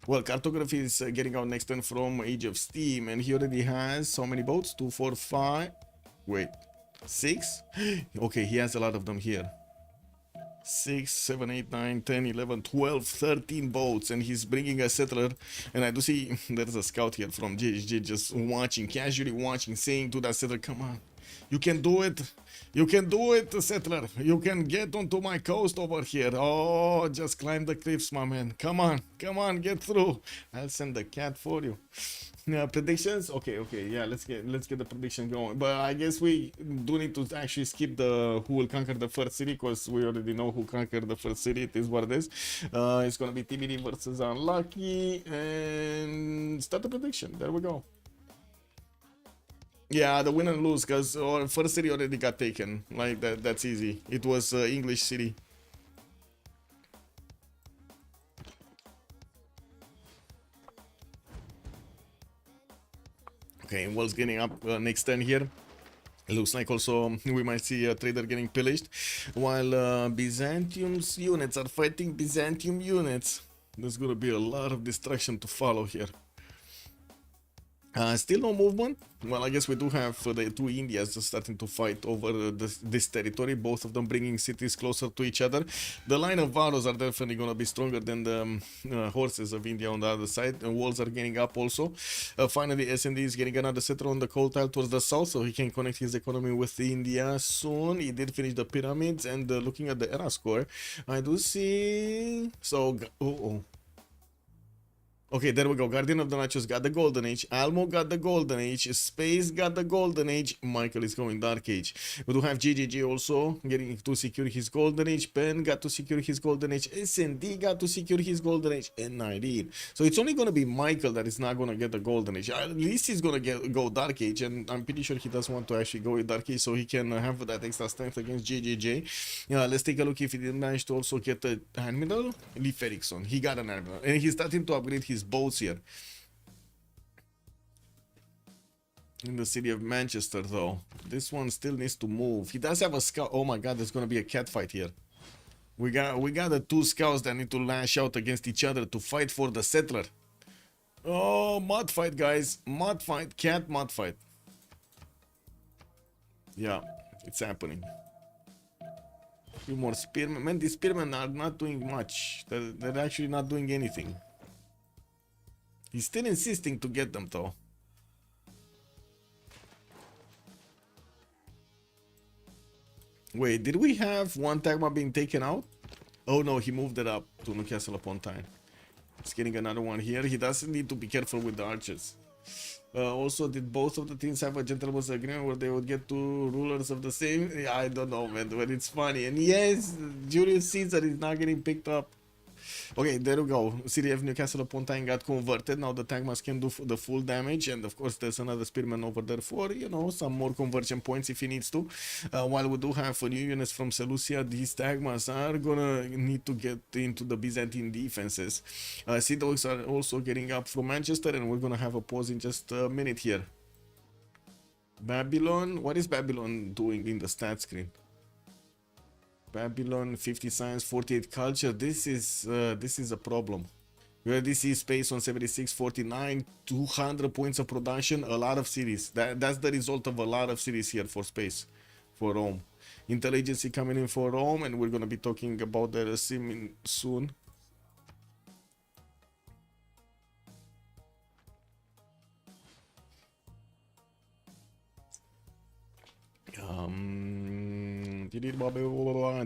Well, Cartography is getting out next turn from Age of Steam, and he already has how many boats? 2, 4, 5. Wait, 6? Okay, he has a lot of them here. 6, 7, 8, 9, 10, 11, 12, 13 boats, and he's bringing a settler. And I do see there's a scout here from JJ just watching, casually watching, saying to that settler, come on, you can do it. You can do it, settler. You can get onto my coast over here. Oh, just climb the cliffs, my man. Come on, get through. I'll send the cat for you. Predictions? Okay, yeah, let's get the prediction going. But I guess we do need to actually skip the who will conquer the first city, because we already know who conquered the first city. It is what it is. It's gonna be TBD versus Unlucky, and start the prediction. There we go. Yeah, the win and lose, because our first city already got taken. Like that's easy. It was English city. Okay, Wall's getting up next turn here. It looks like also we might see a trader getting pillaged, while Byzantium's units are fighting Byzantium units. There's gonna be a lot of destruction to follow here. Still no movement. Well, I guess we do have the two Indias starting to fight over this territory, both of them bringing cities closer to each other. The line of Varos are definitely going to be stronger than the horses of India on the other side, and walls are getting up also. Finally, SND is getting another settler on the coal tile towards the south, so he can connect his economy with India soon. He did finish the pyramids, and looking at the era score, I do see... So, okay, there we go. Guardian of the Nachos got the Golden Age. Almo got the Golden Age. Space got the Golden Age. Michael is going Dark Age. We do have GGG also getting to secure his Golden Age. Ben got to secure his Golden Age. SND got to secure his Golden Age. And Nyreen. So it's only going to be Michael that is not going to get the Golden Age. At least he's going to go Dark Age. And I'm pretty sure he does want to actually go with Dark Age so he can have that extra strength against GGJ. Yeah, let's take a look if he did manage to also get the Admiral. Leif Erikson. He got an Admiral. And he's starting to upgrade his boats here in the city of Manchester, though. This one still needs to move. He does have a scout. Oh my god, there's gonna be a cat fight here. We got the two scouts that need to lash out against each other to fight for the settler. Oh, mud fight, guys. Mud fight. Cat mud fight. Yeah, it's happening. Few more spearmen. Man, these spearmen are not doing much. They're actually not doing anything. He's still insisting to get them though. Wait, did we have one Tagma being taken out? Oh no, he moved it up to Newcastle upon Tyne. He's getting another one here. He doesn't need to be careful with the archers. Also, did both of the teams have a gentleman's agreement where they would get two rulers of the same? Yeah, I don't know, man, but it's funny. And yes, Julius Caesar is not getting picked up. Okay, there we go. City of Newcastle upon Tyne got converted. Now the Tagmas can do the full damage, and of course there's another spearman over there for, you know, some more conversion points if he needs to. While we do have a new units from Seleucia, these Tagmas are gonna need to get into the Byzantine defenses. Sea Dogs are also getting up from Manchester, and we're gonna have a pause in just a minute here. Babylon, what is Babylon doing in the stat screen? Babylon, 50 science, 48 culture. This is a problem. Where this is space on 76, 49, 200 points of production, a lot of cities. That's the result of a lot of cities here for space, for Rome. Intelligence coming in for Rome, and we're gonna be talking about the sim soon.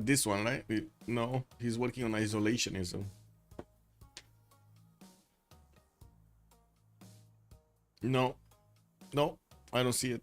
This one, right? No, he's working on isolationism. No, no, I don't see it.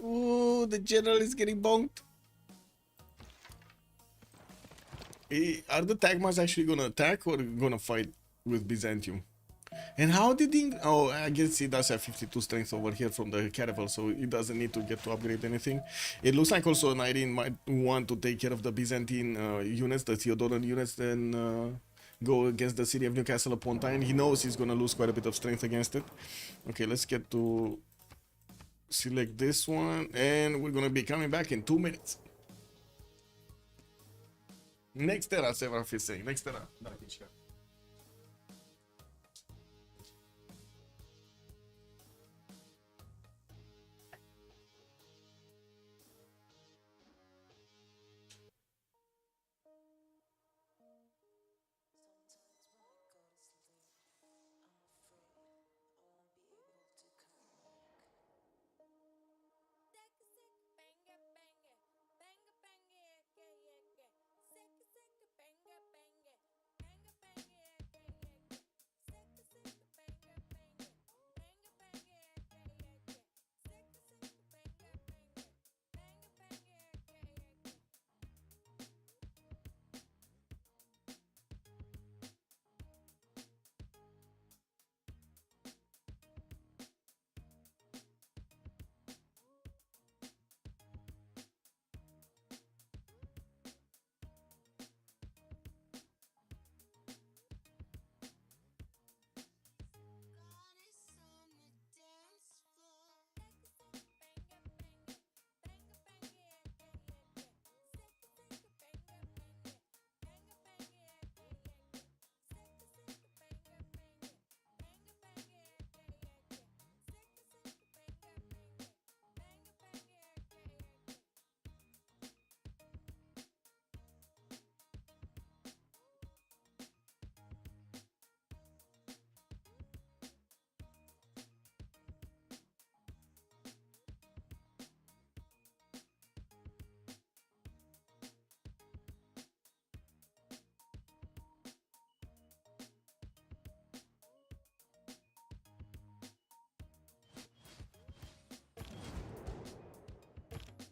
Ooh, the general is getting bonked. Are the Tagmas actually gonna attack or gonna fight with Byzantium? And how did he... Oh, I guess he does have 52 strength over here from the caravel, so he doesn't need to get to upgrade anything. It looks like also Nairin might want to take care of the Byzantine units, the Theodoran units, then go against the city of Newcastle upon Tyne. He knows he's gonna lose quite a bit of strength against it. Okay, let's get to... select this one, and we're gonna be coming back in 2 minutes. Next era, several is saying. Next era.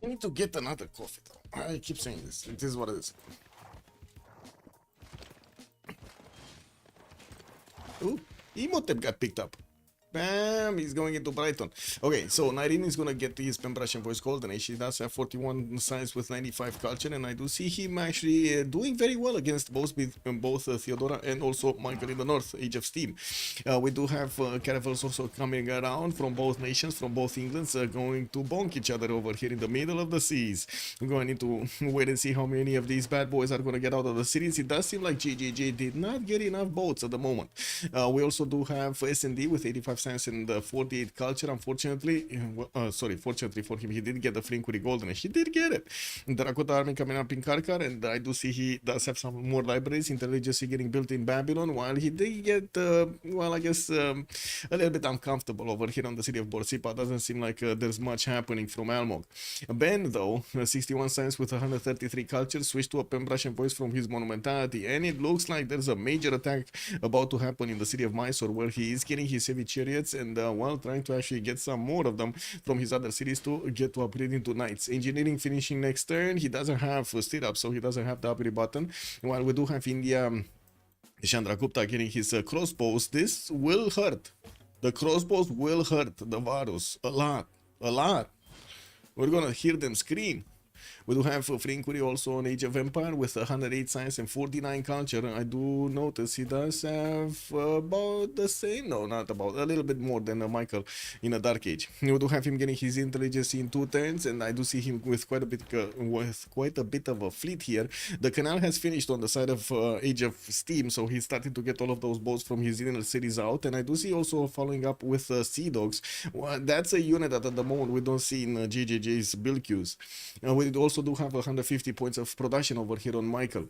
I need to get another coffee though. I keep saying this. It is what it is. Ooh, Imhotep got picked up. Bam, he's going into Brighton. Okay, so Nirene is gonna get his pen brush and voice golden age. He does have 41 science with 95 culture, and I do see him actually doing very well against both Theodora and also Michael in the north, Age of Steam. We do have caravels also coming around from both nations, from both Englands, going to bonk each other over here in the middle of the seas. We're going to need to wait and see how many of these bad boys are gonna get out of the cities. It does seem like GGG did not get enough boats at the moment. We also do have S&D with 85 science and 48 culture. Unfortunately, fortunately for him, he did get the Flinkury Golden. He did get it. The Rakota army coming up in Karkar, and I do see he does have some more libraries, intelligence getting built in Babylon, while he did get, well, I guess, a little bit uncomfortable over here on the city of Borsippa. Doesn't seem like there's much happening from Almog. Ben, though, 61 science with 133 culture, switched to a pen brush and voice from his monumentality, and it looks like there's a major attack about to happen in the city of Mysore, where he is getting his heavy chariots and while trying to actually get some more of them from his other cities to get to upgrade into knights. Engineering finishing next turn. He doesn't have stir up, so he doesn't have the upgrade button. While we do have India, Chandragupta getting his crossbows. This will hurt. The crossbows will hurt the Varus a lot. A lot. We're gonna hear them scream. We do have Frinkury also on Age of Empire with 108 science and 49 culture. I do notice he does have about the same, no, not about, a little bit more than Michael in a Dark Age. We do have him getting his intelligence in 2 turns, and I do see him with quite a bit of a fleet here. The canal has finished on the side of Age of Steam, so he's starting to get all of those boats from his inner cities out, and I do see also following up with Sea Dogs. Well, that's a unit that at the moment we don't see in GGG's build queues. We also do have 150 points of production over here on Michael.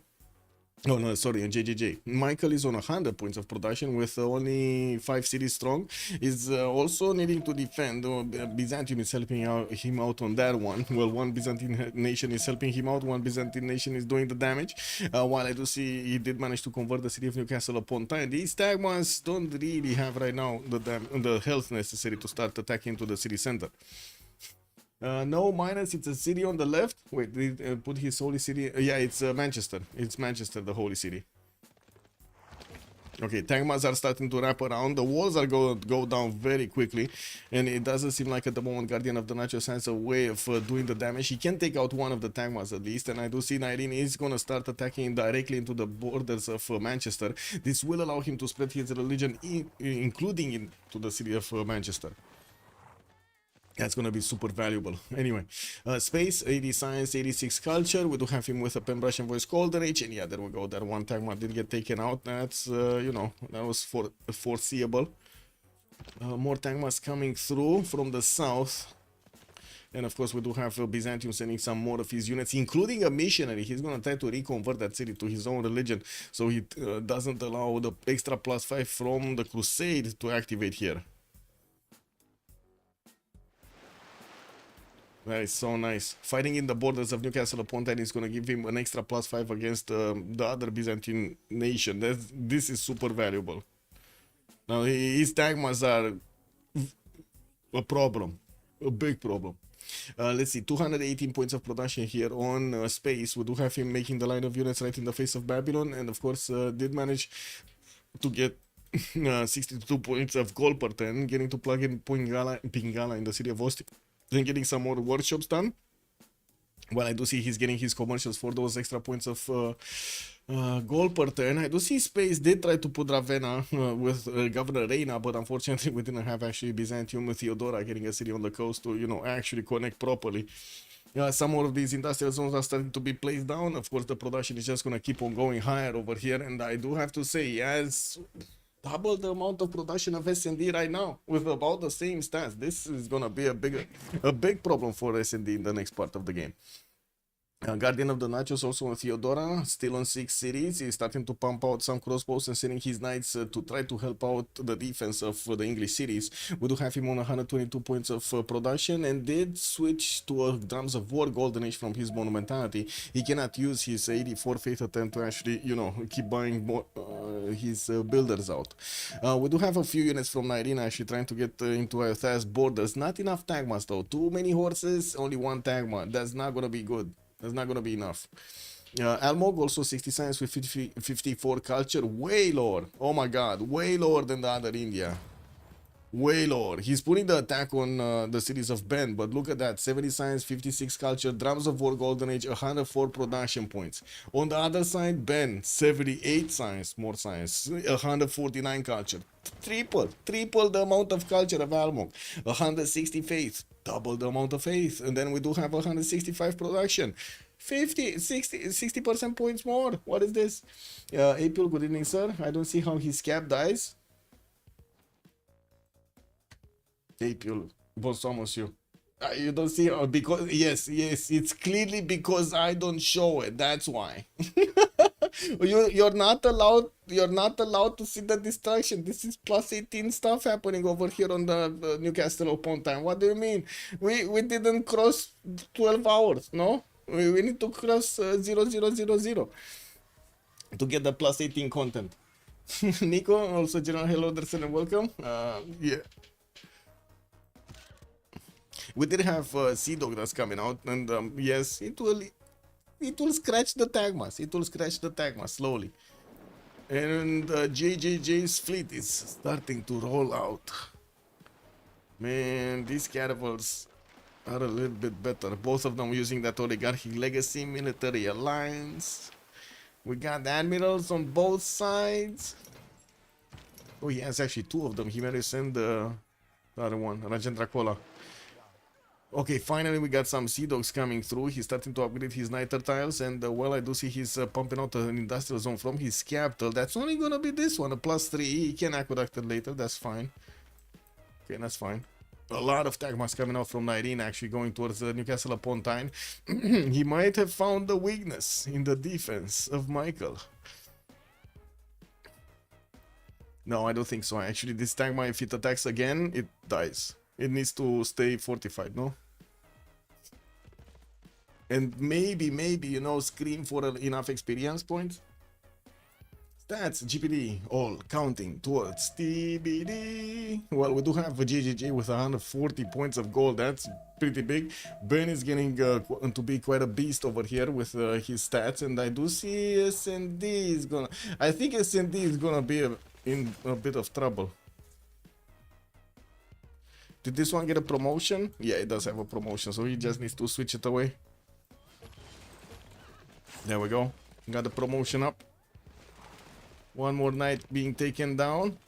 Oh no, sorry, on JJJ. Michael is on 100 points of production with only 5 cities strong. Is also needing to defend. Byzantium is helping him out on that one. Well, one Byzantine nation is helping him out. One Byzantine nation is doing the damage. While I do see he did manage to convert the city of Newcastle upon time. These Tagmas don't really have right now the health necessary to start attacking to the city center. No, minus, it's a city on the left. Wait, did put his holy city? Yeah, it's Manchester. It's Manchester, the holy city. Okay, Tagmas are starting to wrap around. The walls are going to go down very quickly. And it doesn't seem like at the moment Guardian of the Nacho has a way of doing the damage. He can take out one of the Tagmas at least. And I do see Nirene is going to start attacking directly into the borders of Manchester. This will allow him to spread his religion, including into the city of Manchester. That's gonna be super valuable. Anyway, space, 80 science, 86 culture. We do have him with a pen brush and voice golden age, and yeah, there we go. That one Tagma did get taken out. That's you know, that was foreseeable. More Tagmas coming through from the south. And of course, we do have Byzantium sending some more of his units, including a missionary. He's going to try to reconvert that city to his own religion, so he doesn't allow the extra +5 from the crusade to activate here. That is so nice. Fighting in the borders of Newcastle upon Tyne is going to give him an extra +5 against the other Byzantine nation. This is super valuable. Now, his Tagmas are a problem. A big problem. Let's see, 218 points of production here on space. We do have him making the line of units right in the face of Babylon. And of course, did manage to get 62 points of gold per turn, getting to plug in Pingala in the city of Ostia. Then getting some more workshops done. Well, I do see he's getting his commercials for those extra points of gold per turn. I do see Space did try to put Ravenna with Governor Reina, but unfortunately we didn't have actually Byzantium with Theodora getting a city on the coast to, you know, actually connect properly. Some more of these industrial zones are starting to be placed down. Of course, the production is just going to keep on going higher over here. And I do have to say, yes, double the amount of production of S&D right now with about the same stats. This is gonna be a big problem for S&D in the next part of the game. Guardian of the Nachos also on Theodora, still on 6 cities. He's starting to pump out some crossbows and sending his knights to try to help out the defense of the English cities. We do have him on 122 points of production and did switch to a Drums of War Golden Age from his monumentality. He cannot use his 84 faith attempt to actually, you know, keep buying more, his builders out. We do have a few units from Nirene actually trying to get into Ayutthayah's borders. Not enough Tagmas though. Too many horses, only one Tagma. That's not gonna be good. That's not going to be enough. Almog also 60 science with 54 culture, way lower. Oh my god, way lower than the other India. Way lower. He's putting the attack on the cities of Ben, but look at that. 70 science, 56 culture, drums of war, golden age, 104 production points. On the other side, Ben, 78 science, more science, 149 culture. Triple the amount of culture of Almog. 160 faith, double the amount of faith. And then we do have 165 production. 60% points more. What is this? April, good evening, sir. I don't see how his cap dies. April, bonsoir, monsieur. You don't see how, because yes, it's clearly because I don't show it. That's why. You're not allowed. You're not allowed to see the distraction. This is plus 18 stuff happening over here on the Newcastle upon time. What do you mean? We didn't cross 12 hours. No, we need to cross 0000 to get the plus 18 content. Nico, also general hello, Dersen, and welcome. Yeah. We did have Sea Dog that's coming out, and yes, it will scratch the tagmas. It will scratch the tagmas slowly. And JJJ's fleet is starting to roll out. Man, these caravels are a little bit better. Both of them using that oligarchic legacy military alliance. We got admirals on both sides. Oh, he has actually two of them. He may send the other one, Rajendra Kola. Okay, finally we got some Sea Dogs coming through. He's starting to upgrade his niter tiles, and well, I do see he's pumping out an industrial zone from his capital. That's only gonna be this one, a +3. He can aqueduct it later, that's fine. Okay, that's fine. A lot of tagmas coming out from Nyrene, actually going towards Newcastle upon Tyne. He might have found the weakness in the defense of Michael. No, I don't think so. Actually, this tagma, if it attacks again, it dies. It needs to stay fortified, no? And maybe, you know, scream for enough experience points. Stats, GPD, all counting towards TBD. Well, we do have a GGG with 140 points of gold. That's pretty big. Ben is getting to be quite a beast over here with his stats. And I do see SND is gonna... I think SND is gonna be in a bit of trouble. Did this one get a promotion? Yeah, it does have a promotion, so he just needs to switch it away. There we go. Got the promotion up. One more knight being taken down.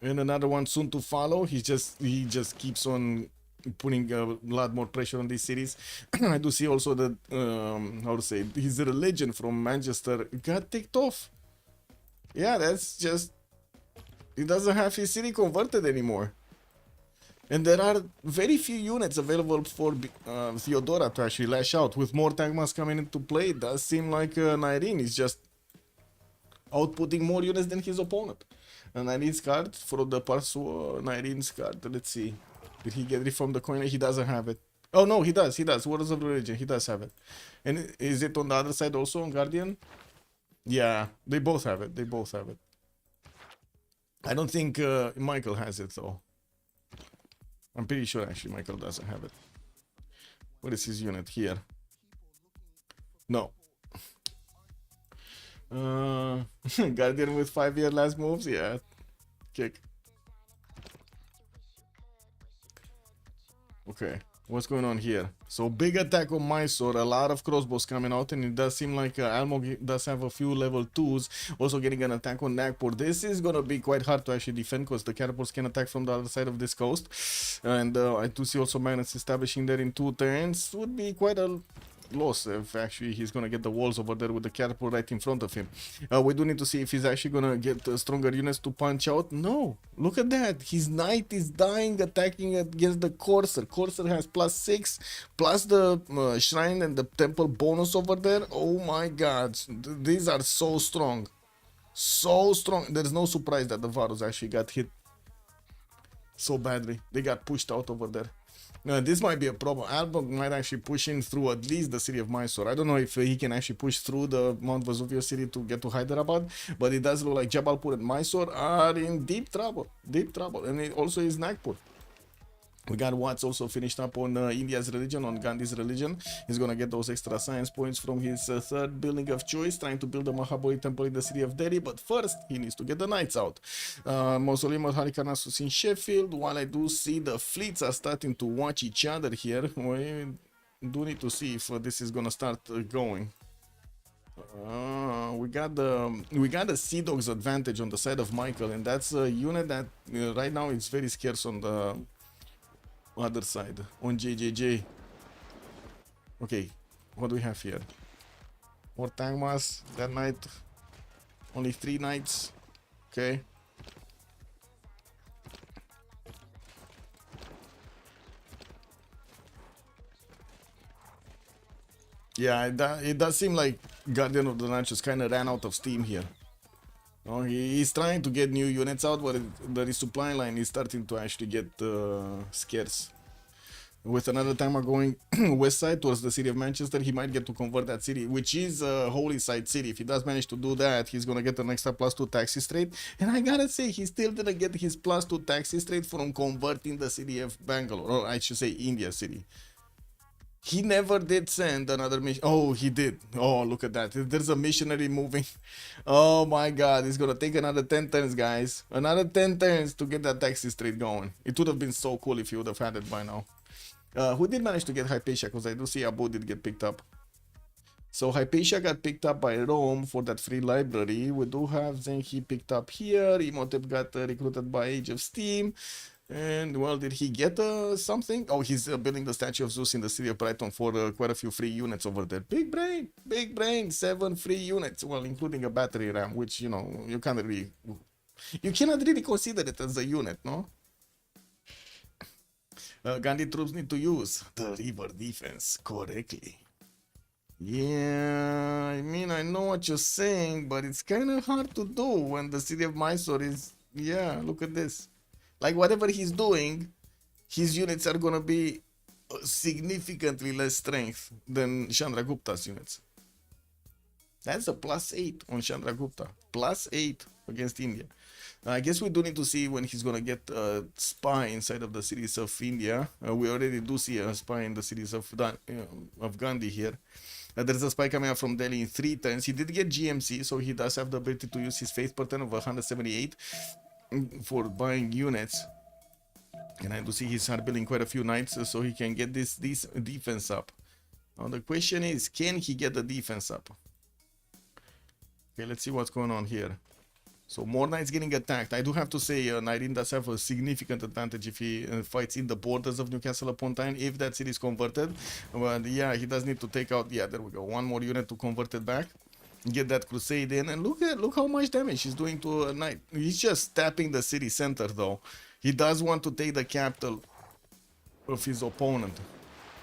And another one soon to follow. He just keeps on putting a lot more pressure on these cities. I do see also that, how to say, his religion from Manchester got ticked off. Yeah, that's just... He doesn't have his city converted anymore. And there are very few units available for Theodora to actually lash out. With more tagmas coming into play, it does seem like Nyrene is just outputting more units than his opponent. And Nyrene's card, from the Parsu, Nyrene's card, let's see. Did he get it from the coin? He doesn't have it. Oh no, he does. Words of Religion, he does have it. And is it on the other side also, on Guardian? Yeah, they both have it. I don't think Michael has it though. I'm pretty sure actually Michael doesn't have it. What is his unit here? No. Guardian with 5-year last moves? Yeah. Kick. Okay. What's going on here? So big attack on Mysore, a lot of crossbows coming out, and it does seem like Almog does have a few level 2s, also getting an attack on Nagpur. This is gonna be quite hard to actually defend because the catapults can attack from the other side of this coast. And I do see also magnets establishing there in 2 turns. Would be quite a loss if actually he's gonna get the walls over there with the catapult right in front of him. We do need to see if he's actually gonna get stronger units to punch out. No, look at that, his knight is dying attacking against the courser. Courser has +6 plus the shrine and the temple bonus over there. Oh my god, these are so strong, there's no surprise that the Varus actually got hit so badly. They got pushed out over there. This might be a problem. Almog might actually push in through at least the city of Mysore. I don't know if he can actually push through the Mount Vesuvio city to get to Hyderabad, but it does look like Jabalpur and Mysore are in deep trouble. And it also is Nagpur. We got Watts also finished up on India's religion, on Gandhi's religion. He's gonna get those extra science points from his third building of choice, trying to build a Mahabodhi temple in the city of Delhi. But first, he needs to get the knights out. Mausoleum of Halikarnassus in Sheffield. While I do see the fleets are starting to watch each other here, we do need to see if this is gonna start going. We got the Sea Dogs advantage on the side of Michael, and that's a unit that right now is very scarce on the other side, on JJJ. Okay, what do we have here? More Tangmas, that night, only 3 knights. Okay. Yeah, it does seem like Guardian of the Night just kind of ran out of steam here. He's trying to get new units out, but the resupply line is starting to actually get scarce. With another timer going west side towards the city of Manchester, he might get to convert that city, which is a holy site city. If he does manage to do that, he's gonna get an extra +2 taxi straight. And I gotta say, he still didn't get his +2 taxi straight from converting the city of Bangalore, or I should say India city. He never did send another mission. Oh, he did. Oh, look at that. There's a missionary moving. Oh my god, it's gonna take another 10 turns, guys. Another 10 turns to get that taxi straight going. It would have been so cool if he would have had it by now. Who did manage to get Hypatia? Because I do see Abu did get picked up. So Hypatia got picked up by Rome for that free library. We do have Zenhi picked up here. Imhotep got recruited by Age of Steam. And well, did he get something? Oh, he's building the statue of Zeus in the city of Brighton for quite a few free units over there. Big brain, 7 free units. Well, including a battery RAM, which, you know, you cannot really consider it as a unit, no? Gandhi troops need to use the river defense correctly. Yeah, I mean, I know what you're saying, but it's kind of hard to do when the city of Mysore is... Yeah, look at this. Like, whatever he's doing, his units are gonna be significantly less strength than Chandragupta's units. That's a +8 on Chandragupta. +8 against India. I guess we do need to see when he's gonna get a spy inside of the cities of India. We already do see a spy in the cities of Gandhi here. There's a spy coming up from Delhi in 3 turns. He did get GMC, so he does have the ability to use his faith per turn of 178 for buying units. And I do see he's hard building quite a few knights, so he can get this defense up. Now the question is, can he get the defense up? Okay, let's see what's going on here. So more knights getting attacked. I do have to say, Nairin does have a significant advantage if he fights in the borders of Newcastle upon Tyne, if that city is converted. But yeah, he does need to take out, yeah, there we go, 1 more unit to convert it back. Get that crusade in, and look how much damage he's doing to a knight. He's just tapping the city center though. He does want to take the capital of his opponent.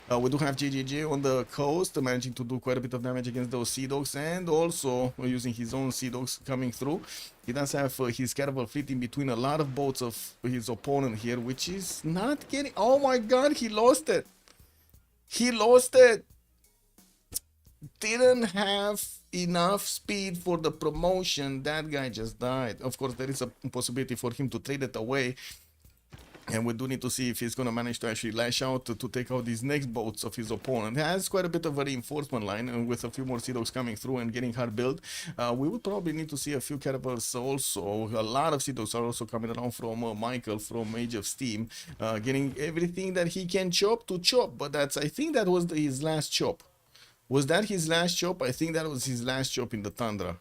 We do have JJJ on the coast, managing to do quite a bit of damage against those Sea Dogs, and also using his own Sea Dogs coming through. He does have his caravel fleet in between a lot of boats of his opponent here, which is not getting... Oh my god, he lost it! He lost it! Didn't have enough speed for the promotion. That guy just died. Of course, there is a possibility for him to trade it away. And we do need to see if he's going to manage to actually lash out to take out these next boats of his opponent. He has quite a bit of a reinforcement line, and with a few more Sea Dogs coming through and getting hard built, we would probably need to see a few caravels also. A lot of Sea Dogs are also coming around from Michael, from Age of Steam, getting everything that he can chop to chop. But I think that was his last chop. Was that his last chop? I think that was his last chop in the Tundra.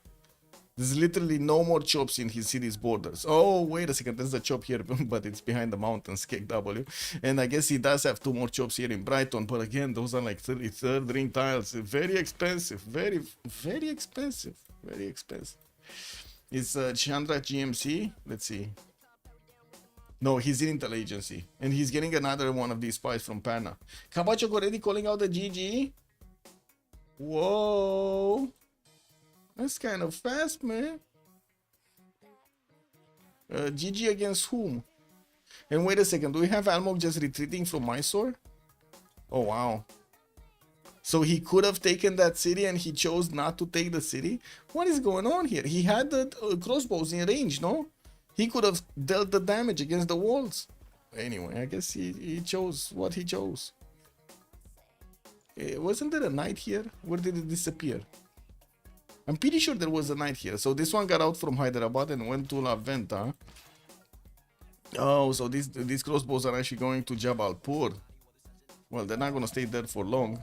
There's literally no more chops in his city's borders. Oh, wait a second, there's a chop here, but it's behind the mountains, KW. And I guess he does have 2 more chops here in Brighton, but again, those are like 33rd ring tiles. Very expensive, very expensive, very expensive. Is Chandra GMC? Let's see. No, he's in Intel Agency, and he's getting another one of these spies from Parna. Kabachok already calling out the GG? Whoa. That's kind of fast, man. GG against whom? And wait a second, do we have Almog just retreating from Mysore? Oh, wow. So he could have taken that city and he chose not to take the city? What is going on here? He had the crossbows in range, no? He could have dealt the damage against the walls. Anyway, I guess he chose what he chose. Wasn't there a knight here? Where did it disappear? I'm pretty sure there was a knight here. So this one got out from Hyderabad and went to La Venta. Oh, so these crossbows are actually going to Jabalpur. Well, they're not going to stay there for long.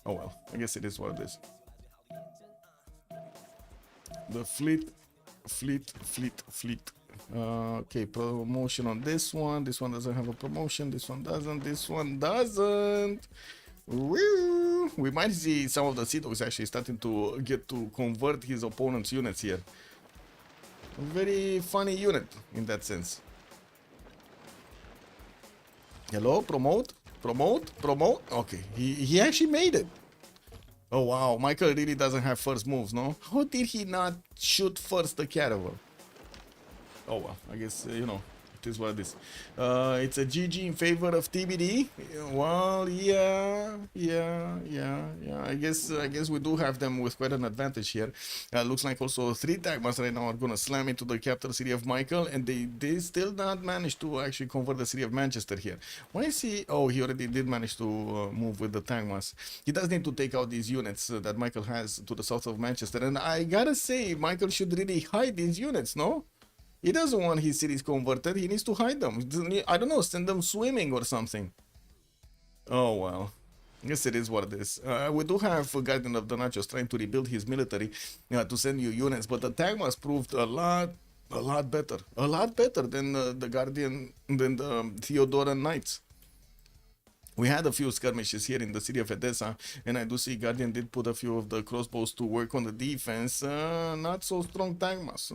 Oh well, I guess it is what it is. The fleet. Okay, promotion on this one. This one doesn't have a promotion. This one doesn't. This one doesn't. Woo! We might see some of the sea dogs actually starting to get to convert his opponent's units here. A very funny unit in that sense. Hello, promote. Okay, he actually made it. Oh wow, Michael really doesn't have first moves, no? How did he not shoot first the caravel? Oh well, I guess, you know, it is what it is. It's a GG in favor of TBD. Well, yeah. I guess we do have them with quite an advantage here. Looks like also 3 Tagmas right now are gonna slam into the capital city of Michael, and they still not managed to actually convert the city of Manchester here. Why is he? Oh, he already did manage to move with the Tagmas. He does need to take out these units that Michael has to the south of Manchester, and I gotta say, Michael should really hide these units, no? He doesn't want his cities converted. He needs to hide them. I don't know, send them swimming or something. Oh, well. I guess it is what it is. We do have Guardian of the Nachos trying to rebuild his military to send you units, but the Tagmas proved a lot better. A lot better than the Guardian, than the Theodoran Knights. We had a few skirmishes here in the city of Edessa, and I do see Guardian did put a few of the crossbows to work on the defense. Not so strong Tagmas.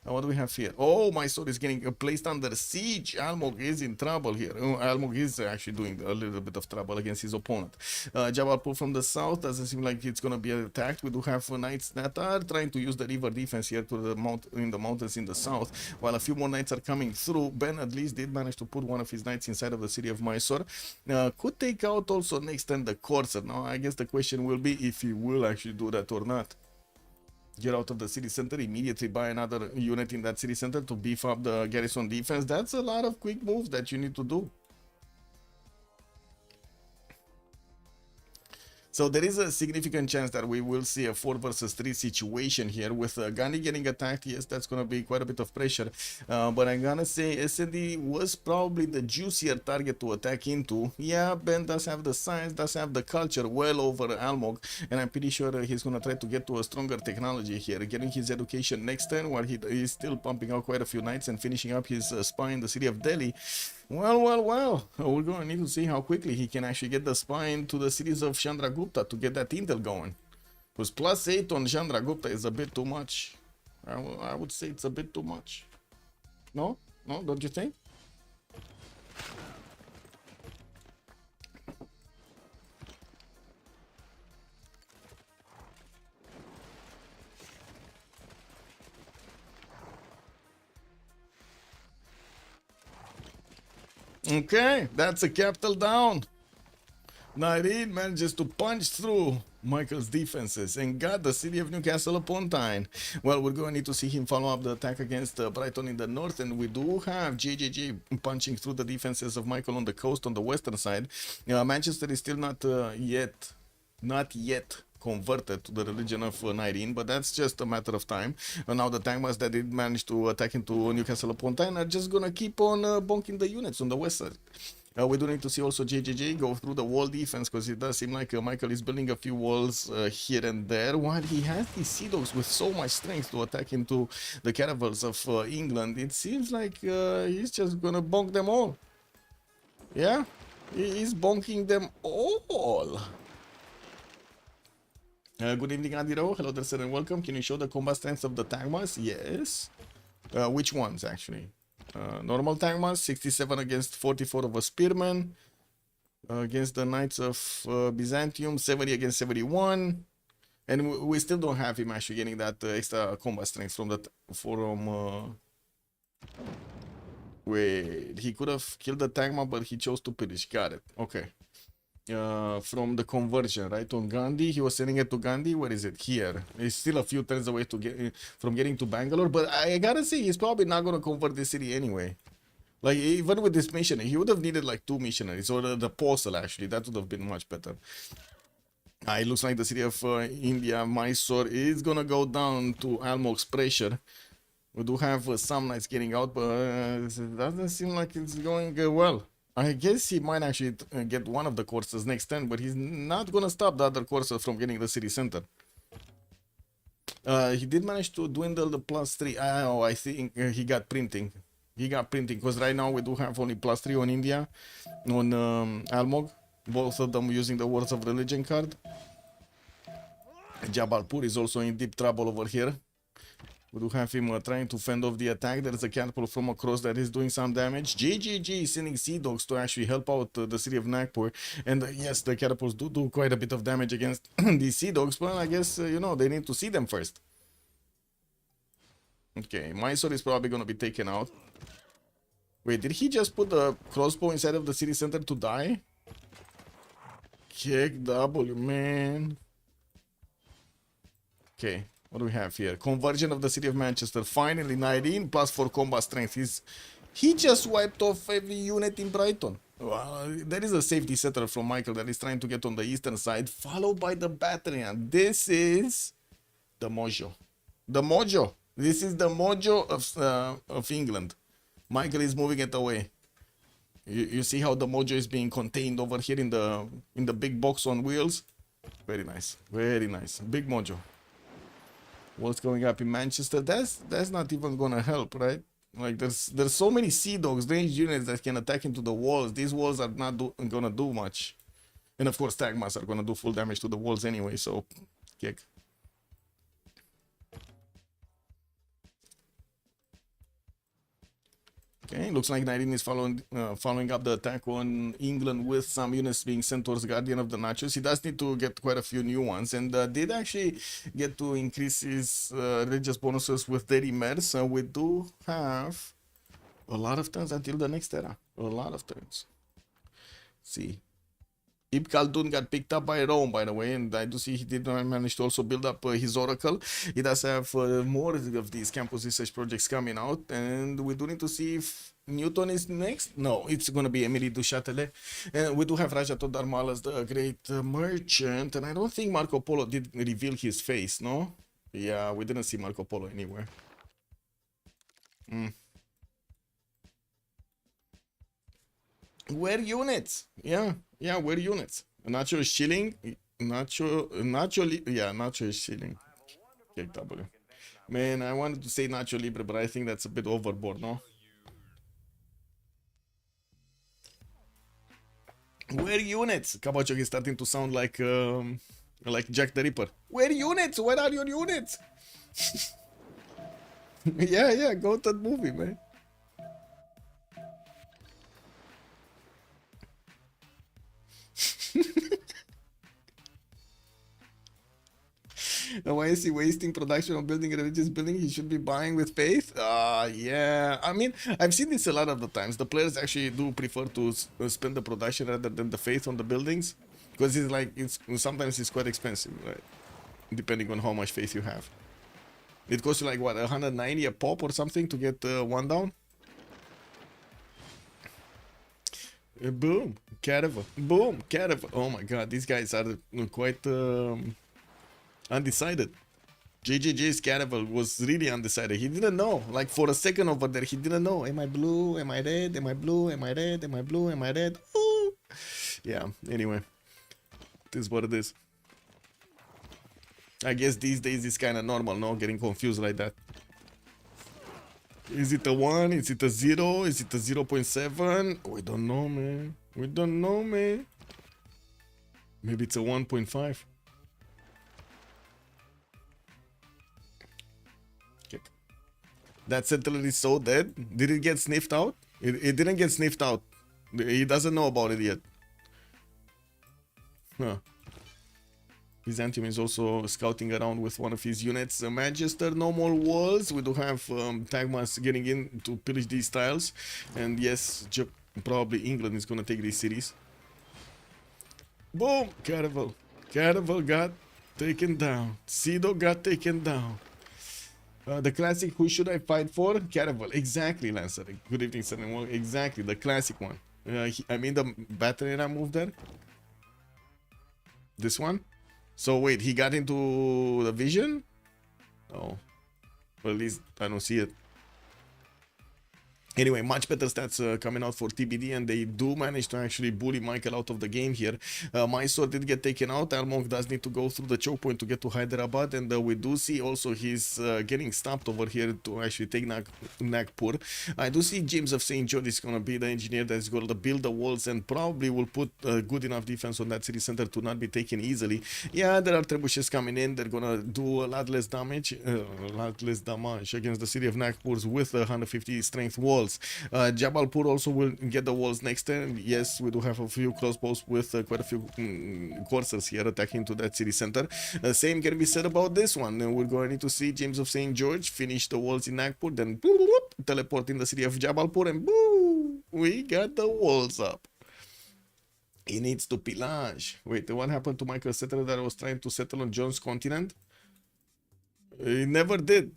What do we have here? Oh, my sword is getting placed under siege. Almog is in trouble here. Almog is actually doing a little bit of trouble against his opponent. Jabalpur from the south doesn't seem like it's going to be attacked. We do have knights that are trying to use the river defense here to the mountains in the south, while a few more knights are coming through. Ben at least did manage to put one of his knights inside of the city of Mysore. Could take out also next turn the Corsair. Now, I guess the question will be if he will actually do that or not. Get out of the city center, immediately buy another unit in that city center to beef up the garrison defense. That's a lot of quick moves that you need to do. So there is a significant chance that we will see a 4 versus 3 situation here with Gandhi getting attacked. Yes, that's going to be quite a bit of pressure. But I'm going to say SND was probably the juicier target to attack into. Yeah, Ben does have the science, does have the culture well over Almog. And I'm pretty sure he's going to try to get to a stronger technology here. Getting his education next turn while he is still pumping out quite a few knights and finishing up his spy in the city of Delhi. Well, we're going to need to see how quickly he can actually get the spine to the cities of Chandragupta to get that intel going. Because +8 on Chandragupta is a bit too much. I would say it's a bit too much. No? No, don't you think? Okay, that's a capital down. Naireen manages to punch through Michael's defenses and got the city of Newcastle upon Tyne. Well, we're going to need to see him follow up the attack against Brighton in the north, and we do have JJJ punching through the defenses of Michael on the coast on the western side. Manchester is still not yet converted to the religion of Naireen, but that's just a matter of time. And now the Tagmas that did manage to attack into Newcastle upon Tyne are just gonna keep on bonking the units on the west side. We do need to see also JJJ go through the wall defense, because it does seem like Michael is building a few walls here and there, while he has these sea dogs with so much strength to attack into the caravels of England. It seems like he's just gonna bonk them all. Yeah, he's bonking them all. Good evening, Adiro. Hello there, sir, and welcome. Can you show the combat strength of the Tagmas? Yes. Which ones, actually? Normal Tagmas, 67 against 44 of a Spearman. Against the Knights of Byzantium, 70 against 71. And we still don't have him actually getting that extra combat strength from the Wait, he could have killed the Tagma, but he chose to finish. Got it. Okay. from the conversion, right? On Gandhi, he was sending it to Gandhi. Where is it? Here. It's still a few turns away to get from getting to Bangalore, but I gotta say, he's probably not gonna convert this city anyway. Like, even with this mission, he would have needed like 2 missionaries, or the postal actually. That would have been much better. It looks like the city of India, Mysore, is gonna go down to Almog's pressure. We do have some knights getting out, but it doesn't seem like it's going well. I guess he might actually get one of the courses next turn, but he's not gonna stop the other courses from getting the city center. He did manage to dwindle the +3. Oh, I think he got printing. He got printing because right now we do have only +3 on India, on Almog. Both of them using the Words of Religion card. Jabalpur is also in deep trouble over here. We do have him trying to fend off the attack. There is a catapult from across that is doing some damage. GGG is sending Sea Dogs to actually help out the city of Nagpur. And yes, the catapults do quite a bit of damage against these Sea Dogs, but I guess, you know, they need to see them first. Okay, Mysore is probably going to be taken out. Wait, did he just put the crossbow inside of the city center to die? Kick W, man. Okay. What do we have here? Conversion of the city of Manchester. Finally, 19 +4 combat strength. He just wiped off every unit in Brighton. Well, there is a safety setter from Michael that is trying to get on the eastern side, followed by the battalion. This is the mojo. The mojo. This is the mojo of England. Michael is moving it away. You see how the mojo is being contained over here in the big box on wheels? Very nice. Very nice. Big mojo. What's going up in Manchester? That's not even gonna help, right? Like there's so many Sea Dogs, ranged units that can attack into the walls. These walls are not gonna do much, and of course Tagmas are gonna do full damage to the walls anyway. So, kick. Okay, looks like 19 is following up the attack on England with some units being sent towards Guardian of the Nachos. He does need to get quite a few new ones, and did actually get to increase his religious bonuses with 30 mers. So we do have a lot of turns until the next era. A lot of turns. Let's see. Ibn Khaldun got picked up by Rome, by the way, and I do see he did manage to also build up his oracle. He does have more of these campus research projects coming out, and we do need to see if Newton is next. No, it's going to be Emily du Châtelet. And we do have Raja Todarmal as the great merchant, and I don't think Marco Polo did reveal his face, no? Yeah, we didn't see Marco Polo anywhere. Where units? Yeah, where units? Nacho is chilling. Nacho is chilling. KW. Man, I wanted to say Nacho Libre, but I think that's a bit overboard, no? Where units? Kabachok is starting to sound like Jack the Ripper. Where units? Where are your units? yeah, go to that movie, man. Why is he wasting production on building a religious building he should be buying with faith? Yeah. I mean, I've seen this a lot of the times. The players actually do prefer to spend the production rather than the faith on the buildings, because it's like sometimes it's quite expensive, right? Depending on how much faith you have. It costs you like what, 190 a pop or something to get one down. Boom, caravan. Boom, caravan. Oh my god, these guys are quite undecided. JJJ's caravan was really undecided. He didn't know. Like for a second over there, he didn't know. Am I blue? Am I red? Am I blue? Am I red? Am I blue? Am I red? Ooh. Yeah, anyway. It is what it is. I guess these days it's kind of normal, no? Getting confused like that. Is it a 1? Is it a 0? Is it a 0.7? We don't know, man. We don't know, man. Maybe it's a 1.5. Okay. That settler is so dead. Did it get sniffed out? It didn't get sniffed out. He doesn't know about it yet. Huh. Byzantium is also scouting around with one of his units. Manchester, no more walls. We do have Tagmas getting in to pillage these tiles. And yes, probably England is going to take these cities. Boom! Caravel. Caravel got taken down. Sido got taken down. The classic, who should I fight for? Caravel. Exactly, Lancer. Good evening, sir. Exactly, the classic one. I mean the battery I moved there. This one? So wait, he got into the vision? Oh. Well, at least I don't see it. Anyway, much better stats coming out for TBD, and they do manage to actually bully Michael out of the game here. Mysore did get taken out. Almog does need to go through the choke point to get to Hyderabad, and we do see also he's getting stopped over here to actually take Nagpur. I do see James of St. George is going to be the engineer that's going to build the walls and probably will put good enough defense on that city center to not be taken easily. Yeah, there are trebuchets coming in. They're going to do a lot less damage against the city of Nagpur with the 150 strength wall. Jabalpur also will get the walls next turn. Yes, we do have a few crossbows with quite a few coursers here attacking to that city center. Same can be said about this one. We're going to see James of St. George finish the walls in Nagpur, then teleport in the city of Jabalpur, and boom, we got the walls up. He needs to pillage. Wait, what happened to Michael Settler that was trying to settle on John's continent? He never did.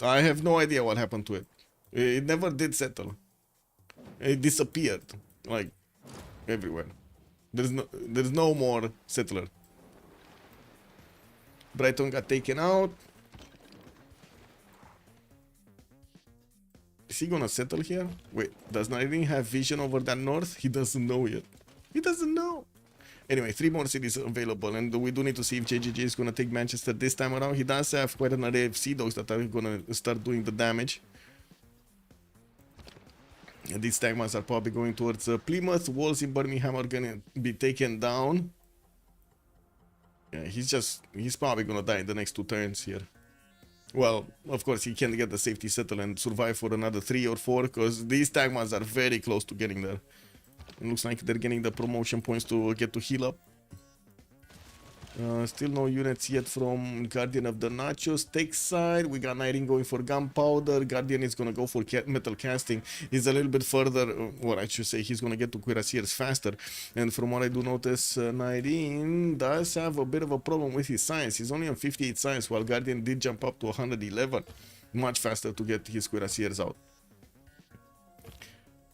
I have no idea what happened to it. It never did settle. It disappeared, like everywhere. There's no more settler. Brighton got taken out. Is he gonna settle here? Wait, does Nairin have vision over that north? He doesn't know yet. He doesn't know. Anyway, 3 more cities available, and we do need to see if JJJ is gonna take Manchester this time around. He does have quite an array of Sea Dogs that are gonna start doing the damage. And these tagmans are probably going towards Plymouth. Walls in Birmingham are gonna be taken down. Yeah, he's probably gonna die in the next 2 turns here. Well, of course, he can get the safety settle and survive for another 3 or 4, because these tagmans are very close to getting there. It looks like they're getting the promotion points to get to heal up. Still no units yet from Guardian of the Nachos. Tech side, we got Nairin going for gunpowder. Guardian is gonna go for metal casting. He's a little bit further, well, I should say he's gonna get to cuirassiers faster. And from what I do notice, Nairin does have a bit of a problem with his science. He's only on 58 science, while Guardian did jump up to 111. Much faster to get his cuirassiers out.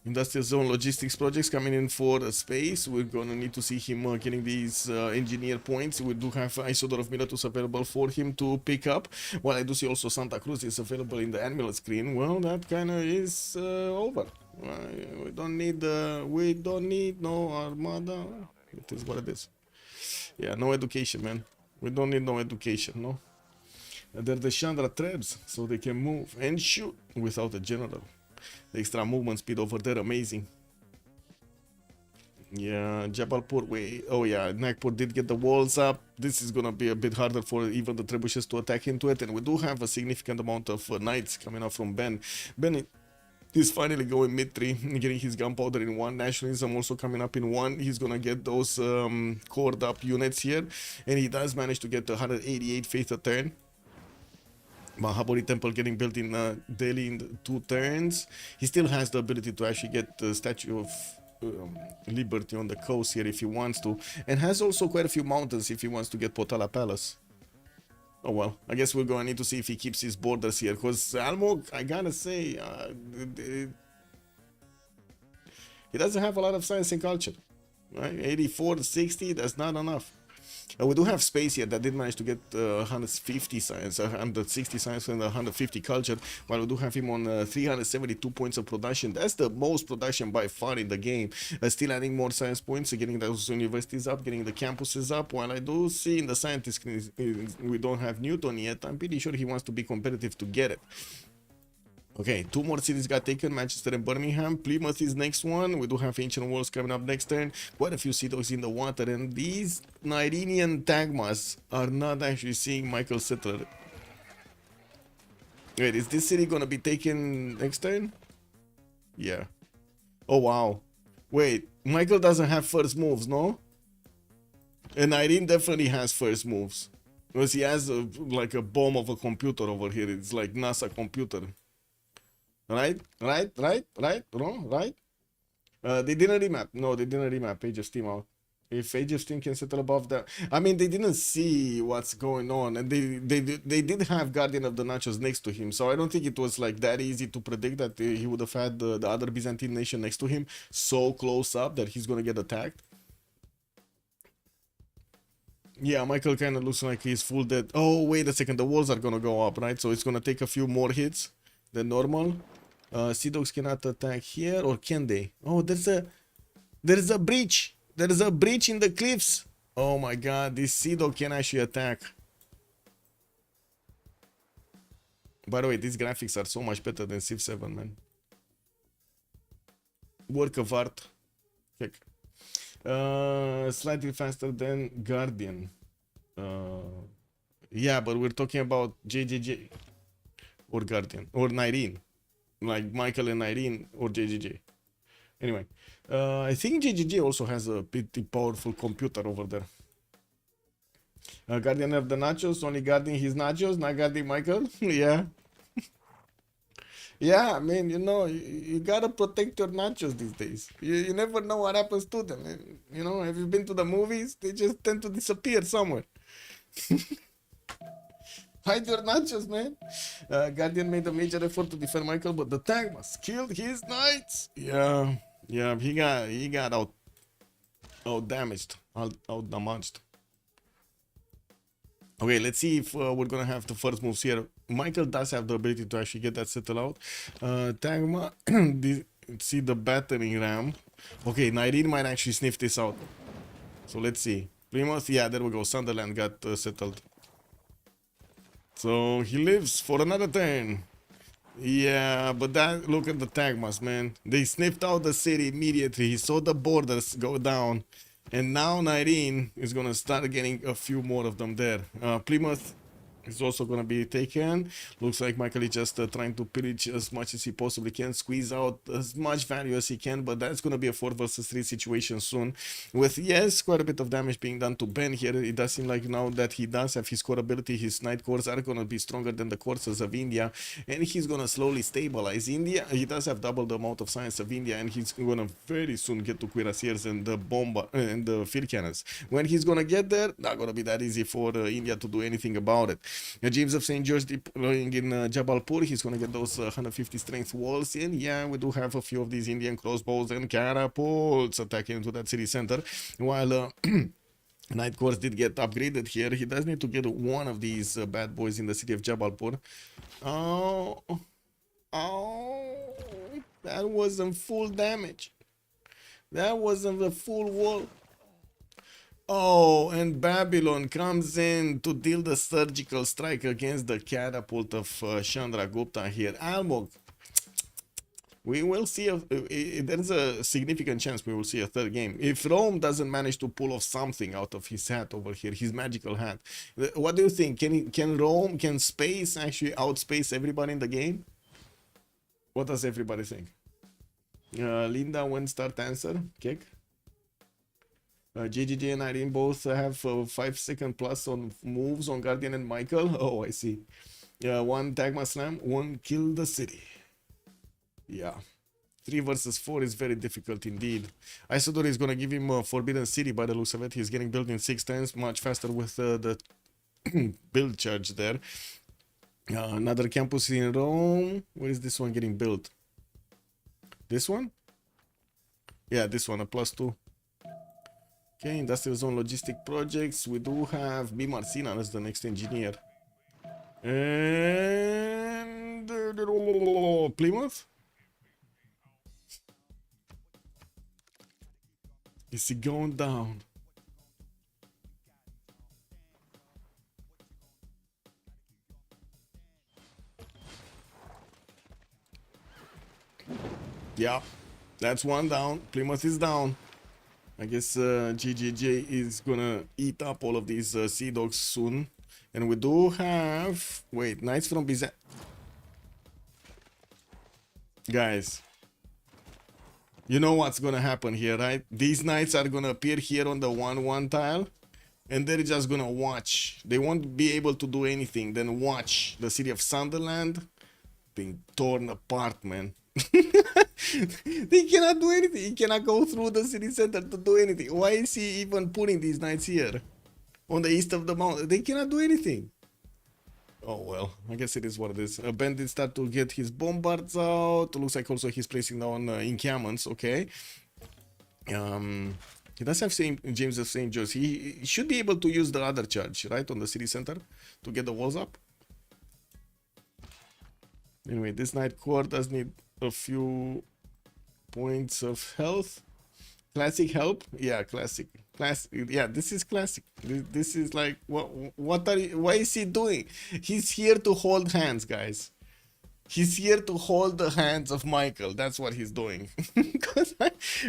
Industrial Zone Logistics projects coming in for space. We're gonna need to see him getting these engineer points. We do have Isodor of Milatus available for him to pick up. While I do see also Santa Cruz is available in the annual screen. Well, that kind of is over. We don't need no armada. It is what it is. Yeah, no education, man. We don't need no education, no. They're the Chandra Trebs, so they can move and shoot without a general. The extra movement speed over there, amazing. Yeah, Jabalpur, wait. Oh yeah, Nagpur did get the walls up. This is gonna be a bit harder for even the trebuchets to attack into it. And we do have a significant amount of knights coming up from Ben. Ben is finally going mid-3, getting his gunpowder in 1. Nationalism also coming up in 1. He's gonna get those cored up units here. And he does manage to get 188 faith a turn. Mahabodhi Temple getting built in Delhi in 2 turns. He still has the ability to actually get the Statue of Liberty on the coast here if he wants to, and has also quite a few mountains if he wants to get Potala Palace. Oh well, I guess we're going to need to see if he keeps his borders here, because Almog, I gotta say, he doesn't have a lot of science and culture, right? 84 to 60, that's not enough. We do have space here that did manage to get 150 science, 160 science and 150 culture, while we do have him on 372 points of production. That's the most production by far in the game. Still adding more science points, getting those universities up, getting the campuses up, while I do see in the scientist we don't have Newton yet. I'm pretty sure he wants to be competitive to get it. Okay, 2 more cities got taken, Manchester and Birmingham. Plymouth is next one. We do have Ancient Walls coming up next turn. Quite a few Sea Dogs in the water, and these Nairinian Tagmas are not actually seeing Michael Settler. Wait, is this city gonna be taken next turn? Yeah. Oh wow. Wait, Michael doesn't have first moves, no? And Irene definitely has first moves. Because he has like a bomb of a computer over here. It's like NASA computer. Right? Wrong? Right? They didn't remap. No, they didn't remap Page of Steam out. If Age of Steam can settle above that, I mean, they didn't see what's going on, and they did have Guardian of the Nachos next to him, so I don't think it was like that easy to predict that he would have had the other Byzantine nation next to him so close up that he's gonna get attacked. Yeah, Michael kind of looks like he's full dead. Oh, wait a second, the walls are gonna go up, right? So it's gonna take a few more hits than normal. Sea Dogs cannot attack here, or can they? Oh, there's a breach. There is a breach in the cliffs. Oh my god, this Sea Dog can actually attack. By the way, these graphics are so much better than Civ 7, man. Work of art. Heck. Slightly faster than Guardian. Yeah, but we're talking about JJJ. Or Guardian. Or Nyreen. Like Michael and Nyreen or JJJ. Anyway. I think JJJ also has a pretty powerful computer over there. Guardian of the Nachos, only guarding his nachos, not guarding Michael. Yeah. Yeah, man, you know, you gotta protect your nachos these days. You never know what happens to them. You know, have you been to the movies? They just tend to disappear somewhere. Hide your nachos, man. Guardian made a major effort to defend Michael, but the Tagmas killed his knights. Yeah. Yeah, he got out damaged, out damaged. Okay, let's see if we're gonna have the first moves here. Michael does have the ability to actually get that settled out. Tagma, see the battering ram. Okay, Nyreen might actually sniff this out. So let's see. Plymouth, yeah, there we go. Sunderland got settled. So he lives for another turn. Yeah, but that, look at the Tagmas, man. They sniffed out the city immediately. He saw the borders go down. And now Nyreen is going to start getting a few more of them there. Plymouth is also going to be taken. Looks like Michael is just trying to pillage as much as he possibly can, squeeze out as much value as he can, but that's going to be a 4 versus 3 situation soon. With, yes, quite a bit of damage being done to Ben here. It does seem like now that he does have his core ability, his Knight cores are going to be stronger than the courses of India, and he's going to slowly stabilize India. He does have double the amount of science of India, and he's going to very soon get to cuirassiers and the bomba and the field cannons. When he's going to get there, not going to be that easy for India to do anything about it. James of St. George deploying in Jabalpur. He's going to get those 150 strength walls in. Yeah, we do have a few of these Indian crossbows and catapults attacking into that city center. While Knight Corps did get upgraded here, he does need to get one of these bad boys in the city of Jabalpur. Oh, that wasn't full damage. That wasn't the full wall. Oh, and Babylon comes in to deal the surgical strike against the catapult of Chandragupta here. Almog, we will see, there's a significant chance we will see a third game. If Rome doesn't manage to pull off something out of his hat over here, his magical hat. What do you think? Can space actually outspace everybody in the game? What does everybody think? Linda, when start answer, kick. JJJ and Irene both have 5-second plus on moves on Guardian and Michael. Oh, I see. One Tagma Slam, one kill the city. Yeah. 3 versus 4 is very difficult indeed. Isidore is going to give him a Forbidden City by the looks of it. He's getting built in 6 turns, much faster with the build charge there. Another campus in Rome. Where is this one getting built? This one? Yeah, this one, a +2. Okay, Industrial Zone Logistic Projects. We do have B. Marcina as the next engineer. And Plymouth? Is he going down? Yeah, that's one down. Plymouth is down. I guess GGJ is gonna eat up all of these Sea Dogs soon. And we do have... Wait, Knights from Byzantium. Guys, you know what's gonna happen here, right? These Knights are gonna appear here on the 1-1 tile. And they're just gonna watch. They won't be able to do anything. Then watch the city of Sunderland being torn apart, man. They cannot do anything. He cannot go through the city center to do anything. Why is he even putting these knights here? On the east of the mountain. They cannot do anything. Oh well, I guess it is what it is. Ben did start to get his bombards out. Looks like also he's placing down encampments, okay. He does have James of St. George. He should be able to use the other charge, right, on the city center to get the walls up. Anyway, this Night Core does need a few points of health. Classic help? Yeah, classic. Yeah, this is classic. This is like, what are you, why is he doing? He's here to hold hands, guys. He's here to hold the hands of Michael. That's what he's doing. Because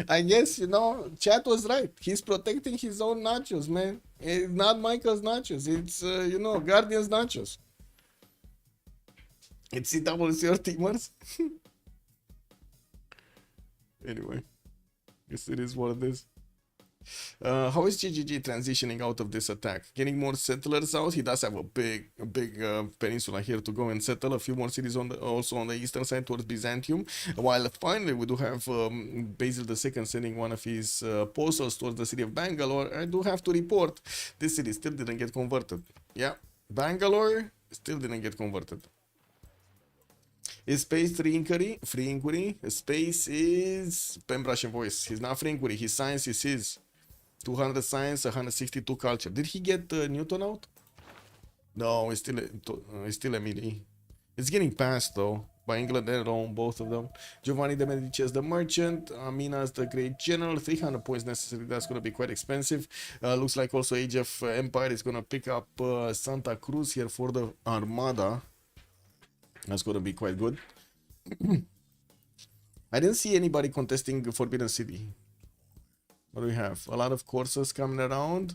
I guess, you know, chat was right. He's protecting his own nachos, man. It's not Michael's nachos. It's, you know, Guardian's nachos. It's CWC or teamers. Anyway, guess it is what it is. How is GGG transitioning out of this attack? Getting more settlers out. He does have a big peninsula here to go and settle. A few more cities on also on the eastern side towards Byzantium. While finally we do have Basil II sending one of his apostles towards the city of Bangalore. I do have to report this city still didn't get converted. Yeah, Bangalore still didn't get converted. Is Space free inquiry? Space is Pembrashian voice. He's not free inquiry. His science is his. 200 science, 162 culture. Did he get Newton out? No, it's still a melee. It's getting passed though by England and Rome, both of them. Giovanni de Medici as the merchant, Amina as the great general. 300 points necessary. That's going to be quite expensive. Looks like also Age of Empire is going to pick up Santa Cruz here for the Armada. That's going to be quite good. I didn't see anybody contesting Forbidden City. What do we have? A lot of courses coming around.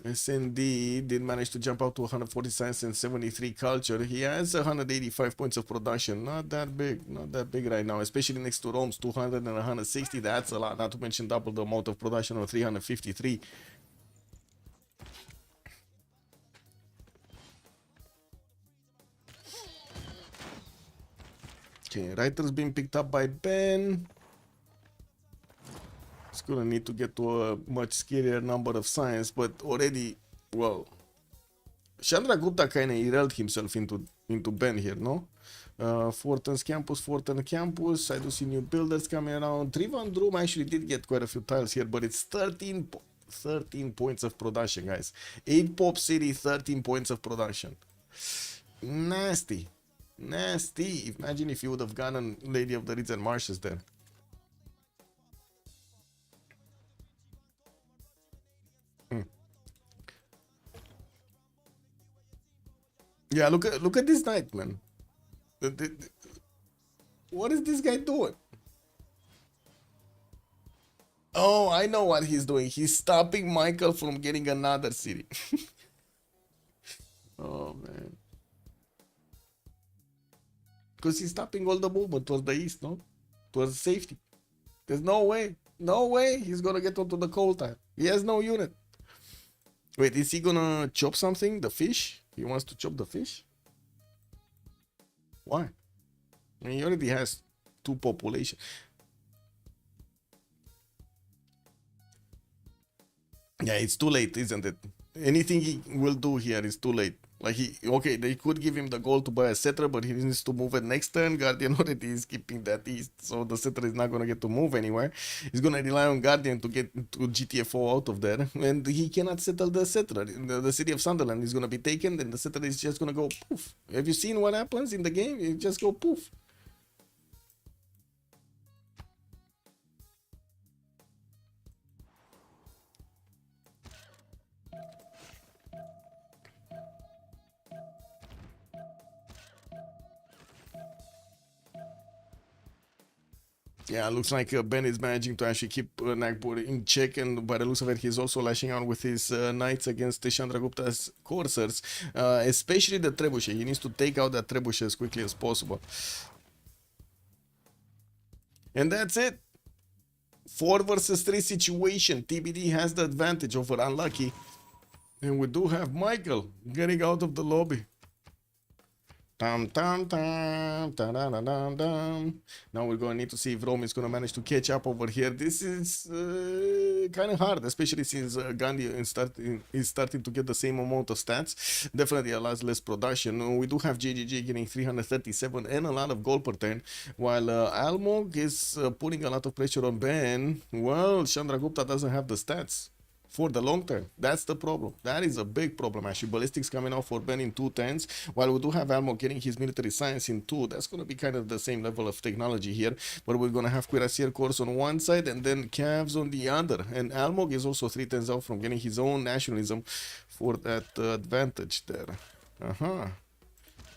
SND did manage to jump out to 140 science and 73 culture. He has 185 points of production. Not that big right now, especially next to Rome's 200 and 160. That's a lot, not to mention double the amount of production of 353. Okay, writers being picked up by Ben. It's gonna need to get to a much scarier number of science, but already, well, Chandragupta kind of derailed himself into Ben here, no? Fortin's campus. I do see new builders coming around. Trivandrum actually did get quite a few tiles here, but it's 13 points of production, guys. 8 pop city, 13 points of production. Nasty. Imagine if you would have gotten Lady of the Reeds and Marshes there. Yeah, look at this knight, man. What is this guy doing? Oh, I know what he's doing. He's stopping Michael from getting another city. Oh, man. Because he's stopping all the movement towards the east, no? Towards safety. There's no way he's gonna get onto the coal tile. He has no unit. Wait, is he gonna chop something? The fish? He wants to chop the fish? Why? I mean, he already has 2 population. Yeah, it's too late, isn't it? Anything he will do here is too late. Like they could give him the goal to buy a settler, but he needs to move it next turn. Guardian already is keeping that east, so the settler is not gonna get to move anywhere. He's gonna rely on Guardian to get to GTFO out of there, and he cannot settle the settler. The city of Sunderland is gonna be taken, and the settler is just gonna go poof. Have you seen what happens in the game? You just go poof. Yeah, looks like Ben is managing to actually keep Nagpur in check, and by the looks of it, he's also lashing out with his knights against the Chandragupta's coursers, especially the trebuchet. He needs to take out that trebuchet as quickly as possible. And that's it. 4 versus 3 situation. TBD has the advantage over Unlucky. And we do have Michael getting out of the lobby. Tam tam tam tam tam tam tam. Now we're gonna need to see if Rome is gonna manage to catch up over here. This is kind of hard, especially since Gandhi is starting to get the same amount of stats. Definitely a lot less production. We do have JJJ getting 337 and a lot of goal per turn, while Almog is putting a lot of pressure on Ben. Well, Chandragupta doesn't have the stats for the long term. That's the problem. That is a big problem actually. Ballistics coming out for Ben in 210s, while we do have Almog getting his military science in 2. That's going to be kind of the same level of technology here, but we're going to have Cuirassier course on one side and then Cavs on the other, and Almog is also 310s out from getting his own nationalism for that advantage there.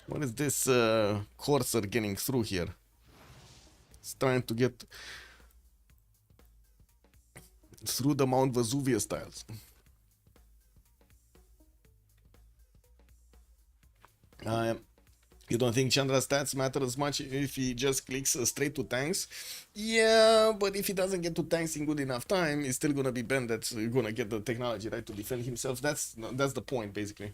What is this courser getting through here? It's trying to get through the Mount Vesuvius tiles. You don't think Chandra's stats matter as much if he just clicks straight to tanks? Yeah, but if he doesn't get to tanks in good enough time, he's still gonna be Ben that's gonna get the technology, right, to defend himself. That's the point, basically.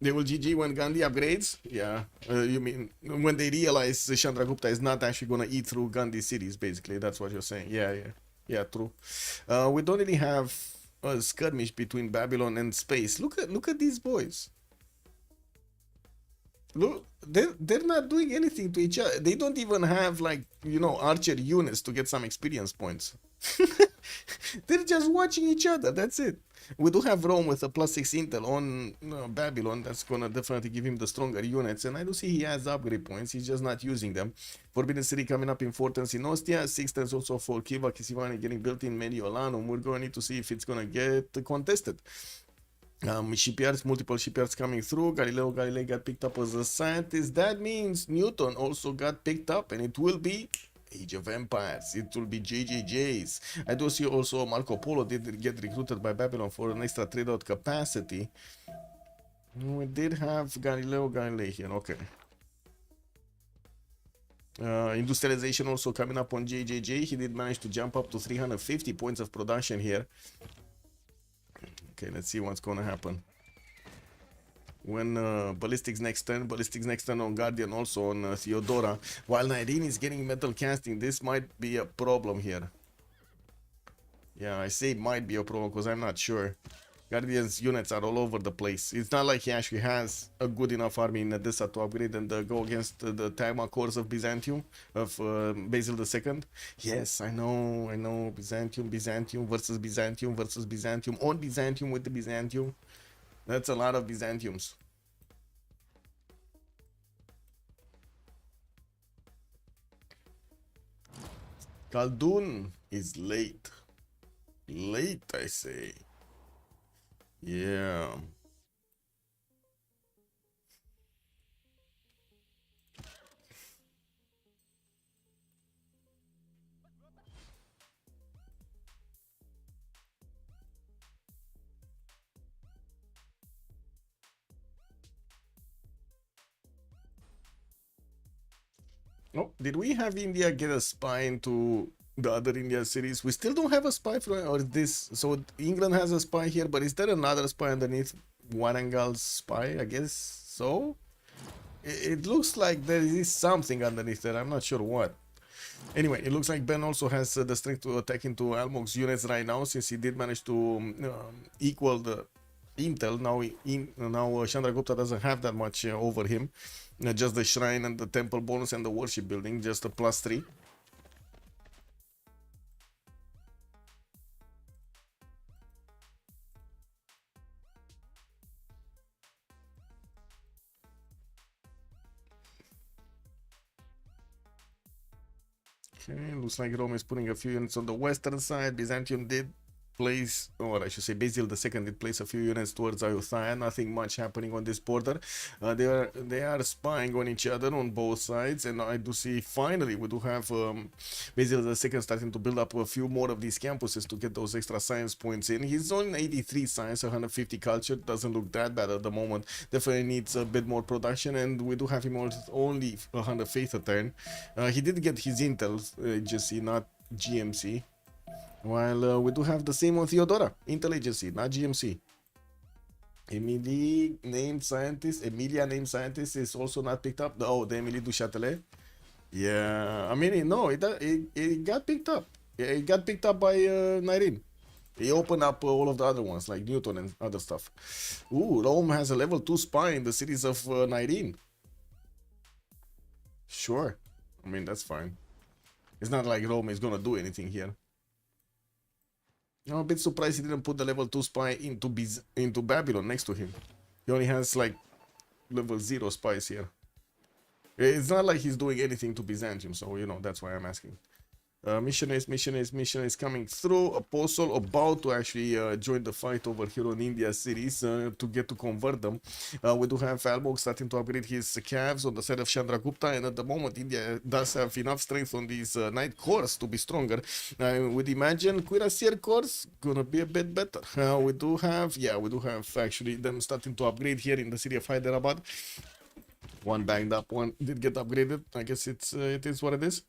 They will GG when Gandhi upgrades? Yeah. You mean when they realize Chandragupta is not actually gonna eat through Gandhi cities, basically. That's what you're saying. Yeah, true. We don't really have a skirmish between Babylon and space. Look at these boys. Look, they're not doing anything to each other. They don't even have, like, you know, archer units to get some experience points. They're just watching each other. That's it. We do have Rome with a +6 intel on Babylon. That's gonna definitely give him the stronger units, and I do see he has upgrade points. He's just not using them. Forbidden City coming up in 4 turns in Ostia, 6 turns also for Kiva Kisivani getting built in Mediolanum. We're gonna need to see if it's gonna get contested. Shipyards, multiple shipyards coming through. Galileo Galilei got picked up as a scientist. That means Newton also got picked up, and it will be Age of Empires. It will be JJJs. I do see also Marco Polo did get recruited by Babylon for an extra trade-out capacity. We did have Galileo Galilei here. Okay. Industrialization also coming up on JJJ. He did manage to jump up to 350 points of production here. Okay, let's see what's gonna happen. When Ballistics next turn on Guardian, also on Theodora, while Nyrene is getting metal casting. This might be a problem here. Yeah, I say might be a problem because I'm not sure. Guardian's units are all over the place. It's not like he actually has a good enough army in Edessa to upgrade and go against the Tagma cores of Byzantium, of Basil II. Yes, I know, Byzantium versus Byzantium versus Byzantium, on Byzantium with the Byzantium. That's a lot of Byzantiums. Khaldun is late. Late, I say. Yeah. Oh, did we have India get a spy into the other India cities? We still don't have a spy for, or this. So England has a spy here, but is there another spy underneath Warangal's spy? I guess so. It looks like there is something underneath there. I'm not sure what. Anyway, it looks like Ben also has the strength to attack into Almog's units right now, since he did manage to equal the intel. Now Chandragupta doesn't have that much over him. Just the shrine and the temple bonus and the worship building, just a +3. Okay, looks like Rome is putting a few units on the western side. Byzantium did place, or I should say Basil II did place a few units towards Ayutthaya. Nothing much happening on this border. They are spying on each other on both sides, and I do see finally we do have Basil II starting to build up a few more of these campuses to get those extra science points in. He's on 83 science, 150 culture. Doesn't look that bad at the moment. Definitely needs a bit more production, and we do have him only 100 faith a turn. He did get his intel agency, not GMC. While we do have the same on Theodora, Intel Agency, not GMC. Emilia named scientist is also not picked up. Oh, the Emily du Châtelet. Yeah, I mean, no, it got picked up. Yeah, it got picked up by Nyreen. He opened up all of the other ones like Newton and other stuff. Ooh, Rome has a level 2 spy in the cities of Nyreen. Sure. I mean, that's fine. It's not like Rome is gonna do anything here. I'm a bit surprised he didn't put the level 2 spy into Babylon next to him. He only has like level 0 spies here. It's not like he's doing anything to Byzantium, so you know, that's why I'm asking. Missionaries coming through. Apostle about to actually join the fight over here on India cities to get to convert them. We do have Almog starting to upgrade his calves on the side of Chandragupta, and at the moment India does have enough strength on these knight cores to be stronger. I would imagine Cuirassier cores gonna be a bit better. We do have actually them starting to upgrade here in the city of Hyderabad. One banged up, one did get upgraded. I guess it is what it is.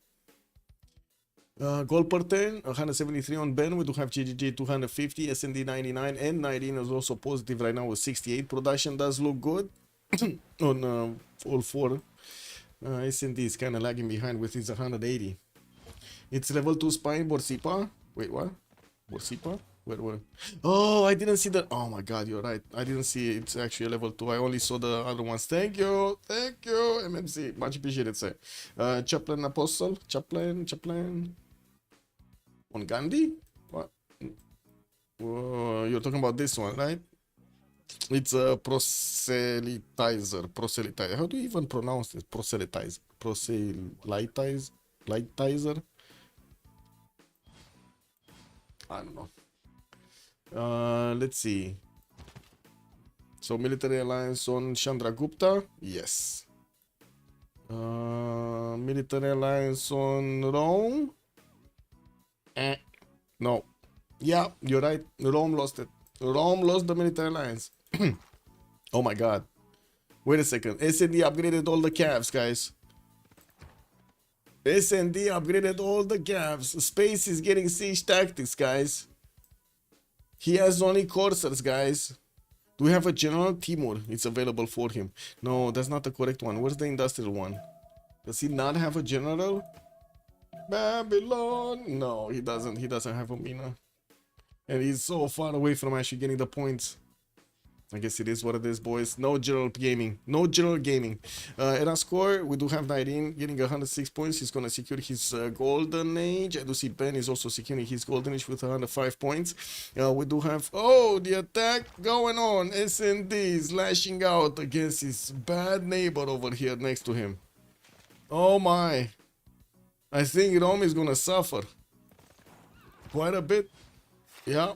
Gold per turn, 173 on Ben. We do have GGG 250, SND 99, and 19 is also positive right now with 68. Production does look good on all four. SND is kind of lagging behind with his 180. It's level 2 spine, Borsipa. Wait, what? Borsipa? Where? Oh, I didn't see that. Oh my god, you're right. I didn't see it's actually a level 2. I only saw the other ones. Thank you, MMC. Much appreciated, sir. Chaplain Apostle. Chaplain. On Gandhi? What? You're talking about this one, right? It's a proselytizer. How do you even pronounce this? Proselytizer. Lightizer? I don't know. Let's see. So military alliance on Chandragupta? Yes. Military alliance on Rome? No. Yeah, you're right. Rome lost it. Rome lost the military alliance. Oh my god. Wait a second. SND upgraded all the calves, guys. SND upgraded all the calves. Space is getting siege tactics, guys. He has only coursers, guys. Do we have a general? Timur. It's available for him. No, that's not the correct one. Where's the industrial one? Does he not have a general? Babylon. No, he doesn't. He doesn't have a mina. And he's so far away from actually getting the points. I guess it is what it is, boys. No general gaming. No general gaming. Era score, we do have 19 getting 106 points. He's going to secure his golden age. I do see Ben is also securing his golden age with 105 points. We do have, the attack going on. SND is lashing out against his bad neighbor over here next to him. Oh my. I think Rome is going to suffer quite a bit. Yeah.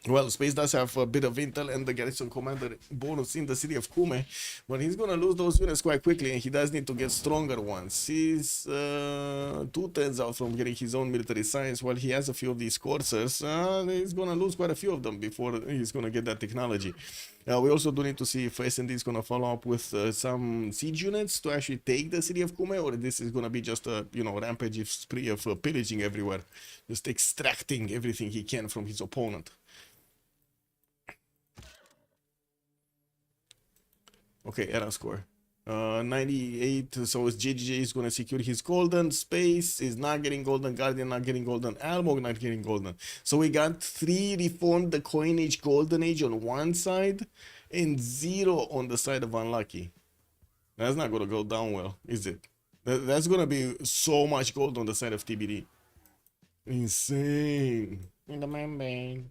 Well, Space does have a bit of intel and the garrison commander bonus in the city of Kume, but he's gonna lose those units quite quickly, and he does need to get stronger ones. He's 2/10 out from getting his own military science, while he has a few of these coursers. He's gonna lose quite a few of them before he's gonna get that technology. We also do need to see if SND is gonna follow up with some siege units to actually take the city of Kume, or this is gonna be just a rampage spree of pillaging everywhere, just extracting everything he can from his opponent. Okay, era score. 98, so it's JJ is going to secure his golden. Space is not getting golden. Guardian not getting golden. Almog not getting golden. So we got 3 reformed the coinage golden age on one side and 0 on the side of unlucky. That's not going to go down well, is it? That's going to be so much gold on the side of TBD. Insane. In the membrane.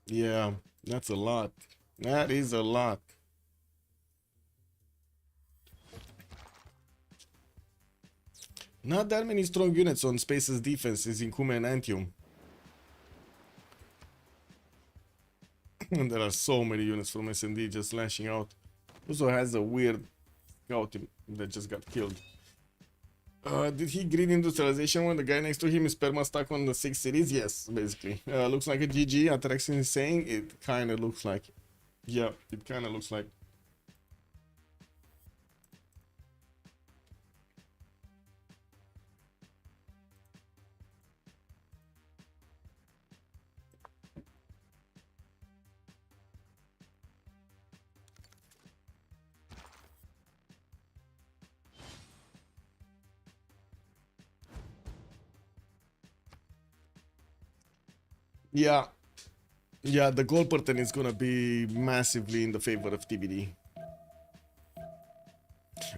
Yeah, that's a lot. That is a lot. Not that many strong units on Space's defenses in Kume and Antium. And there are so many units from SND just lashing out. Also has a weird scout that just got killed. Did he green industrialization when the guy next to him is perma stuck on the 6 cities? Yes, basically. Looks like a GG. Attraction is saying it kind of looks like. Yeah, it kind of looks like. Yeah, yeah, the goal pattern is gonna be massively in the favor of TBD.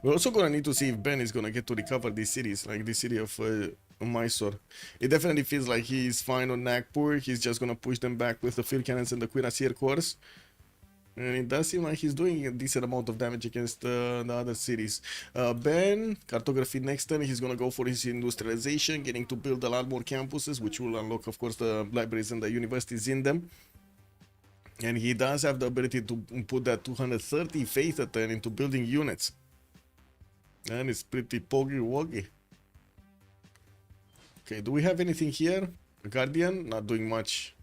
We're also gonna need to see if Ben is gonna get to recover these cities, like the city of Mysore. It definitely feels like he's fine on Nagpur. He's just gonna push them back with the field cannons and the cuirassier cores. And it does seem like he's doing a decent amount of damage against the other cities. Ben, cartography next turn, he's gonna go for his industrialization, getting to build a lot more campuses, which will unlock, of course, the libraries and the universities in them. And he does have the ability to put that 230 faith a turn into building units. And it's pretty poggy-woggy. Okay, do we have anything here? Guardian? Not doing much.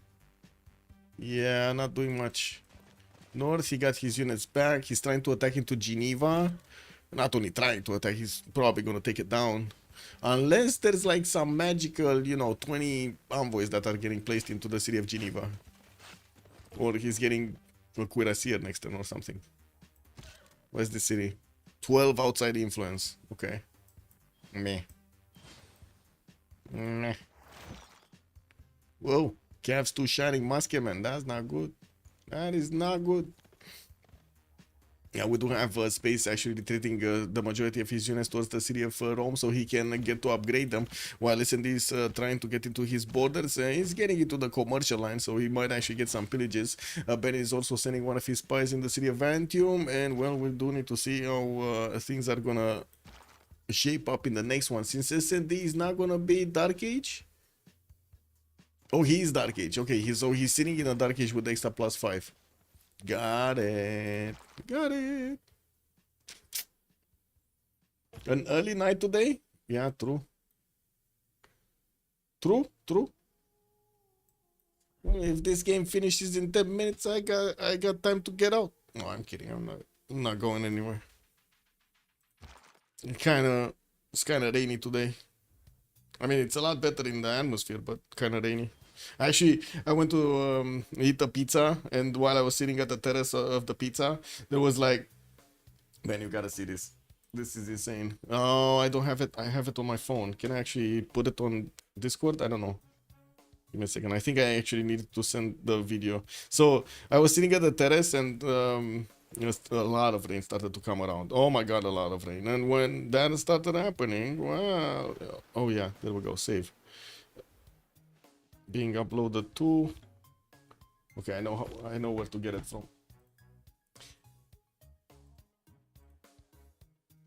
Yeah, not doing much. North, he got his units back. He's trying to attack into Geneva. Not only trying to attack, he's probably gonna take it down. Unless there's like some magical, 20 envoys that are getting placed into the city of Geneva. Or he's getting a cuirassier next turn or something. Where's the city? 12 outside influence. Okay. Meh. Meh. Whoa. Cavs 2 shining musketmen. That's not good. That is not good. Yeah, we do have space actually retreating the majority of his units towards the city of Rome so he can get to upgrade them, while SND is trying to get into his borders. He's getting into the commercial line, so he might actually get some pillages. Ben is also sending one of his spies in the city of Antium, and well, we do need to see how things are gonna shape up in the next one, since SND is not gonna be Dark Age. Oh, he is Dark Age. Okay, he's sitting in a Dark Age with extra +5. Got it. Got it. An early night today? Yeah, true. True. If this game finishes in 10 minutes, I got time to get out. No, I'm kidding. I'm not going anywhere. It's kind of rainy today. I mean, it's a lot better in the atmosphere, but kind of rainy. Actually, I went to eat a pizza, and while I was sitting at the terrace of the pizza, there was like, man, you gotta see this. This is insane. Oh, I don't have it. I have it on my phone. Can I actually put it on Discord? I don't know. Give me a second. I think I actually needed to send the video. So I was sitting at the terrace, and a lot of rain started to come around. Oh my god, a lot of rain. And when that started happening, wow. Oh yeah, there we go. Save. Being uploaded to. Okay, I know where to get it from.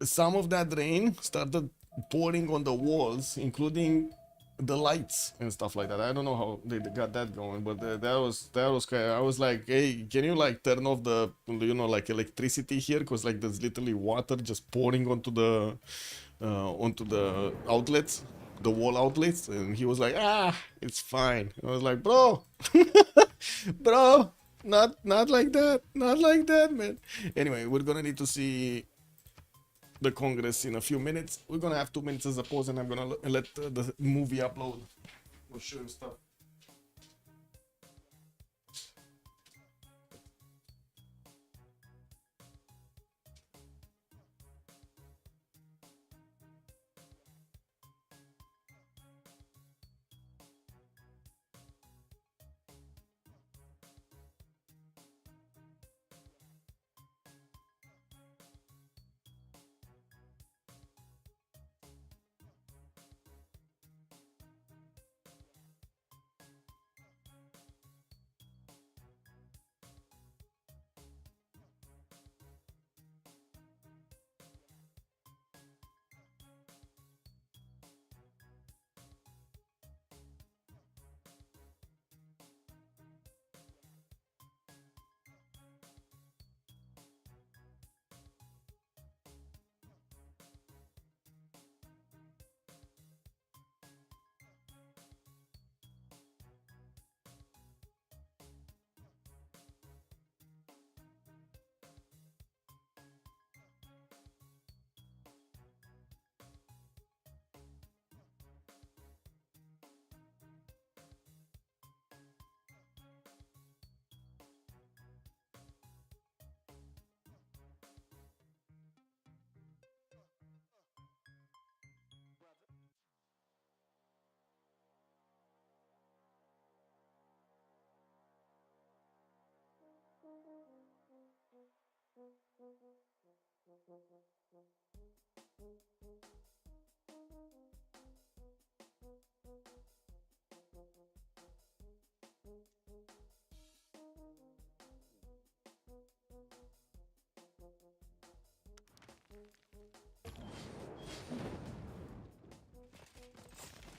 Some of that rain started pouring on the walls, including the lights and stuff like that. I don't know how they got that going, but that was kind of, I was like, hey, can you like turn off the like electricity here, because like there's literally water just pouring onto the outlets, the wall outlets. And he was like, it's fine. I was like, bro, bro, not like that, not like that, man. Anyway, we're gonna need to see the Congress in a few minutes. We're gonna have 2 minutes as a pause, and I'm gonna let the movie upload. We'll show you stuff.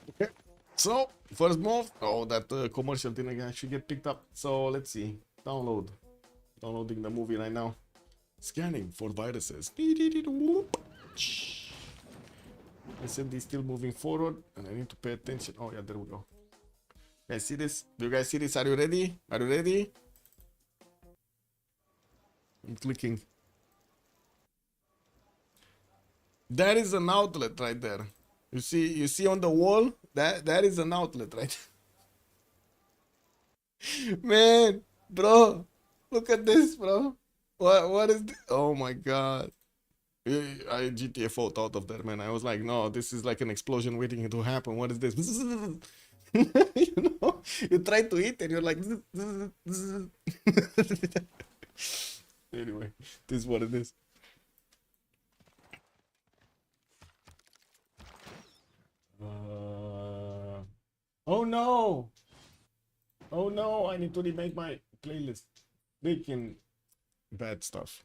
Okay. So, first move. Oh, that commercial didn't actually get picked up. So, let's see. Download. Downloading the movie right now. Scanning for viruses. SMD still moving forward, and I need to pay attention. Oh, yeah, there we go. Guys, see this? Do you guys see this? Are you ready? Are you ready? I'm clicking. That is an outlet right there. You see on the wall? That is an outlet right there. Man, bro, look at this, bro. What is this? Oh my god. I GTA fought out of there, man. I was like, no, this is like an explosion waiting to happen. What is this? You know, you try to eat and you're like, anyway, this is what it is. Oh no! Oh no! I need to remake my playlist. Freaking bad stuff.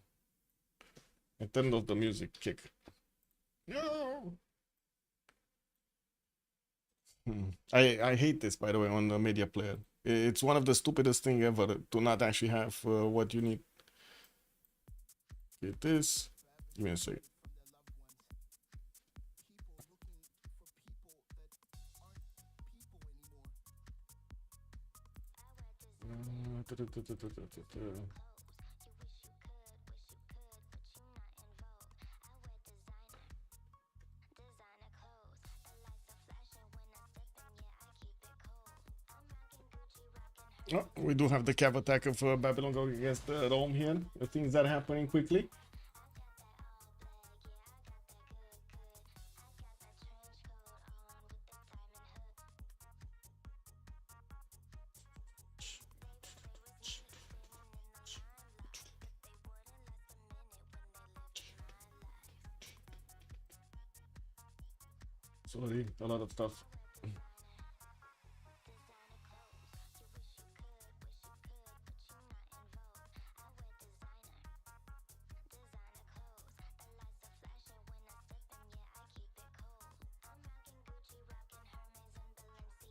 I turned off the music kick. No. I hate this, by the way, on the media player. It's one of the stupidest thing ever to not actually have what you need. Get this. Give me a second. Oh, we do have the cav attack of Babylon going against Rome here. The things are happening quickly. Sorry, a lot of stuff.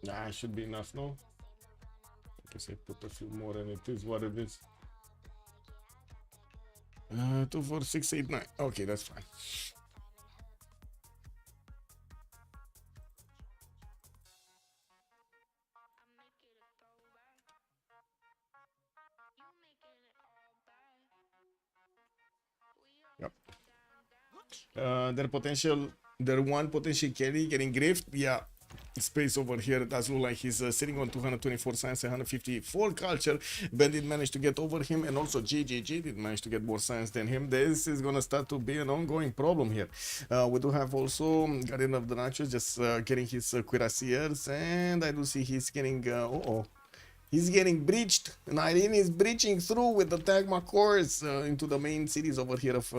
Nah, should be enough, no? I guess I put a few more and it is what it is. 2, 4, 6, 8, 9. Okay, that's fine. Yep. Their one potential carry getting griffed. Yeah. Space over here does look like he's sitting on 224 science, 154 culture. Bandit managed to get over him, and also GGG did manage to get more science than him. This is gonna start to be an ongoing problem here. We do have also Guardian of the Nachos just getting his cuirassiers, and I do see he's getting he's getting breached. And Irene is breaching through with the Tagma cores into the main cities over here of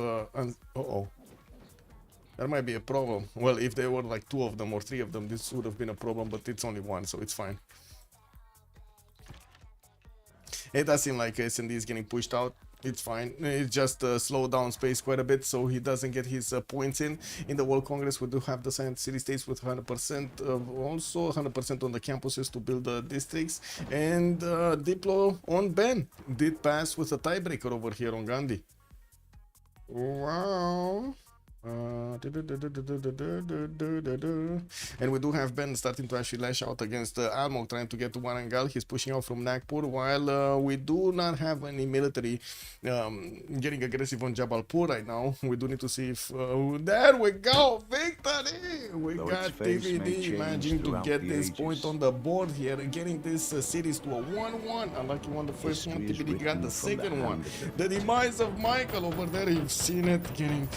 There might be a problem. Well, if there were like 2 of them or 3 of them, this would have been a problem, but it's only 1, so it's fine. It does seem like SND is getting pushed out. It's fine. It just slowed down space quite a bit, so he doesn't get his points in. In the World Congress, we do have the Science City States with 100%, also 100% on the campuses to build the districts. And Diplo on Ben did pass with a tiebreaker over here on Gandhi. Wow. And we do have Ben starting to actually lash out against Almog, trying to get to Warangal. He's pushing out from Nagpur, while we do not have any military getting aggressive on Jabalpur right now. We do need to see if there we go, victory! We got TBD managing to get this point on the board here, getting this series to a 1-1. Unlucky one the first one, TBD got the second one. The demise of Michael over there, you've seen it, getting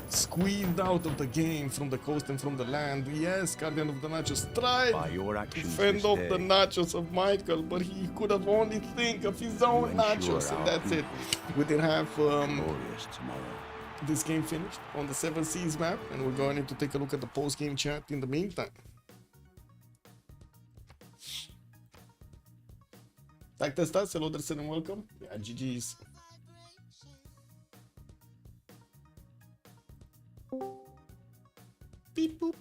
squeezed out of the game from the coast and from the land. Yes, Guardian of the Nachos tried By your to actions fend this off day, the nachos of Michael, but he could have only think of his own ensure nachos, and our that's it. people We did have glorious tomorrow. this game finished on the Seven Seas map, and we're going to take a look at the post-game chat in the meantime. Tak testat, hello there, and welcome. Yeah, GG's. Beep boop.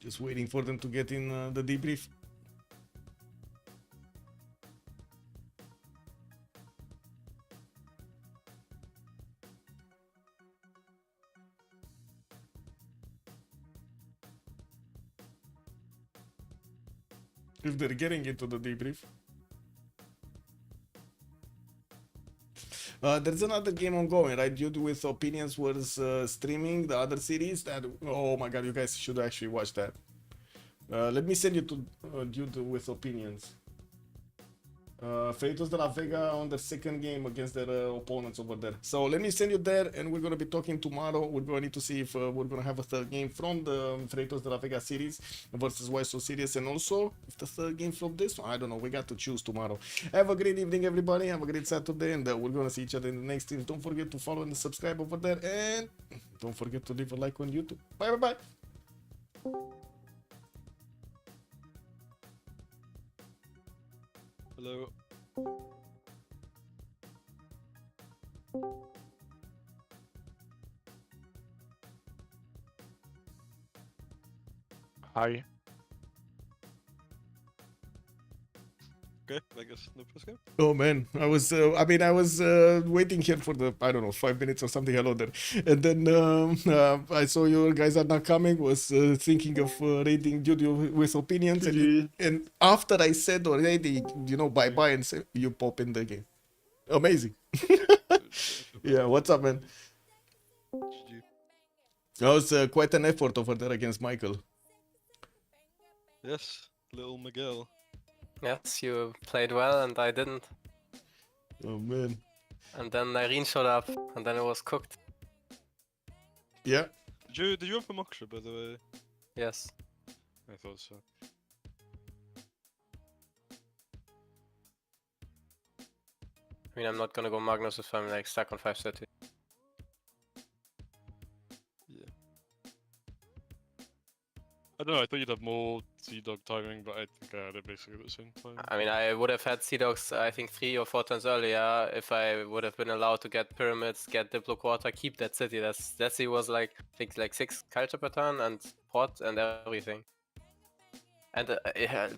Just waiting for them to get in the debrief. If they're getting into the debrief. There's another game ongoing, right? Dude with Opinions was streaming the other series that, oh my god, you guys should actually watch that. Let me send you to Dude with Opinions. Freitos de la Vega on the second game against their opponents over there. So let me send you there, and we're going to be talking tomorrow. We're going to see if we're going to have a third game from the Freitos de la Vega series versus Why So Serious, and also if the third game from this one, I don't know. We got to choose tomorrow. Have a great evening, everybody. Have a great Saturday, and we're going to see each other in the next stream. Don't forget to follow and subscribe over there, and don't forget to leave a like on YouTube. Bye, bye, bye. Hello. Hi. Okay, I guess no press game. Oh man, I was waiting here for the, I don't know, 5 minutes or something. Hello there. And then I saw you guys are not coming, was thinking of raiding Dude with Opinions. And after I said already, bye-bye, and say, you pop in the game. Amazing. Yeah, what's up, man? That was quite an effort over there against Michael. Yes, little Miguel. Yes, you played well and I didn't. Oh man. And then Irene showed up and then it was cooked. Yeah. Did you have a Moksha, by the way? Yes. I thought so. I mean, I'm not gonna go Magnus if I'm like stuck on 530. Yeah. I don't know, I thought you'd have more Sea-Dog timing, but I think I had it basically at the same time. I mean, I would have had Sea Dogs, I think, 3 or 4 turns earlier if I would have been allowed to get pyramids, get Diplo Quarter, keep that city. That city was like, I think, like 6 culture per turn and port and everything. And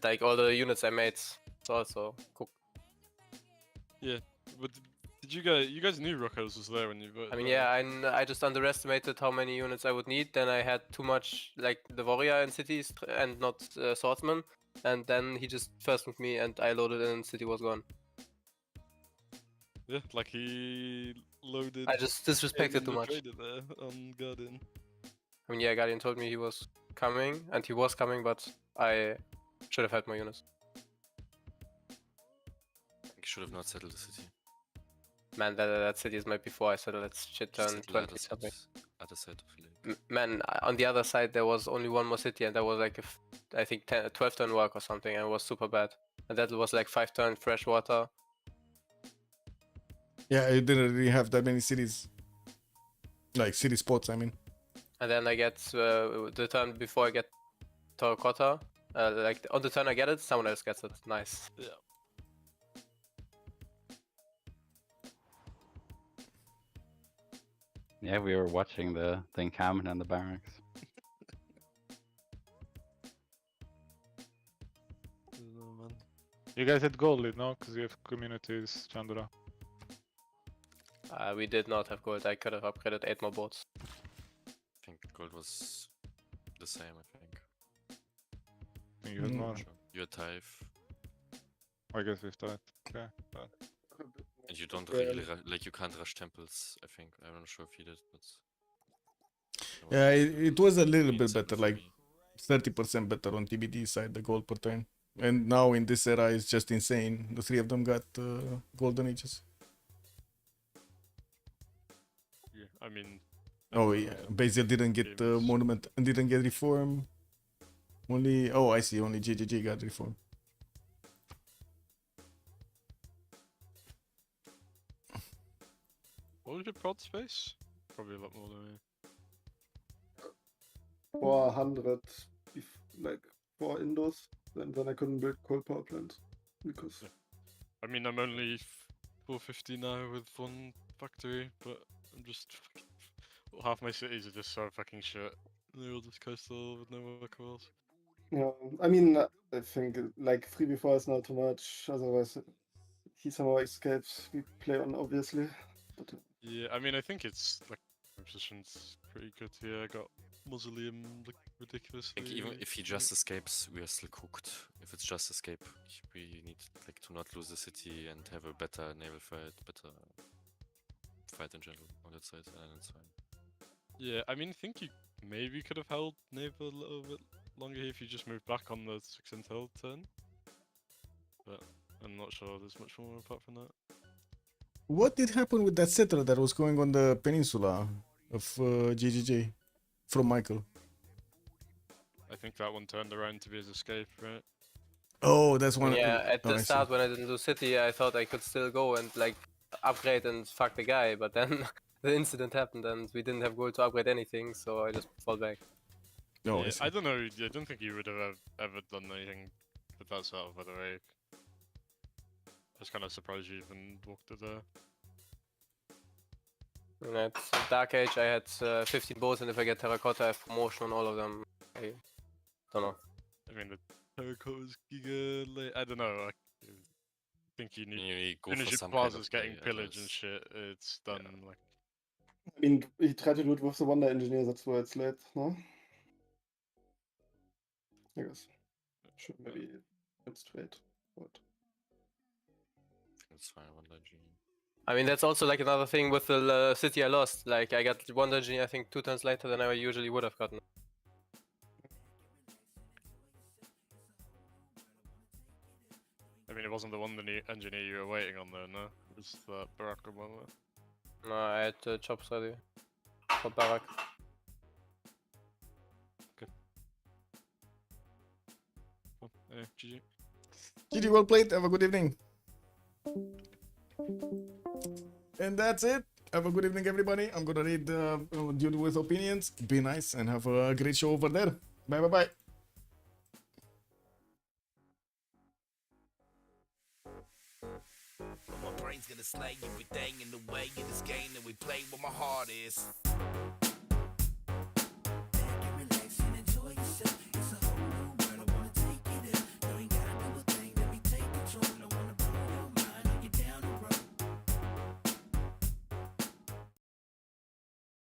like all the units I made, it's also cooked. Yeah, but did you guys knew Rockhouse was there when you voted? I mean, yeah, I just underestimated how many units I would need. Then I had too much, like, the warrior in cities and not swordsman. And then he just first moved me and I loaded in and city was gone. Yeah, like he loaded... I just disrespected too much. There on Guardian. I mean, yeah, Guardian told me he was coming, and he was coming, but I should have had more units. I think you should have not settled the city. Man, that city is made before I settled that shit turn 20 something. Other side of the lake. Man, on the other side there was only one more city and that was like, I think 12 turn work or something, and it was super bad. And that was like 5 turn fresh water. Yeah, you didn't really have that many cities. Like city spots, I mean. And then I get the turn before I get terracotta. Like on the turn I get it, someone else gets it. Nice. Yeah. Yeah, we were watching the encampment and the barracks. You guys had gold lead, no? Because you have communities, Chandra. We did not have gold. I could have upgraded 8 more boats. I think gold was The same, I think. I think you had more. You had Hive. I guess we've died. Okay. And you don't Yeah. really, like, you can't rush temples, I think. I'm not sure if you did, but... Yeah, it was a little bit better, like 30% better on TBD side, the gold per turn. And now in this era, it's just insane. The three of them got golden ages. Yeah, I mean. Oh yeah, Basil didn't get monument and didn't get reform. Only I see. Only GGG got reform. What was your prod space? Probably a lot more than me. 400, like 4 indoors, and then I couldn't build coal power plants because. I mean, I'm only 450 now with one factory, but I'm just half my cities are just so fucking shit. They're all just coastal with no workables. Yeah, I mean, I think like 3v4 is not too much. Otherwise, he somehow escapes. We play on obviously, but. Yeah, I mean, I think it's like my position's pretty good here. I got mausoleum like ridiculously. I think even if he just escapes, we are still cooked. If it's just escape, we need like to not lose the city and have a better naval fight, better fight in general on that side, and it's fine. Yeah, I mean, I think you maybe could have held naval a little bit longer if you just moved back on the 6 intel turn. But I'm not sure there's much more apart from that. What did happen with that settler that was going on the peninsula of GGG from Michael? I think that one turned around to be his escape, right? Oh, that's one. Yeah, at the I start see. when I didn't do city, I thought I could still go and like upgrade and fuck the guy, but then the incident happened and we didn't have gold to upgrade anything, so I just fall back. Oh, Yeah, I don't know. I don't think you would have ever done anything with that setup, by the way. I was kind of surprised you even walked it there. And at Dark Age, I had 15 bows, and if I get Terracotta, I have promotion on all of them. I don't know. I mean, the Terracotta's giga late. I don't know. I think you need. Go As soon as for your some kind plaza's of play, getting pillaged and shit, it's done. Like. I mean, he tried to do it with the Wonder Engineer, that's why it's late, no? I guess. Should maybe straight. But. It's fine, one dungeon. I mean, that's also like another thing with the city I lost. Like, I got one dungeon, I think, 2 turns later than I usually would have gotten. I mean, it wasn't the one engineer you were waiting on, though, no? It was the Baraka one. No, I had chops ready for Barak. Okay. Well, anyway, GG. GG, well played. Have a good evening. And that's it. Have a good evening, everybody. I'm gonna read Dude with Opinions. Be nice and have a great show over there. Bye, bye, bye. My brain's gonna slay everything in the way of this game that we play where my heart is.